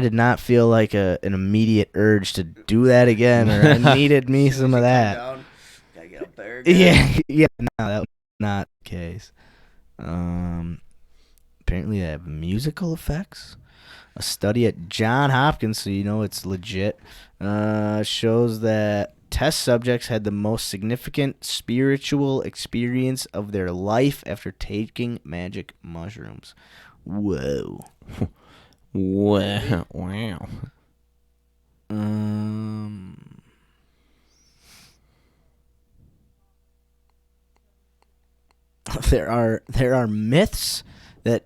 did not feel like an immediate urge to do that again, or I needed me some of that. Gotta get up there. Yeah, no, that was not the case. Apparently they have musical effects. A study at Johns Hopkins, so you know it's legit, shows that test subjects had the most significant spiritual experience of their life after taking magic mushrooms. Whoa. Wow. There are myths that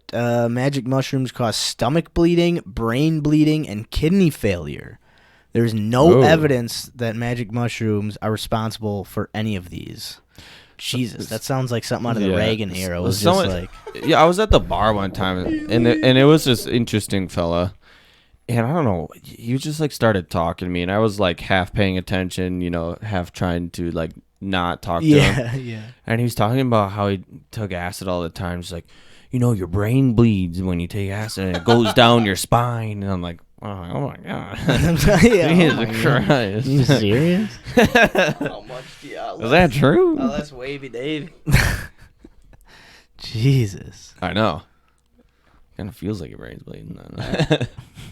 magic mushrooms cause stomach bleeding, brain bleeding, and kidney failure. There's no evidence that magic mushrooms are responsible for any of these. Jesus, that sounds like something out of the Reagan era. It was just like... Yeah, I was at the bar one time, and it was this interesting fella. And I don't know, you just started talking to me, and I was half paying attention, half trying to not talk to him. Yeah. And he was talking about how he took acid all the time. He's like, your brain bleeds when you take acid, and it goes down your spine. And I'm like, oh my God. Jesus Christ. You serious? How much do you Is that true? Oh, that's wavy Dave. Jesus. I know. Kind of feels like your brain's bleeding.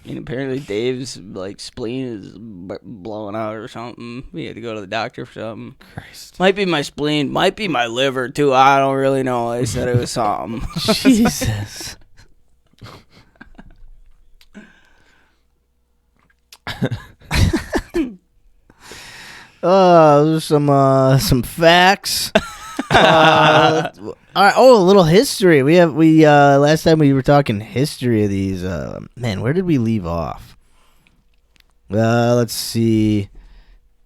And apparently Dave's spleen is blowing out or something. We had to go to the doctor for something. Christ. Might be my spleen. Might be my liver too. I don't really know. They said it was something. Jesus. There's some facts. All right. Oh, a little history. We last time we were talking history of these. Man, where did we leave off? Let's see.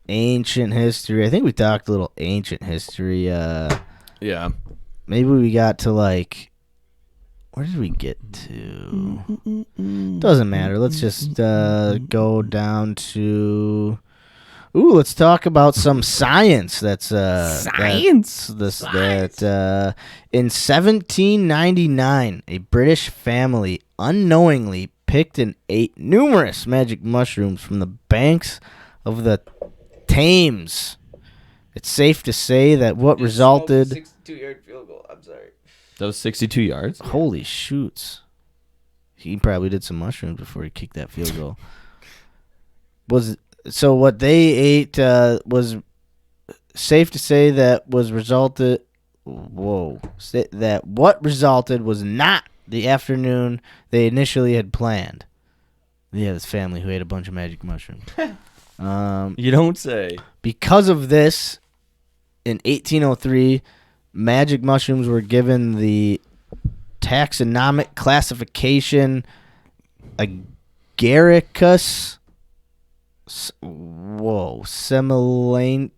Ancient history. I think we talked a little ancient history. Yeah. Maybe we got to Where did we get to? Doesn't matter. Let's just go down to. Ooh, let's talk about some science. That's Science? That in 1799, a British family unknowingly picked and ate numerous magic mushrooms from the banks of the Thames. It's safe to say that what resulted. 62-yard field goal. I'm sorry. That was 62 yards. Holy shoots! He probably did some mushrooms before he kicked that field goal. So what they ate was safe to say that was resulted. That what resulted was not the afternoon they initially had planned. Yeah, this family who ate a bunch of magic mushrooms. You don't say. Because of this, in 1803, magic mushrooms were given the taxonomic classification Agaricus. Semolane.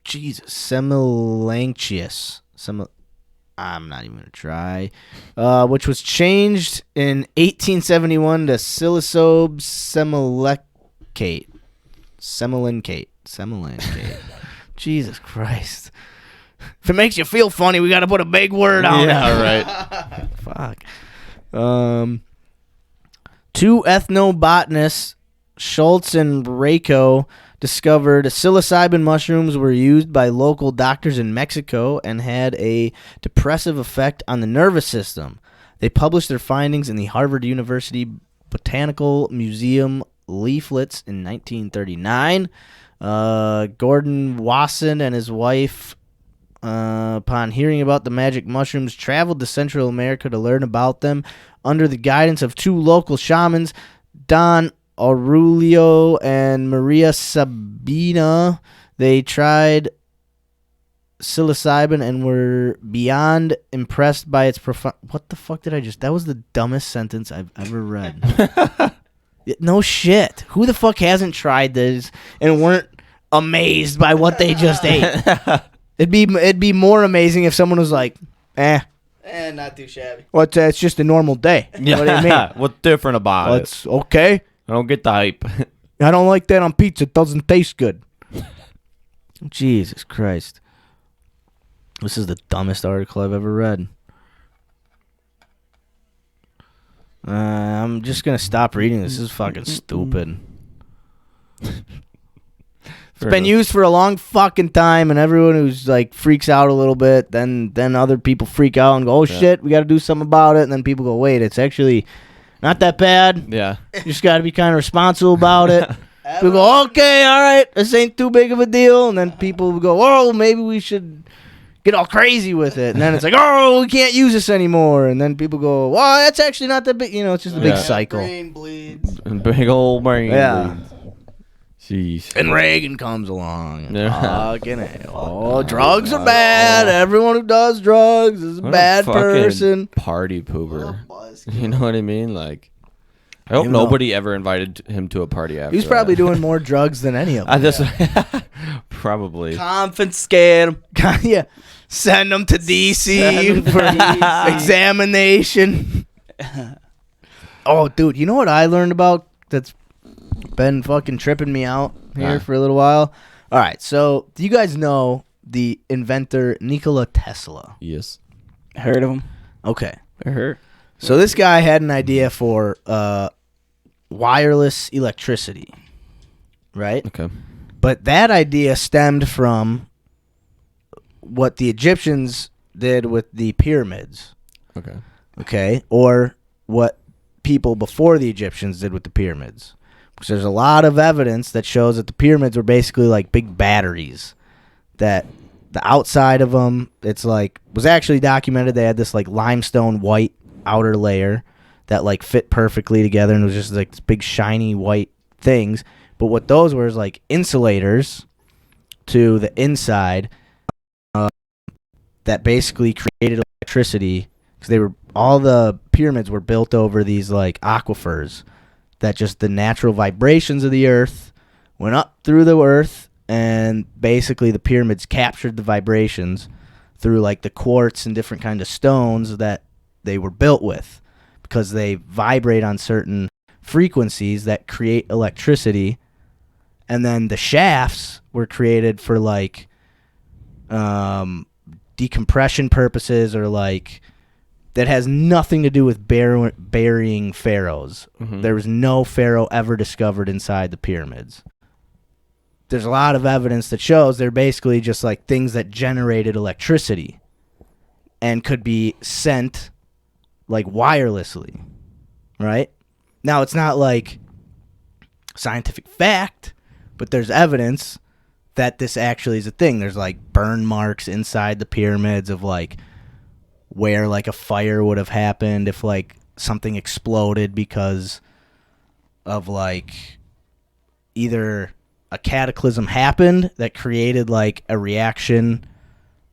Jesus, Semolanchius. I'm not even gonna try. Which was changed in 1871 to Psilocybe semolacate. Semolancate. Jesus Christ. If it makes you feel funny, we got to put a big word on it. Yeah, right. Fuck. Two ethnobotanists, Schultz and Rako, discovered psilocybin mushrooms were used by local doctors in Mexico and had a depressive effect on the nervous system. They published their findings in the Harvard University Botanical Museum leaflets in 1939. Gordon Wasson and his wife, upon hearing about the magic mushrooms, traveled to Central America to learn about them. Under the guidance of two local shamans, Don Aurelio and Maria Sabina, they tried psilocybin and were beyond impressed by its profound... What the fuck did I just... That was the dumbest sentence I've ever read. No shit. Who the fuck hasn't tried this and weren't amazed by what they just ate? It'd be more amazing if someone was like, Not too shabby. what's it's just a normal day. What do you mean? What's different about Well, it? it's okay. I don't get the hype. I don't like that on pizza. It doesn't taste good. Jesus Christ. This is the dumbest article I've ever read. I'm just going to stop reading this. This is fucking stupid. It's been used for a long fucking time, and everyone who's like freaks out a little bit, then other people freak out and go, oh shit, we got to do something about it. And then people go, wait, it's actually not that bad. Yeah. You just got to be kind of responsible about it. People go, okay, all right, this ain't too big of a deal. And then people will go, oh, maybe we should get all crazy with it. And then it's like, oh, we can't use this anymore. And then people go, well, that's actually not that big. You know, it's just a big cycle. Brain bleeds. Big old brain. Yeah. bleeds. Jeez. And Reagan comes along. And Yeah. fucking hell. Drugs are bad. Everyone who does drugs is a What bad fucking person. Party pooper. Buzz. You know what I mean? Like, I hope You know. nobody ever invited him to a party after. He was probably that. doing more drugs than any of them. Probably. Confiscate him. Yeah. Send them to D.C. Send 'em to for DC. examination. Oh, dude, you know what I learned about that's been fucking tripping me out here for a little while? All right, so do you guys know the inventor Nikola Tesla? Yes. Heard of him? Okay. Heard. So this guy had an idea for wireless electricity, right? Okay. But that idea stemmed from what the Egyptians did with the pyramids, Okay. okay? Or what people before the Egyptians did with the pyramids. Because there's a lot of evidence that shows that the pyramids were basically like big batteries, that the outside of them, it's like, was actually documented. They had this like limestone white outer layer that like fit perfectly together, and it was just like this big shiny white things. But what those were is like insulators to the inside that basically created electricity, because they were, all the pyramids were built over these like aquifers that just the natural vibrations of the earth went up through the earth and basically the pyramids captured the vibrations through like the quartz and different kind of stones that they were built with, because they vibrate on certain frequencies that create electricity. And then the shafts were created for like decompression purposes, or like that has nothing to do with burying pharaohs. There was no pharaoh ever discovered inside the pyramids. There's a lot of evidence that shows they're basically just like things that generated electricity and could be sent like wirelessly, right? Now, it's not like scientific fact, but there's evidence that this actually is a thing. There's like burn marks inside the pyramids of like where like a fire would have happened if like something exploded because of like either a cataclysm happened that created like a reaction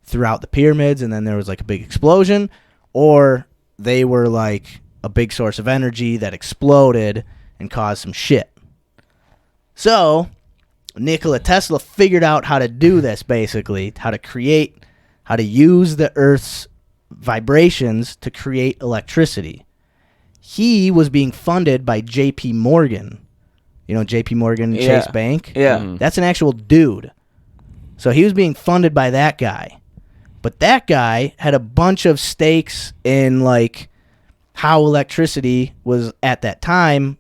throughout the pyramids and then there was like a big explosion, or they were like a big source of energy that exploded and caused some shit. So Nikola Tesla figured out how to do this, basically, how to use the Earth's vibrations to create electricity. He was being funded by J.P. Morgan. You know, J.P. Morgan Chase Bank? Yeah. That's an actual dude. So he was being funded by that guy. But that guy had a bunch of stakes in, like, how electricity was, at that time,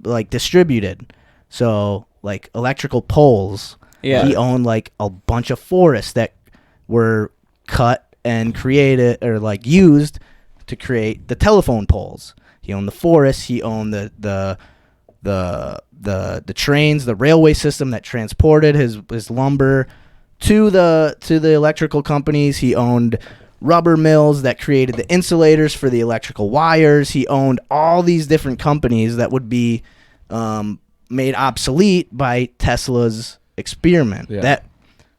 like, distributed. So, like, electrical poles. Yeah. He owned, like, a bunch of forests that were cut and created, or, like, used to create the telephone poles. He owned the forests. He owned the trains, the railway system that transported his lumber to the electrical companies. He owned rubber mills that created the insulators for the electrical wires. He owned all these different companies that would be made obsolete by Tesla's experiment,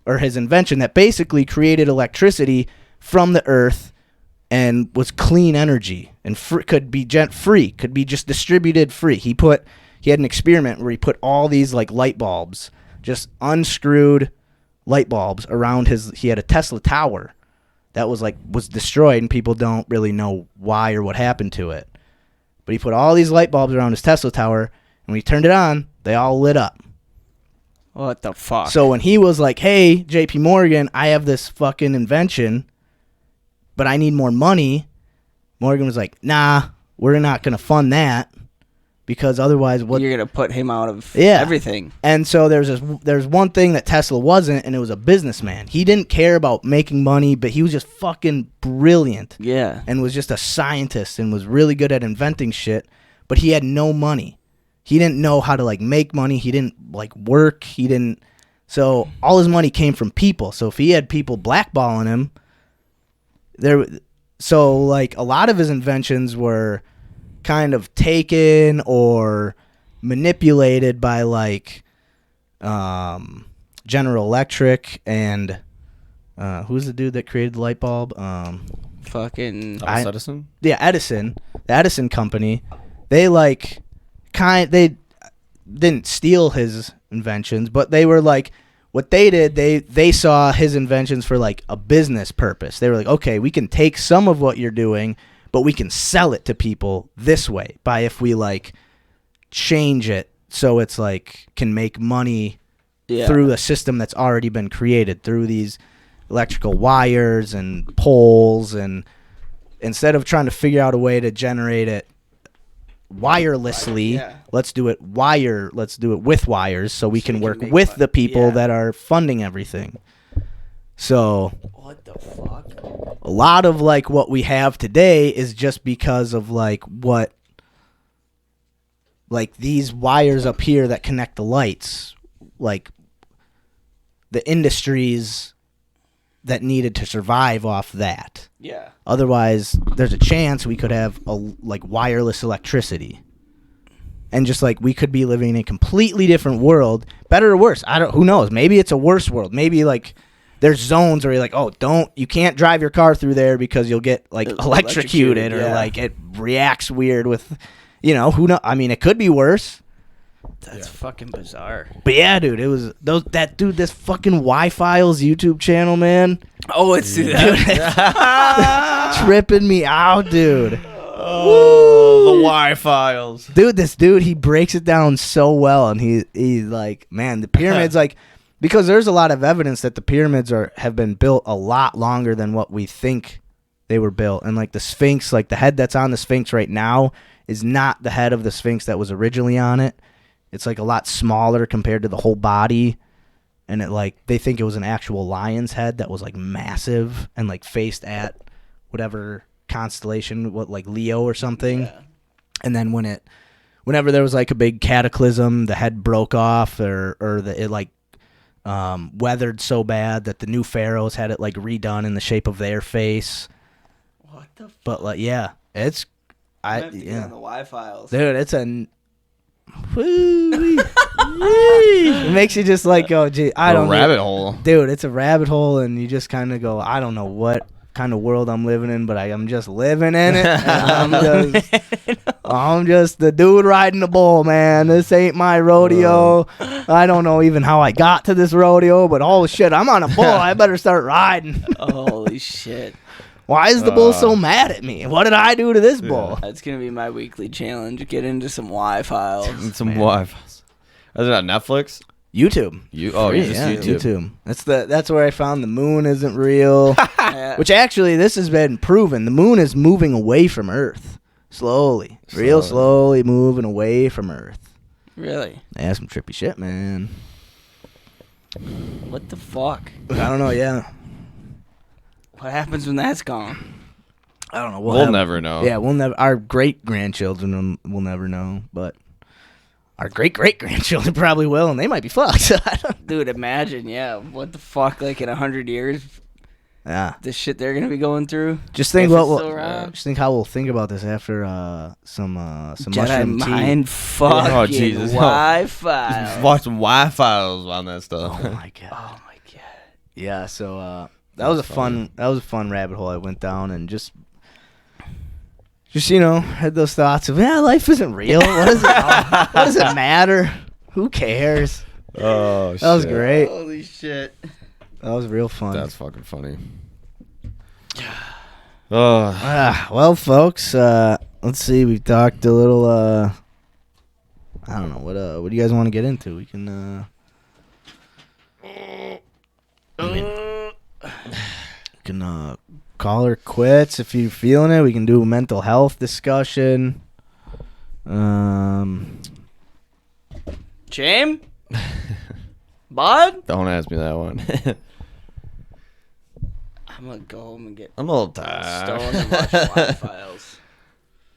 or his invention that basically created electricity from the earth and was clean energy and could be free, could be just distributed free. He had an experiment where he put all these like light bulbs, just unscrewed light bulbs around he had a Tesla tower that was destroyed, and people don't really know why or what happened to it. But he put all these light bulbs around his Tesla tower, and when he turned it on, they all lit up. What the fuck? So when he was like, hey, JP Morgan, I have this fucking invention, but I need more money, Morgan was like, nah, we're not going to fund that, because otherwise what... You're going to put him out of everything. And so there's one thing that Tesla wasn't, and it was a businessman. He didn't care about making money, but he was just fucking brilliant. Yeah. And was just a scientist and was really good at inventing shit, but he had no money. He didn't know how to, like, make money. He didn't, like, work. So all his money came from people. So if he had people blackballing him, so, like, a lot of his inventions were kind of taken or manipulated by, like, General Electric and who's the dude that created the light bulb? Fucking Edison? Yeah, Edison. The Edison company. They, like, they didn't steal his inventions, but they were, like, what they did, they saw his inventions for, like, a business purpose. They were like, okay, we can take some of what you're doing, but we can sell it to people this way by if we, like, change it so it's, like, can make money through a system that's already been created, through these electrical wires and poles, and instead of trying to figure out a way to generate it wirelessly, let's do it with wires so we can work with the people that are funding everything. So what the fuck? A lot of, like, what we have today is just because of, like, what, like, these wires up here that connect the lights, like, the industries that needed to survive off that. Yeah. Otherwise, there's a chance we could have like wireless electricity, and just like we could be living in a completely different world, better or worse. Who knows? Maybe it's a worse world. Maybe like there's zones where you're like, oh, you can't drive your car through there because you'll get like electrocuted or like it reacts weird with, who knows? I mean, it could be worse. That's fucking bizarre. But yeah, dude, it was this fucking Y-Files YouTube channel, man. Oh, it's that. Tripping me out, dude. Oh, the Y files. Dude, this dude, he breaks it down so well, and he's like, man, the pyramids, like, because there's a lot of evidence that the pyramids have been built a lot longer than what we think they were built. And like the Sphinx, like the head that's on the Sphinx right now is not the head of the Sphinx that was originally on it. It's like a lot smaller compared to the whole body. And it like they think it was an actual lion's head that was like massive and like faced at whatever constellation, what like Leo or something. Yeah. And then whenever there was like a big cataclysm, the head broke off it like weathered so bad that the new pharaohs had it like redone in the shape of their face. What the fuck? But like yeah, it's on the Y-Files. Dude, it's it makes you just like go, gee, I don't know. Rabbit hole. Dude, it's a rabbit hole, and you just kind of go, I don't know what kind of world I'm living in, but I'm just living in it. And I'm just the dude riding the bull, man. This ain't my rodeo. I don't know even how I got to this rodeo, but oh shit, I'm on a bull. I better start riding. Holy shit. Why is the bull so mad at me? What did I do to this bull? That's going to be my weekly challenge. Get into some Y-Files. Some Y-Files. Is it on Netflix? YouTube. YouTube. That's where I found the moon isn't real. Which actually, this has been proven. The moon is moving away from Earth. Slowly. Real slowly moving away from Earth. Really? Yeah, some trippy shit, man. What the fuck? I don't know, yeah. What happens when that's gone? I don't know. We'll never know. Yeah, we'll never. Our great-grandchildren will never know, but our great-great-grandchildren probably will, and they might be fucked. Dude, imagine, yeah. What the fuck, like in 100 years? Yeah. The shit they're going to be going through? Just think just think how we'll think about this after some Jedi mushroom tea. mind fucking Oh, Jesus. Y-Files. Watch some Y-Files on that stuff. Oh, my God. Yeah, so... That was a fun rabbit hole I went down, and just had those thoughts of life isn't real. What does it matter? Who cares? Oh shit. That was great. Holy shit. That was real fun. That's fucking funny. Well, folks, let's see. We talked a little. I don't know what do you guys want to get into? We can. Can call her quits if you're feeling it. We can do a mental health discussion. Shame? Bud? Don't ask me that one. I'm gonna go home and get I'm a little tired. stoned and watch Y-Files.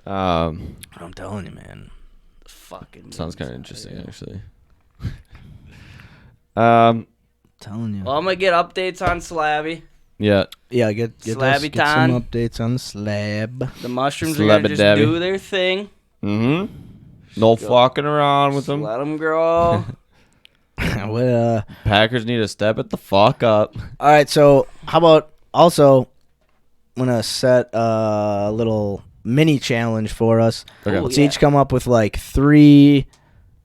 I'm telling you, man. Fucking Sounds kind of interesting, actually. Telling you. Well, I'm gonna get updates on Slabby. Yeah. Yeah, get some updates on the slab. The mushrooms are gonna just do their thing. Mm-hmm. No fucking around with them. Let them grow. Packers need to step it the fuck up. All right, so how about also I'm gonna set a little mini challenge for us. Okay. Let's each come up with like three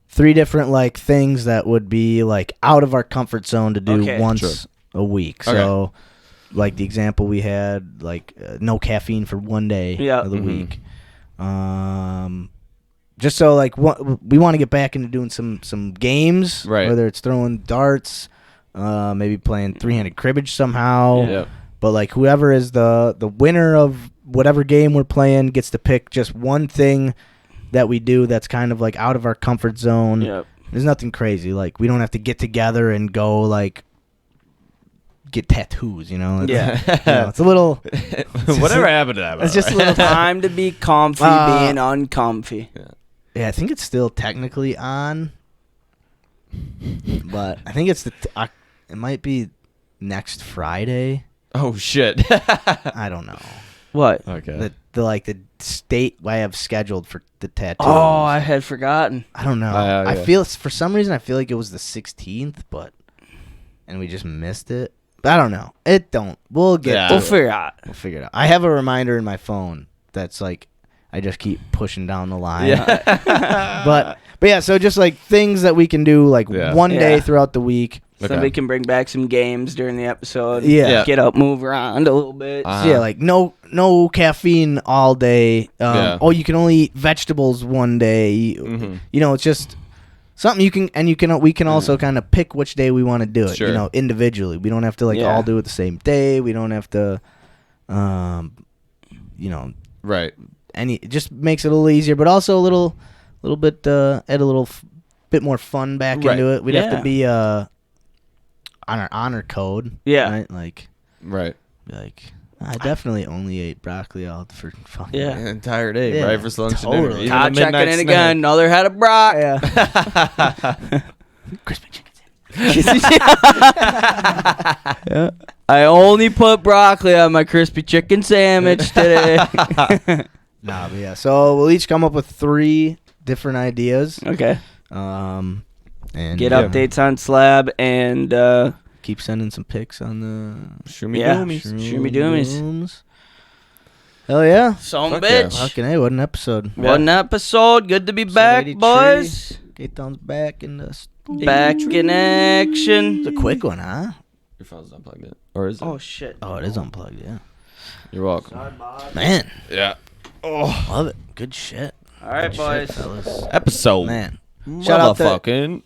different like things that would be like out of our comfort zone to do once a week. So like the example we had, like no caffeine for one day of the week. Just so like we want to get back into doing some games, right? Whether it's throwing darts, maybe playing three-handed cribbage somehow. Yeah. But like whoever is the winner of whatever game we're playing gets to pick just one thing that we do that's kind of like out of our comfort zone. Yep. There's nothing crazy. Like we don't have to get together and go like get tattoos, you know? It's a little... Whatever happened to that? It's just a little time to be comfy being uncomfy. Yeah, I think it's still technically on, but I think it's it might be next Friday. Oh shit! I don't know. What? Okay. The state I have scheduled for the tattoos. Oh, I had forgotten. I don't know. I feel for some reason I feel like it was the 16th, and we just missed it. But I don't know. We'll figure it out. We'll figure it out. We'll figure it out. I have a reminder in my phone that's like I just keep pushing down the line. But yeah, so just like things that we can do like one day throughout the week. So we can bring back some games during the episode. Yeah. Get up, move around a little bit. So yeah, like no caffeine all day. Oh, you can only eat vegetables one day. You know, it's just something we can also kind of pick which day we want to do it. Sure. You know, individually. We don't have to all do it the same day. We don't have to, you know, right. It just makes it a little easier, but also a little bit add a little bit more fun back into it. We'd have to be on our honor code. Yeah. Right? Like. Right. Like. I definitely only ate broccoli all for fucking an entire day, Yeah, breakfast, lunch, totally. and dinner. Even Todd a checking midnight in snack. again. Another head of brock. Yeah. Crispy chicken sandwich. Yeah. I only put broccoli on my crispy chicken sandwich today. Nah, but yeah. So we'll each come up with 3 different ideas. Okay. And Get updates on Slab and keep sending some pics on the Shoomy doomies. Hell yeah. Some Fuck bitch. yeah. Fucking hey, what an episode. One episode. Good to be back, 83. boys. Gaetan's back in the Back in action. It's a quick one, huh? Your phone's unplugged it. Or is it? Oh, shit. Oh, it is unplugged, yeah. You're welcome. Man, Yeah. love it. Good shit. All right, Good boys. shit, fellas. Episode. Man. Shout out to- Motherfucking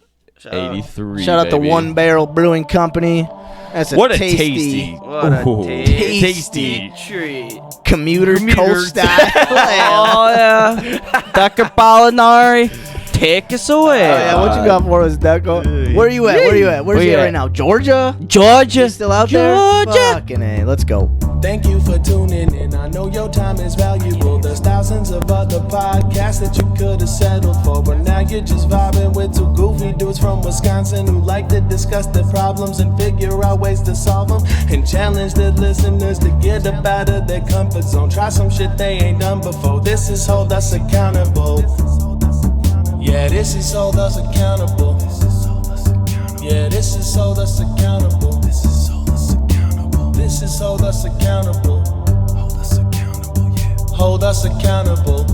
83. Shout out to baby. One Barrel Brewing Company. That's What a tasty. What a Ooh. tasty treat. commuter coast style. Oh, yeah. Dr. Molinari, take us away. Oh, yeah, what you got for us, Deco? Where are you at? Where are you at? Where's Where he you at at? right now? Georgia? Georgia. You still out there? Georgia. Fucking A. Let's go. Thank you for tuning in. I know your time is valuable. There's thousands of other podcasts that you could have settled for, but now you're just vibing with 2 goofy dudes from Wisconsin who like to discuss their problems and figure out ways to solve them, and challenge the listeners to get up out of their comfort zone. Try some shit they ain't done before. This is Hold Us Accountable. Yeah, this is Hold Us Accountable. Yeah, this is Hold Us Accountable. This is Hold Us Accountable. This is Hold Us Accountable. Hold Us Accountable, yeah. Hold Us Accountable.